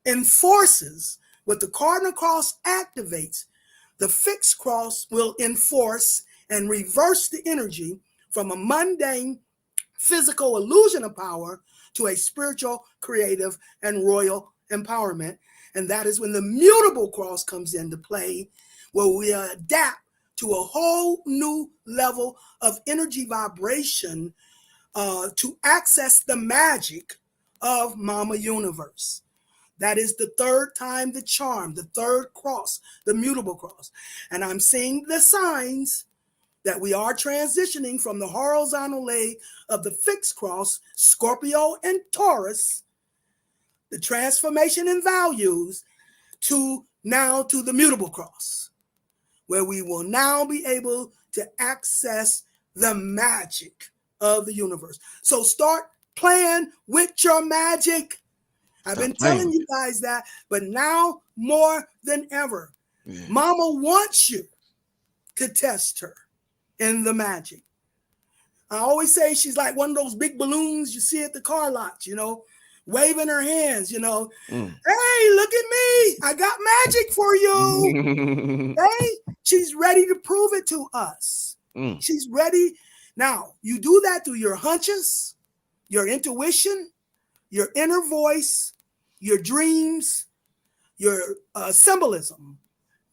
[SPEAKER 3] enforces, what the cardinal cross activates. The fixed cross will enforce and reverse the energy from a mundane physical illusion of power to a spiritual, creative, and royal empowerment. And that is when the mutable cross comes into play, where we adapt to a whole new level of energy vibration to access the magic of Mama Universe. That is the third time the charm, the third cross, the mutable cross. And I'm seeing the signs that we are transitioning from the horizontal lay of the fixed cross, Scorpio and Taurus, the transformation in values, to now to the mutable cross, where we will now be able to access the magic of the universe. So start playing with your magic. I've been telling you guys that, but now more than ever, Mama wants you to test her in the magic. I always say she's like one of those big balloons you see at the car lot, you know, waving her hands, you know. Hey, look at me. I got magic for you. Hey, she's ready to prove it to us. She's ready. Now, you do that through your hunches, your intuition, your inner voice, your dreams, your symbolism,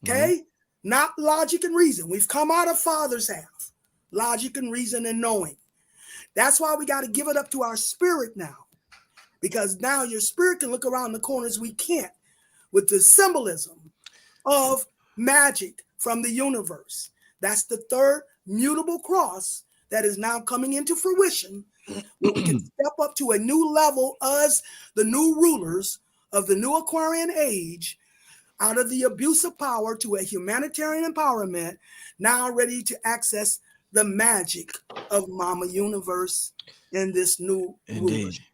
[SPEAKER 3] okay? Not logic and reason. We've come out of Father's half, logic and reason and knowing. That's why we got to give it up to our spirit now, because now your spirit can look around the corners we can't, with the symbolism of magic from the universe. That's the third mutable cross that is now coming into fruition, where we can step up to a new level as the new rulers of the new Aquarian age, out of the abuse of power to a humanitarian empowerment, now ready to access the magic of Mama Universe in this new rulership.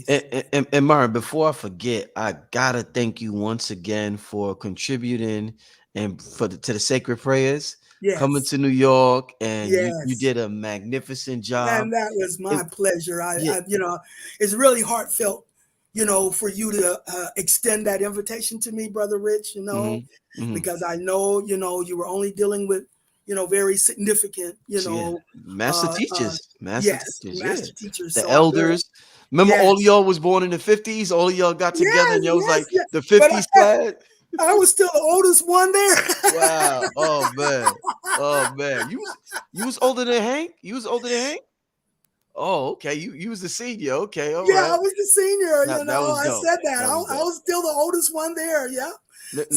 [SPEAKER 1] And Myrah, before I forget, I gotta thank you once again for contributing and to the sacred prayers. Coming to New York, and you did a magnificent job.
[SPEAKER 3] And that was my pleasure. I, you know, it's really heartfelt, you know, for you to extend that invitation to me, Brother Rich, you know, because I know, you know, you were only dealing with, you know, very significant, you know,
[SPEAKER 1] master teachers, master teachers, the
[SPEAKER 3] so
[SPEAKER 1] elders. Remember, all of y'all was born in the 50s. All of y'all got together, and y'all was like the 50s class.
[SPEAKER 3] I was still the oldest one there.
[SPEAKER 1] Wow. Oh man. Oh man. You was older than Hank? You was older than Hank? Oh, okay. You was the senior. Okay. All right.
[SPEAKER 3] I was the senior. You know, I said that. I was still the oldest one there. Yeah.
[SPEAKER 1] Let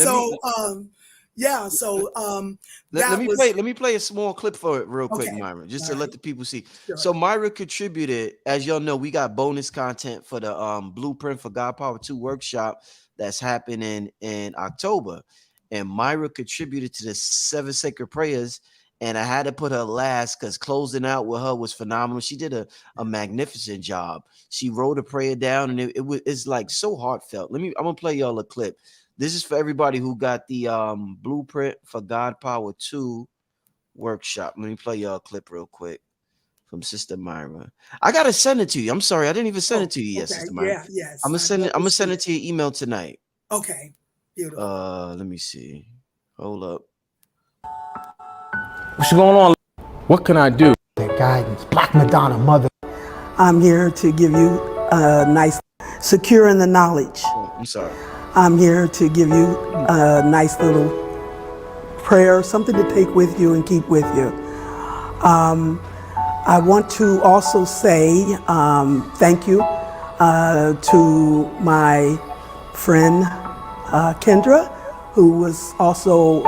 [SPEAKER 1] me play a small clip for it real quick, Myrah, just to let the people see. Sure. So Myrah contributed, as y'all know, we got bonus content for the Blueprint for GodPower 2 workshop that's happening in October. And Myrah contributed to the 7 sacred prayers, and I had to put her last because closing out with her was phenomenal. She did a magnificent job. She wrote a prayer down, and it's like so heartfelt. I'm gonna play y'all a clip. This is for everybody who got the Blueprint for GodPower 2 workshop. Let me play y'all a clip real quick from Sister Myrah. I gotta send it to you. I'm sorry, I didn't even send it to you yet, Sister Myrah. I'm gonna send it to your email tonight.
[SPEAKER 3] Okay. Beautiful.
[SPEAKER 1] Let me see. Hold up.
[SPEAKER 5] What's going on? What can I do? Their guidance. Black Madonna, mother.
[SPEAKER 3] I'm here to give you a nice, secure in the knowledge.
[SPEAKER 1] Oh, I'm sorry.
[SPEAKER 3] I'm here to give you a nice little prayer, something to take with you and keep with you. I want to also say thank you to my friend Kendra, who was also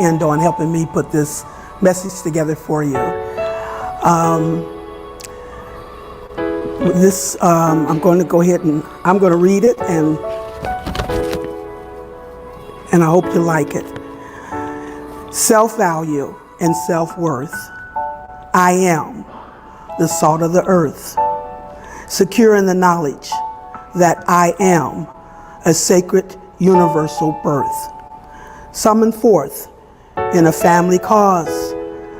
[SPEAKER 3] in on helping me put this message together for you. I'm going to go ahead and I'm going to read it, and I hope you like it. Self-value and self-worth. I am the salt of the earth, secure in the knowledge that I am a sacred universal birth, summoned forth in a family cause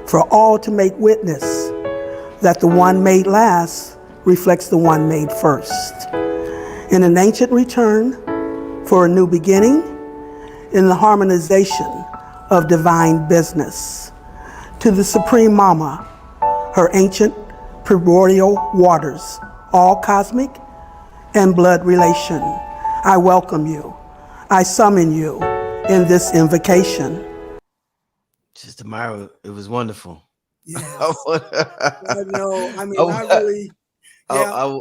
[SPEAKER 3] for all to make witness that the one made last reflects the one made first. In an ancient return for a new beginning, in the harmonization of divine business, to the Supreme Mama, her ancient primordial waters, all cosmic and blood relation. I welcome you. I summon you in this invocation.
[SPEAKER 1] Sister Myrah, it was wonderful.
[SPEAKER 3] Yes.
[SPEAKER 1] I,
[SPEAKER 3] No, I mean, I really, yeah.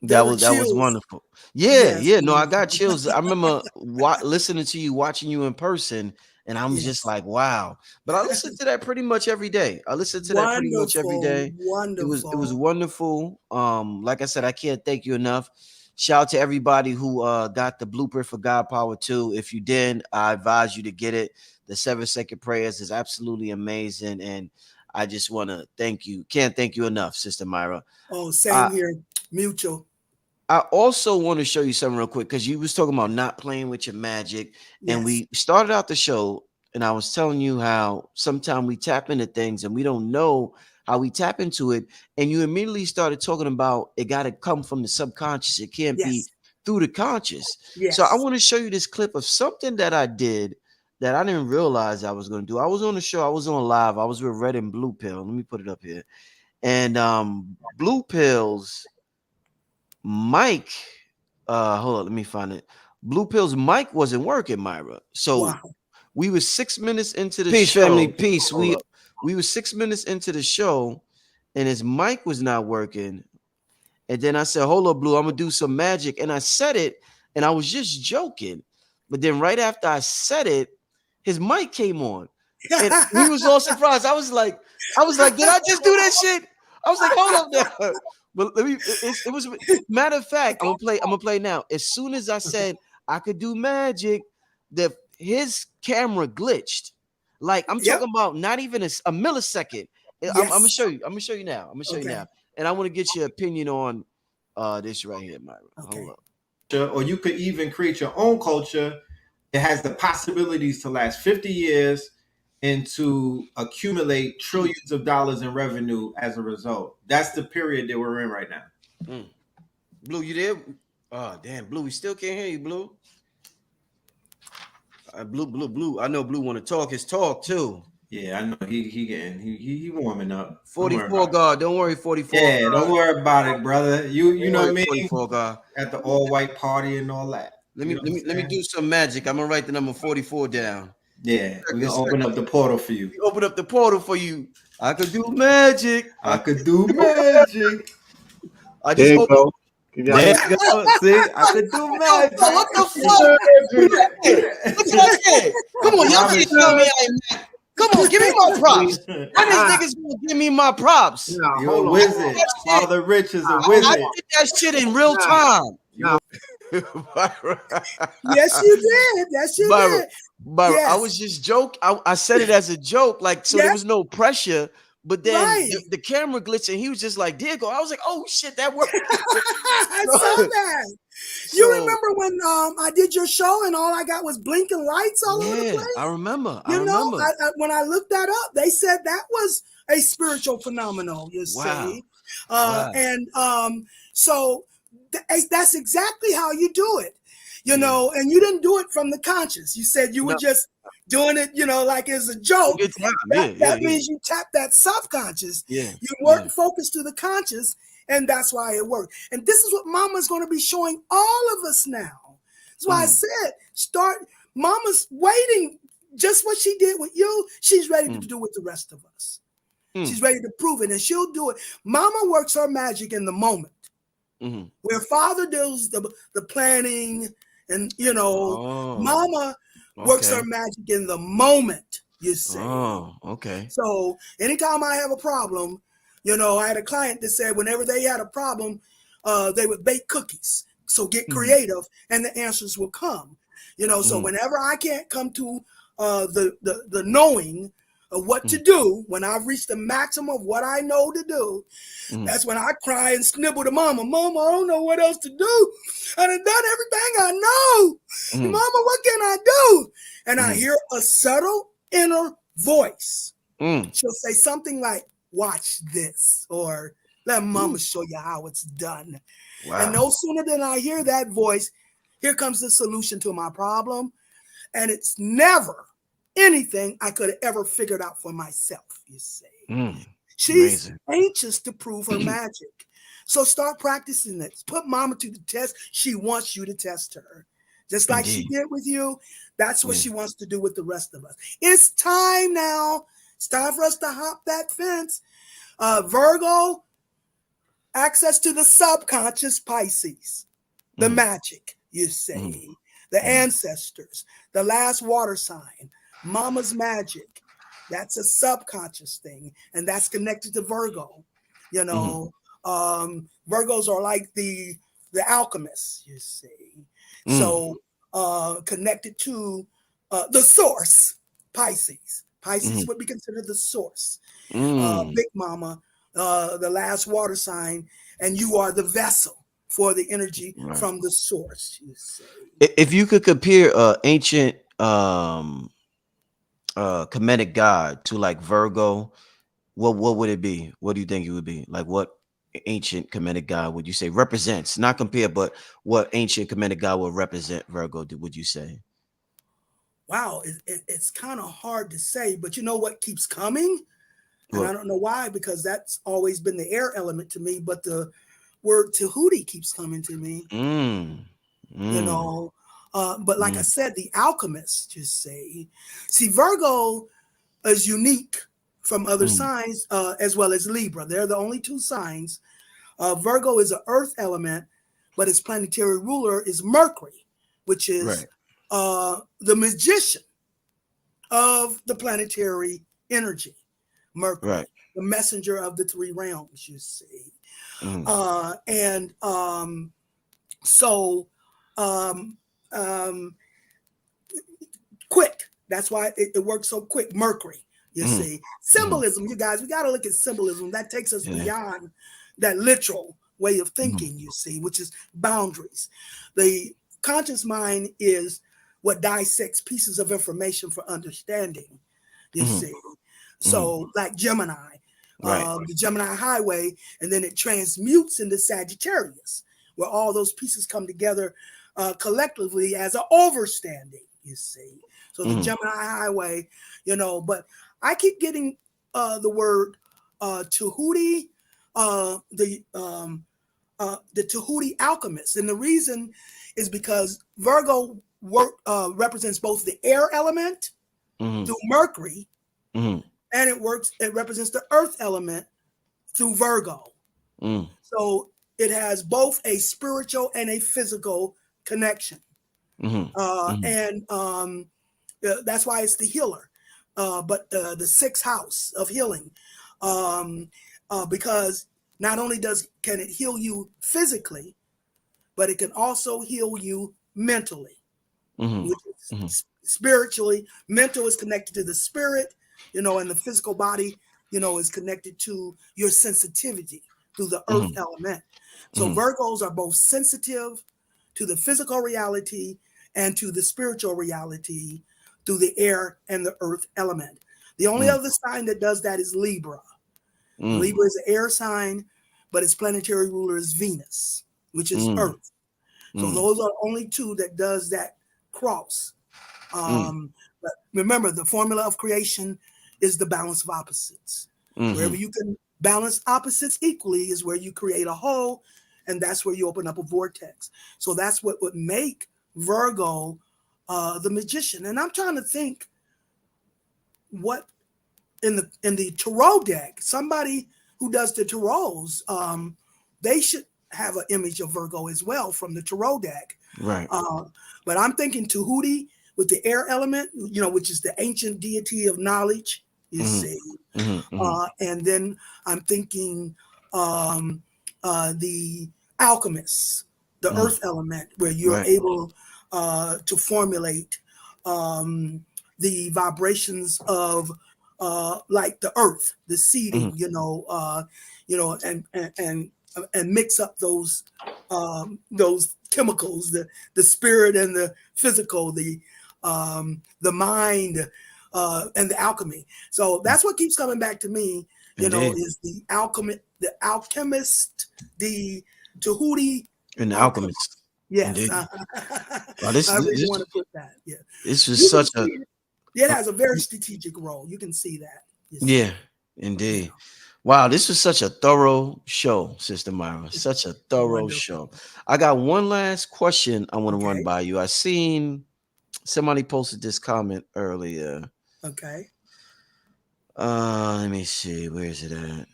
[SPEAKER 1] that was wonderful. Yeah,
[SPEAKER 3] Yes.
[SPEAKER 1] yeah. No, I got chills. I remember listening to you, watching you in person, and I'm just like, wow. But I listen to that pretty much every day. I listen to that pretty much every day.
[SPEAKER 3] Wonderful.
[SPEAKER 1] It was wonderful. Like I said, I can't thank you enough. Shout out to everybody who got the blueprint for GodPower 2. If you didn't, I advise you to get it. The 7-second prayers is absolutely amazing, and I just want to thank you. Can't thank you enough, Sister Myrah.
[SPEAKER 3] Oh, same here. Mutual.
[SPEAKER 1] I also want to show you something real quick, because you was talking about not playing with your magic, and we started out the show, and I was telling you how sometimes we tap into things and we don't know how we tap into it, and you immediately started talking about it got to come from the subconscious. It can't be through the conscious. So I want to show you this clip of something that I did that I didn't realize I was going to do. I was on the show. I was on live. I was with Red and Blue Pill. Let me put it up here. And Blue Pill's mic, hold on, let me find it. Blue Pill's mic wasn't working, Myrah. So we were 6 minutes into the show. Family, peace. We were 6 minutes into the show, and his mic was not working. And then I said, hold up, Blue, I'm gonna do some magic. And I said it, and I was just joking. But then right after I said it, his mic came on. And he was all surprised. I was like, did I just do that shit? I was like, hold up now. But let me, it was matter of fact, I'm gonna play now. As soon as I said I could do magic, his camera glitched. Like I'm talking about not even a millisecond. I'm gonna show you. I'm gonna show you now. I'm gonna show you now. And I want to get your opinion on this right here, Myrah. Hold up.
[SPEAKER 6] Or you could even create your own culture. It has the possibilities to last 50 years and to accumulate trillions of dollars in revenue as a result. That's the period that we're in right now.
[SPEAKER 1] Blue, you there? Oh, damn, Blue, we still can't hear you, Blue. Blue. I know Blue want to talk his talk too.
[SPEAKER 6] Yeah, I know he warming up.
[SPEAKER 1] 44 God, don't worry, 44.
[SPEAKER 6] Yeah, don't worry about it, brother. You know what I mean?
[SPEAKER 1] 44 God.
[SPEAKER 6] At the all-white party and all that.
[SPEAKER 1] Let me do some magic. I'm gonna write the number 44 down.
[SPEAKER 6] Yeah, we're gonna open up the portal for you.
[SPEAKER 1] Open up the portal for you. I could do magic.
[SPEAKER 6] I could do magic.
[SPEAKER 1] I just opened.
[SPEAKER 6] Go. There you go. See, I could do magic.
[SPEAKER 1] What the fuck? Look what I did. Come on, y'all can't tell me I ain't mad. Come on, give me my props. When these niggas gonna give me my props?
[SPEAKER 6] You're a wizard. Father Rich is a wizard.
[SPEAKER 1] I did that shit in real time.
[SPEAKER 3] Yes, you did. Yes, you did.
[SPEAKER 1] But I was just joking. I said it as a joke, like so there was no pressure. But then the camera glitched, and he was just like, "Diego." I was like, "Oh shit, that worked."
[SPEAKER 3] I saw that. You remember when I did your show and all I got was blinking lights all over the place?
[SPEAKER 1] I remember.
[SPEAKER 3] You know, when I looked that up, they said that was a spiritual phenomenon. You see, and so that's exactly how you do it. You know, and you didn't do it from the conscious. You said you were just doing it, you know, like as a joke. That means you tap that subconscious. You weren't focused to the conscious, and that's why it worked. And this is what Mama's going to be showing all of us now. That's why I said, Mama's waiting. Just what she did with you, she's ready to do with the rest of us. She's ready to prove it, and she'll do it. Mama works her magic in the moment. Where Father does the planning, and you know, Mama works her magic in the moment. You see. So anytime I have a problem, you know, I had a client that said whenever they had a problem, they would bake cookies. So get creative, and the answers will come. You know, so whenever I can't come to the knowing of what to do, when I've reached the maximum of what I know to do, that's when I cry and snibble to Mama. Mama, I don't know what else to do. I done done everything I know. Mama, what can I do? And I hear a subtle inner voice. She'll say something like, watch this, or let Mama show you how it's done. And no sooner than I hear that voice, here comes the solution to my problem. And it's never anything I could have ever figured out for myself, you see. She's
[SPEAKER 4] Amazing.
[SPEAKER 3] anxious to prove her magic. So start practicing it. Put mama to the test. She wants you to test her. Just like she
[SPEAKER 4] Indeed.
[SPEAKER 3] did with you, that's what
[SPEAKER 4] Yeah.
[SPEAKER 3] she wants to do with the rest of us. It's time now. It's time for us to hop that fence. Virgo, access to the subconscious, Pisces, the magic, you say, the ancestors, the last water sign, mama's magic. That's a subconscious thing, and that's connected to Virgo. You know, Virgos are like the alchemists, you see. So connected to the source, Pisces. Pisces would be considered the source. Big Mama, the last water sign, and you are the vessel for the energy from the source, you say.
[SPEAKER 1] If you could compare ancient Kemetic god to like Virgo, what would it be? What do you think it would be? Like what ancient Kemetic god would you say represents? Not compare, but what ancient Kemetic god would represent Virgo? Would you say?
[SPEAKER 3] Wow, it's kind of hard to say, but you know what keeps coming? And I
[SPEAKER 1] What?
[SPEAKER 3] don't know why, because that's always been the air element to me, but the word Tahuti keeps coming to me, you know. But like I said, the alchemists just say, see, Virgo is unique from other signs as well as Libra. They're the only two signs. Virgo is an earth element, but its planetary ruler is Mercury, which is the magician of the planetary energy. Mercury, the messenger of the three realms, you see. Quick. That's why it works so quick. Mercury, you see. Symbolism, you guys, we got to look at symbolism. That takes us beyond that literal way of thinking, you see, which is boundaries. The conscious mind is what dissects pieces of information for understanding, you see. So like Gemini, the Gemini highway, and then it transmutes into Sagittarius, where all those pieces come together collectively as an overstanding, you see. So the Gemini highway, you know, but I keep getting the word Tahuti, the Tahuti alchemist. And the reason is because Virgo represents both the air element through Mercury, and it represents the earth element through Virgo. So it has both a spiritual and a physical connection. And that's why it's the healer. But the sixth house of healing, because not only can it heal you physically, but it can also heal you mentally, which is spiritually. Mental is connected to the spirit, you know, and the physical body, you know, is connected to your sensitivity through the earth element. So Virgos are both sensitive to the physical reality and to the spiritual reality through the air and the earth element. The only other sign that does that is Libra. Libra is an air sign, but its planetary ruler is Venus, which is earth. So those are only two that does that cross. But remember, the formula of creation is the balance of opposites. Wherever you can balance opposites equally is where you create a whole, and that's where you open up a vortex. So that's what would make Virgo the magician. And I'm trying to think what in the tarot deck, somebody who does the tarots, they should have an image of Virgo as well from the tarot deck.
[SPEAKER 1] Right.
[SPEAKER 3] But I'm thinking Tahuti with the air element, you know, which is the ancient deity of knowledge, you see. And then I'm thinking the alchemists, the earth element, where you're able to formulate the vibrations of like the earth, the seeding, you know, and mix up those chemicals, the spirit and the physical, the mind and the alchemy. So that's what keeps coming back to me, you know, is the alchemist, the Tahuti,
[SPEAKER 1] and the alchemist.
[SPEAKER 3] Yes.
[SPEAKER 1] Wow, this
[SPEAKER 3] I really want to put that. Yeah.
[SPEAKER 1] This is such a
[SPEAKER 3] it has a very strategic role. You can see that.
[SPEAKER 1] yeah, indeed. Wow, this was such a thorough show, Sister Myra. Such a thorough
[SPEAKER 3] Wonderful.
[SPEAKER 1] show. I got one last question I want to run
[SPEAKER 3] Okay.
[SPEAKER 1] by you. I seen somebody posted this comment earlier.
[SPEAKER 3] Okay.
[SPEAKER 1] Let me see. Where is it at?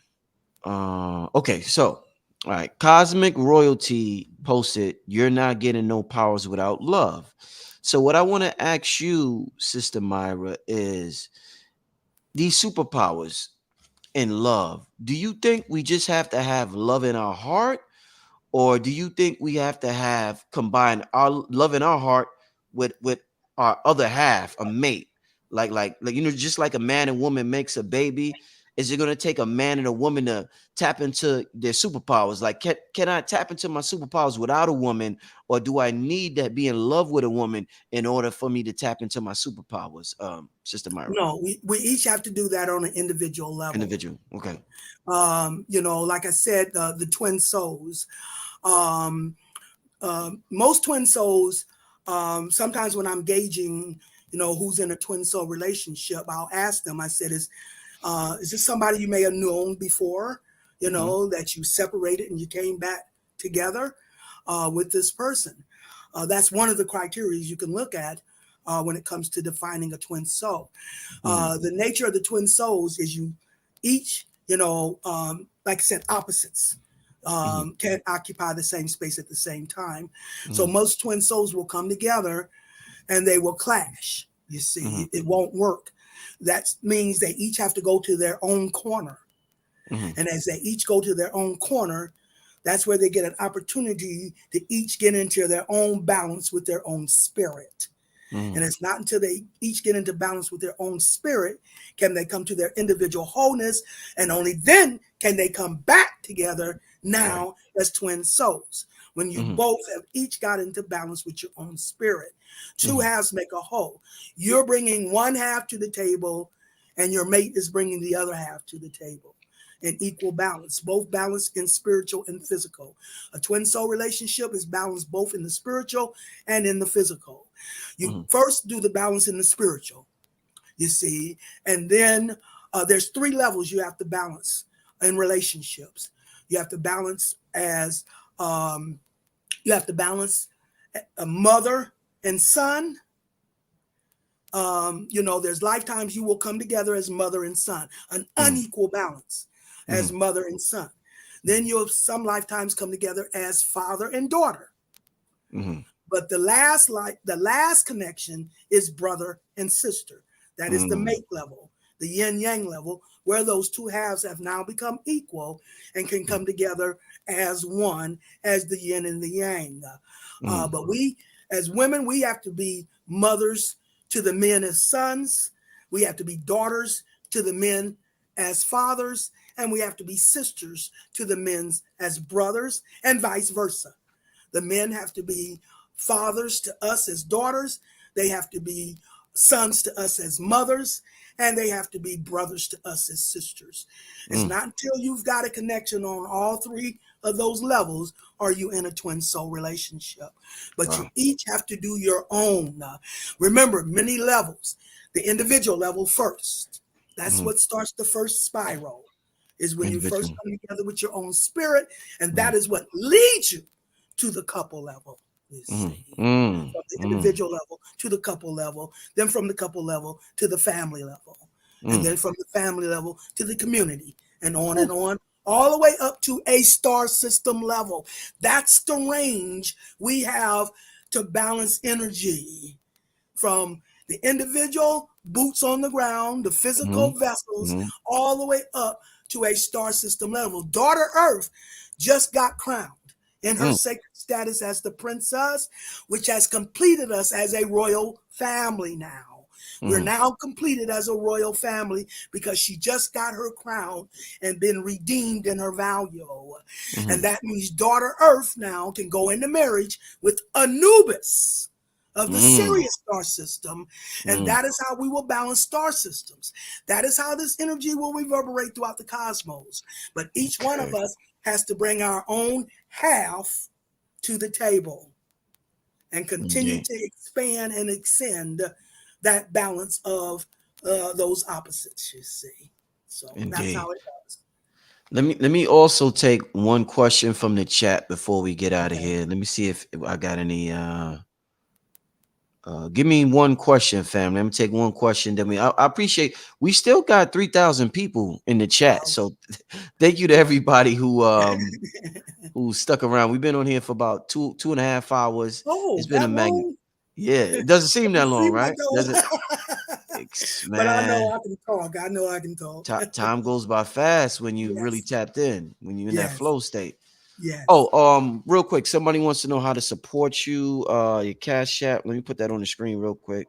[SPEAKER 1] Okay, so all right, Cosmic Royalty posted, "You're not getting no powers without love." So what I want to ask you, Sister Myra, is these superpowers in love. Do you think we just have to have love in our heart, or do you think we have to have combine our love in our heart with our other half, a mate? Like just like a man and woman makes a baby, is it going to take a man and a woman to tap into their superpowers? Like, can I tap into my superpowers without a woman, or do I need to be in love with a woman in order for me to tap into my superpowers? Sister Myra,
[SPEAKER 3] No, we each have to do that on an individual level.
[SPEAKER 1] individual. Okay.
[SPEAKER 3] Like I said, the twin souls. Um, Most twin souls, sometimes when I'm gauging, who's in a twin soul relationship, I'll ask them, I said, is this somebody you may have known before, that you separated and you came back together with this person? That's one of the criteria you can look at when it comes to defining a twin soul. The nature of the twin souls is you each, like I said, opposites. Can't occupy the same space at the same time. So most twin souls will come together and they will clash. You see, it won't work. That means they each have to go to their own corner. And as they each go to their own corner, that's where they get an opportunity to each get into their own balance with their own spirit. And it's not until they each get into balance with their own spirit can they come to their individual wholeness. And only then can they come back together now as twin souls. When you both have each got into balance with your own spirit. Two halves make a whole. You're bringing one half to the table and your mate is bringing the other half to the table in equal balance, both balanced in spiritual and physical. A twin soul relationship is balanced both in the spiritual and in the physical. You first do the balance in the spiritual, you see, and then there's 3 levels you have to balance in relationships. You have to balance as a mother and son. There's lifetimes you will come together as mother and son, an unequal balance as mother and son. Then you'll some lifetimes come together as father and daughter. But the last connection is brother and sister. That is the mate level, the yin yang level, where those 2 halves have now become equal and can come together as one, as the yin and the yang. But we, as women, we have to be mothers to the men as sons. We have to be daughters to the men as fathers. And we have to be sisters to the men as brothers, and vice versa. The men have to be fathers to us as daughters. They have to be sons to us as mothers, and they have to be brothers to us as sisters. It's not until you've got a connection on all 3 of those levels are you in a twin soul relationship. But you each have to do your own. Remember, many levels. The individual level first. That's what starts the first spiral, is when you first come together with your own spirit, and that is what leads you to the couple level. You see, from the individual level to the couple level, then from the couple level to the family level, and then from the family level to the community, and on, all the way up to a star system level. That's the range we have to balance energy from the individual boots on the ground, the physical vessels, all the way up to a star system level. Daughter Earth just got crowned in her sacred status as the princess, which has completed us as a royal family now. We're now completed as a royal family because she just got her crown and been redeemed in her value. And that means Daughter Earth now can go into marriage with Anubis of the Sirius star system. And that is how we will balance star systems. That is how this energy will reverberate throughout the cosmos. But each one of us has to bring our own half to the table and continue to expand and extend that balance of those opposites, you see. So that's how it goes.
[SPEAKER 1] Let me also take one question from the chat before we get out of
[SPEAKER 3] Okay.
[SPEAKER 1] here. Let me see if I got any. Give me one question, family. Let me take one question. Then I appreciate. We still got 3,000 people in the chat,
[SPEAKER 3] Wow.
[SPEAKER 1] so thank you to everybody who stuck around. We've been on here for about 2.5 hours.
[SPEAKER 3] Oh,
[SPEAKER 1] It's been a
[SPEAKER 3] that
[SPEAKER 1] magnet.
[SPEAKER 3] long?
[SPEAKER 1] Yeah, it doesn't seem that
[SPEAKER 3] It
[SPEAKER 1] long,
[SPEAKER 3] seemed like
[SPEAKER 1] right? Does it?
[SPEAKER 3] that. But I know
[SPEAKER 1] Man,
[SPEAKER 3] I can talk. I know I can talk.
[SPEAKER 1] time goes by fast when you really
[SPEAKER 3] Yes.
[SPEAKER 1] tapped in, when you're in that
[SPEAKER 3] Yes.
[SPEAKER 1] flow state.
[SPEAKER 3] Yes.
[SPEAKER 1] Oh, real quick, somebody wants to know how to support you. Your Cash App. Let me put that on the screen real quick.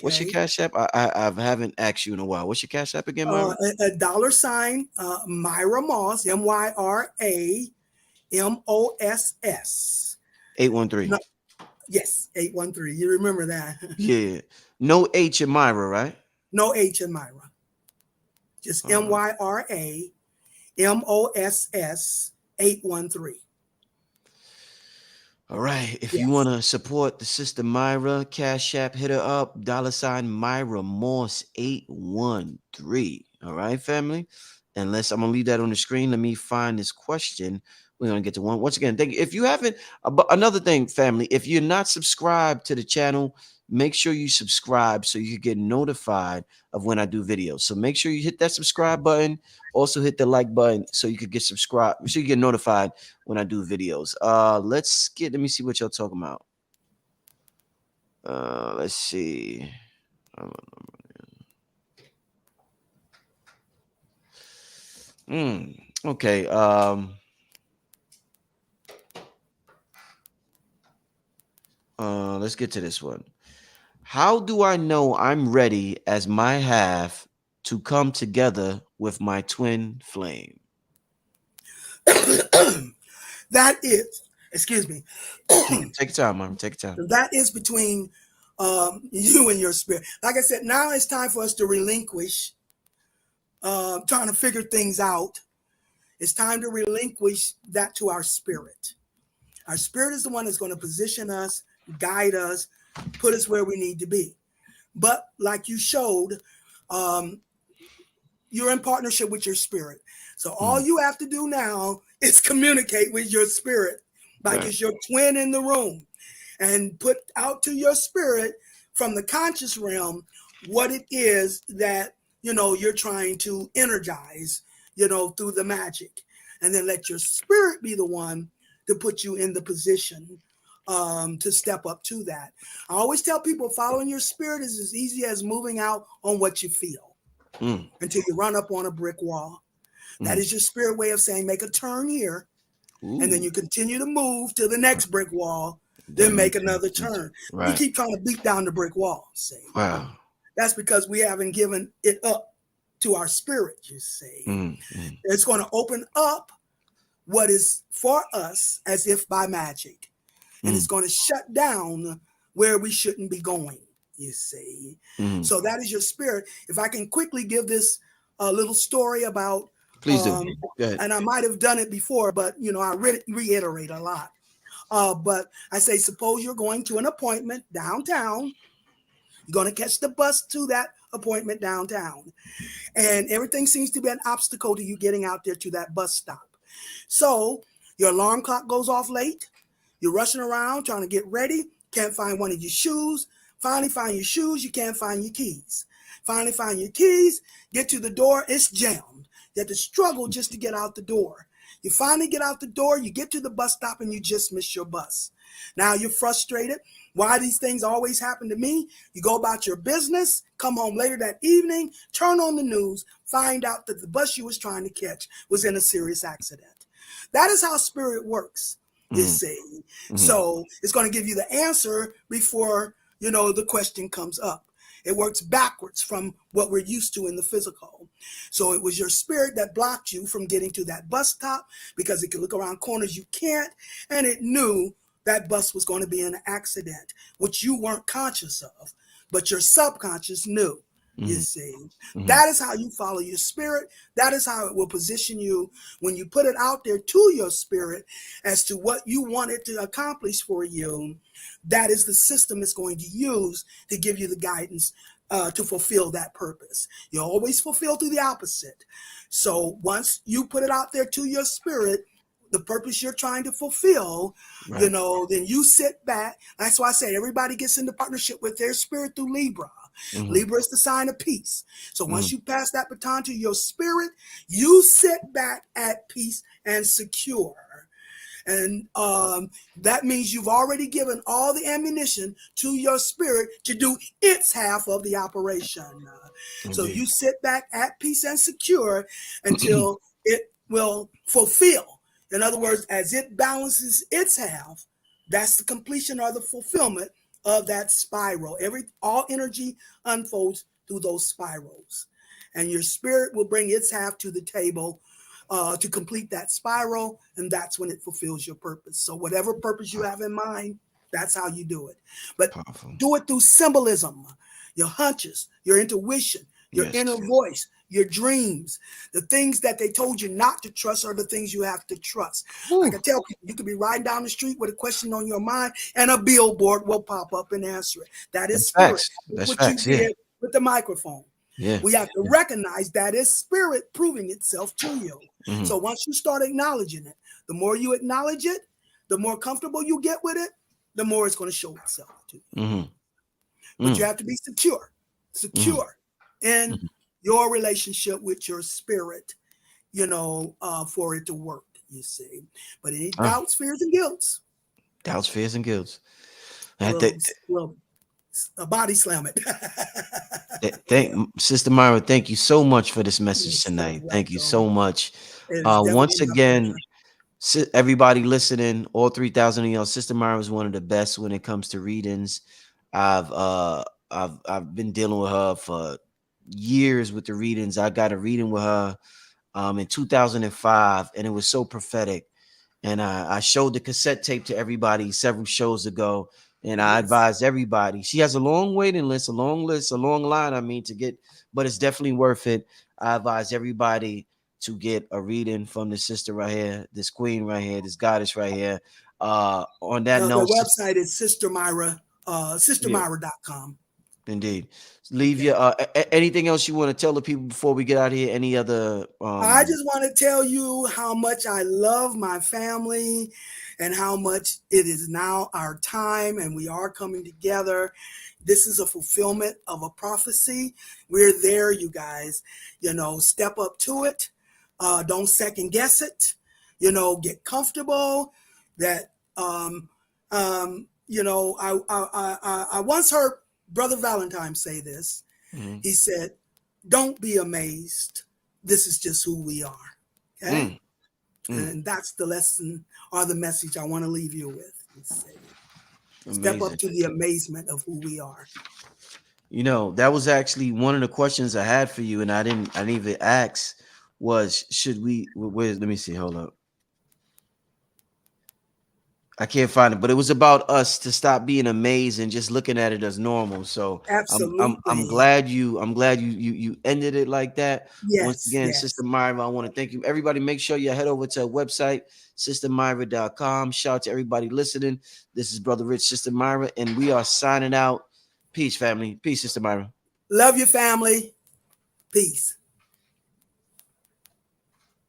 [SPEAKER 1] What's your
[SPEAKER 3] Okay.
[SPEAKER 1] Cash App? I haven't asked you in a while. What's your Cash App again, Myra?
[SPEAKER 3] A dollar sign, Myrah Moss, MYRAMOSS.
[SPEAKER 1] 813.
[SPEAKER 3] No, yes, 813. You remember that?
[SPEAKER 1] Yeah. No H in Myra, right?
[SPEAKER 3] No H in Myrah. Just
[SPEAKER 1] All right.
[SPEAKER 3] MYRAMOSS 813.
[SPEAKER 1] All right. If you
[SPEAKER 3] Yes.
[SPEAKER 1] want to support the sister Myra, Cash App, hit her up. Dollar sign Myra Morse 813. All right, family. I'm gonna leave that on the screen. Let me find this question. We're gonna get to one. Once again, thank you. If you haven't, another thing, family, if you're not subscribed to the channel, make sure you subscribe so you get notified of when I do videos. So make sure you hit that subscribe button. Also hit the like button so you could get subscribed, so you get notified when I do videos. Let me see what y'all talking about. Let's see. Okay. Let's get to this one. How do I know I'm ready as my half to come together with my twin flame?
[SPEAKER 3] That is, excuse me,
[SPEAKER 1] Take your time, Mom. Take your time.
[SPEAKER 3] that is between you and your spirit. Like I said, now it's time for us to relinquish trying to figure things out. It's time to relinquish that to our spirit. Our spirit is the one that's going to position us, guide us, put us where we need to be. But like you showed, um, you're in partnership with your spirit. So all you have to do now is communicate with your spirit, like
[SPEAKER 1] Right.
[SPEAKER 3] it's your twin in the room, and put out to your spirit from the conscious realm what it is that you're trying to energize, through the magic, and then let your spirit be the one to put you in the position to step up to that. I always tell people following your spirit is as easy as moving out on what you feel
[SPEAKER 1] Mm,
[SPEAKER 3] until you run up on a brick wall. That
[SPEAKER 1] mm.
[SPEAKER 3] is your spirit way of saying make a turn here, and then
[SPEAKER 1] Ooh,
[SPEAKER 3] you continue to move to the next brick wall, then
[SPEAKER 1] that
[SPEAKER 3] make
[SPEAKER 1] makes
[SPEAKER 3] another
[SPEAKER 1] sense.
[SPEAKER 3] turn. We
[SPEAKER 1] Right.
[SPEAKER 3] keep trying to beat down the brick wall, see.
[SPEAKER 1] Wow.
[SPEAKER 3] That's because we haven't given it up to our spirit, you see.
[SPEAKER 1] Mm.
[SPEAKER 3] It's going to open up what is for us as if by magic. And it's
[SPEAKER 1] Mm.
[SPEAKER 3] going to shut down where we shouldn't be going, you see.
[SPEAKER 1] Mm.
[SPEAKER 3] So that is your spirit. If I can quickly give this little story about,
[SPEAKER 1] Please do. Go ahead.
[SPEAKER 3] and I might have done it before, but I reiterate a lot. But I say, suppose you're going to an appointment downtown. You're going to catch the bus to that appointment downtown. And everything seems to be an obstacle to you getting out there to that bus stop. So your alarm clock goes off late. You're rushing around trying to get ready. Can't find one of your shoes. Finally find your shoes. You can't find your keys. Finally find your keys. Get to the door. It's jammed. You have to struggle just to get out the door. You finally get out the door. You get to the bus stop and you just miss your bus. Now you're frustrated. Why these things always happen to me? You go about your business, come home later that evening, turn on the news, find out that the bus you was trying to catch was in a serious accident. That is how spirit works, you
[SPEAKER 1] Mm.
[SPEAKER 3] see.
[SPEAKER 1] Mm.
[SPEAKER 3] So it's going to give you the answer before, the question comes up. It works backwards from what we're used to in the physical. So it was your spirit that blocked you from getting to that bus stop because it could look around corners you can't, and it knew that bus was going to be in an accident, which you weren't conscious of, but your subconscious knew. You see, that is how you follow your spirit. That is how it will position you when you put it out there to your spirit as to what you want it to accomplish for you. That is the system it's going to use to give you the guidance to fulfill that purpose. You always fulfill through the opposite. So once you put it out there to your spirit, the purpose you're trying to fulfill,
[SPEAKER 1] Right.
[SPEAKER 3] then you sit back. That's why I say everybody gets into partnership with their spirit through Libra.
[SPEAKER 1] Mm-hmm.
[SPEAKER 3] Libra is the sign of peace. So once
[SPEAKER 1] Mm-hmm.
[SPEAKER 3] you pass that baton to your spirit, you sit back at peace and secure. And that means you've already given all the ammunition to your spirit to do its half of the operation. So you sit back at peace and secure until it will fulfill. In other words, as it balances its half, that's the completion or the fulfillment of that spiral. All energy unfolds through those spirals. And your spirit will bring its half to the table to complete that spiral, and that's when it fulfills your purpose. So whatever purpose you have in mind, that's how you do it. But do it through symbolism, your hunches, your intuition, your inner voice, your dreams. The things that they told you not to trust are the things you have to trust. Like I tell people, you could be riding down the street with a question on your mind, and a billboard will pop up and answer it. That is spirit.
[SPEAKER 1] That's
[SPEAKER 3] what
[SPEAKER 1] facts,
[SPEAKER 3] you did with the microphone.
[SPEAKER 1] Yeah.
[SPEAKER 3] We have to recognize that is spirit proving itself to you.
[SPEAKER 1] Mm-hmm.
[SPEAKER 3] So once you start acknowledging it, the more you acknowledge it, the more comfortable you get with it, the more it's going to show itself to you.
[SPEAKER 1] Mm-hmm.
[SPEAKER 3] But you have to be secure in your relationship with your spirit, for it to work, you see. But any doubts, fears, and guilts.
[SPEAKER 1] Doubts, fears, and guilts.
[SPEAKER 3] Well, body slam it.
[SPEAKER 1] Sister Myrah, thank you so much for this message tonight. Thank you so much. Once again, everybody listening, all 3,000 of y'all, Sister Myrah is one of the best when it comes to readings. I've been dealing with her for years with the readings. I got a reading with her in 2005, and it was so prophetic. And I showed the cassette tape to everybody several shows ago. And I advise everybody. She has a long waiting list, a long line, to get, but it's definitely worth it. I advise everybody to get a reading from this sister right here, this queen right here, this goddess right here. On that note,
[SPEAKER 3] the website is Sister Myrah, sistermyrah.com.
[SPEAKER 1] Indeed. Leave your anything else you want to tell the people before we get out of here? Any other?
[SPEAKER 3] I just want to tell you how much I love my family and how much it is now our time and we are coming together. This is a fulfillment of a prophecy. We're there, you guys. Step up to it. Don't second guess it. Get comfortable. That I once heard Brother Valentine say this. Mm-hmm. He said, "Don't be amazed. This is just who we are." Okay? And that's the lesson or the message I want to leave you with. Step up to the amazement of who we are.
[SPEAKER 1] That was actually one of the questions I had for you, and I didn't even ask was, should we, let me see, hold up. I can't find it, but it was about us to stop being amazed and just looking at it as normal. So
[SPEAKER 3] absolutely,
[SPEAKER 1] I'm glad you ended it like that.
[SPEAKER 3] Yes,
[SPEAKER 1] once again, Sister Myrah, I want to thank you. Everybody, make sure you head over to our website, sistermyrah.com. Shout out to everybody listening. This is Brother Rich, Sister Myrah, and we are signing out. Peace, family. Peace, Sister Myrah.
[SPEAKER 3] Love your family. Peace.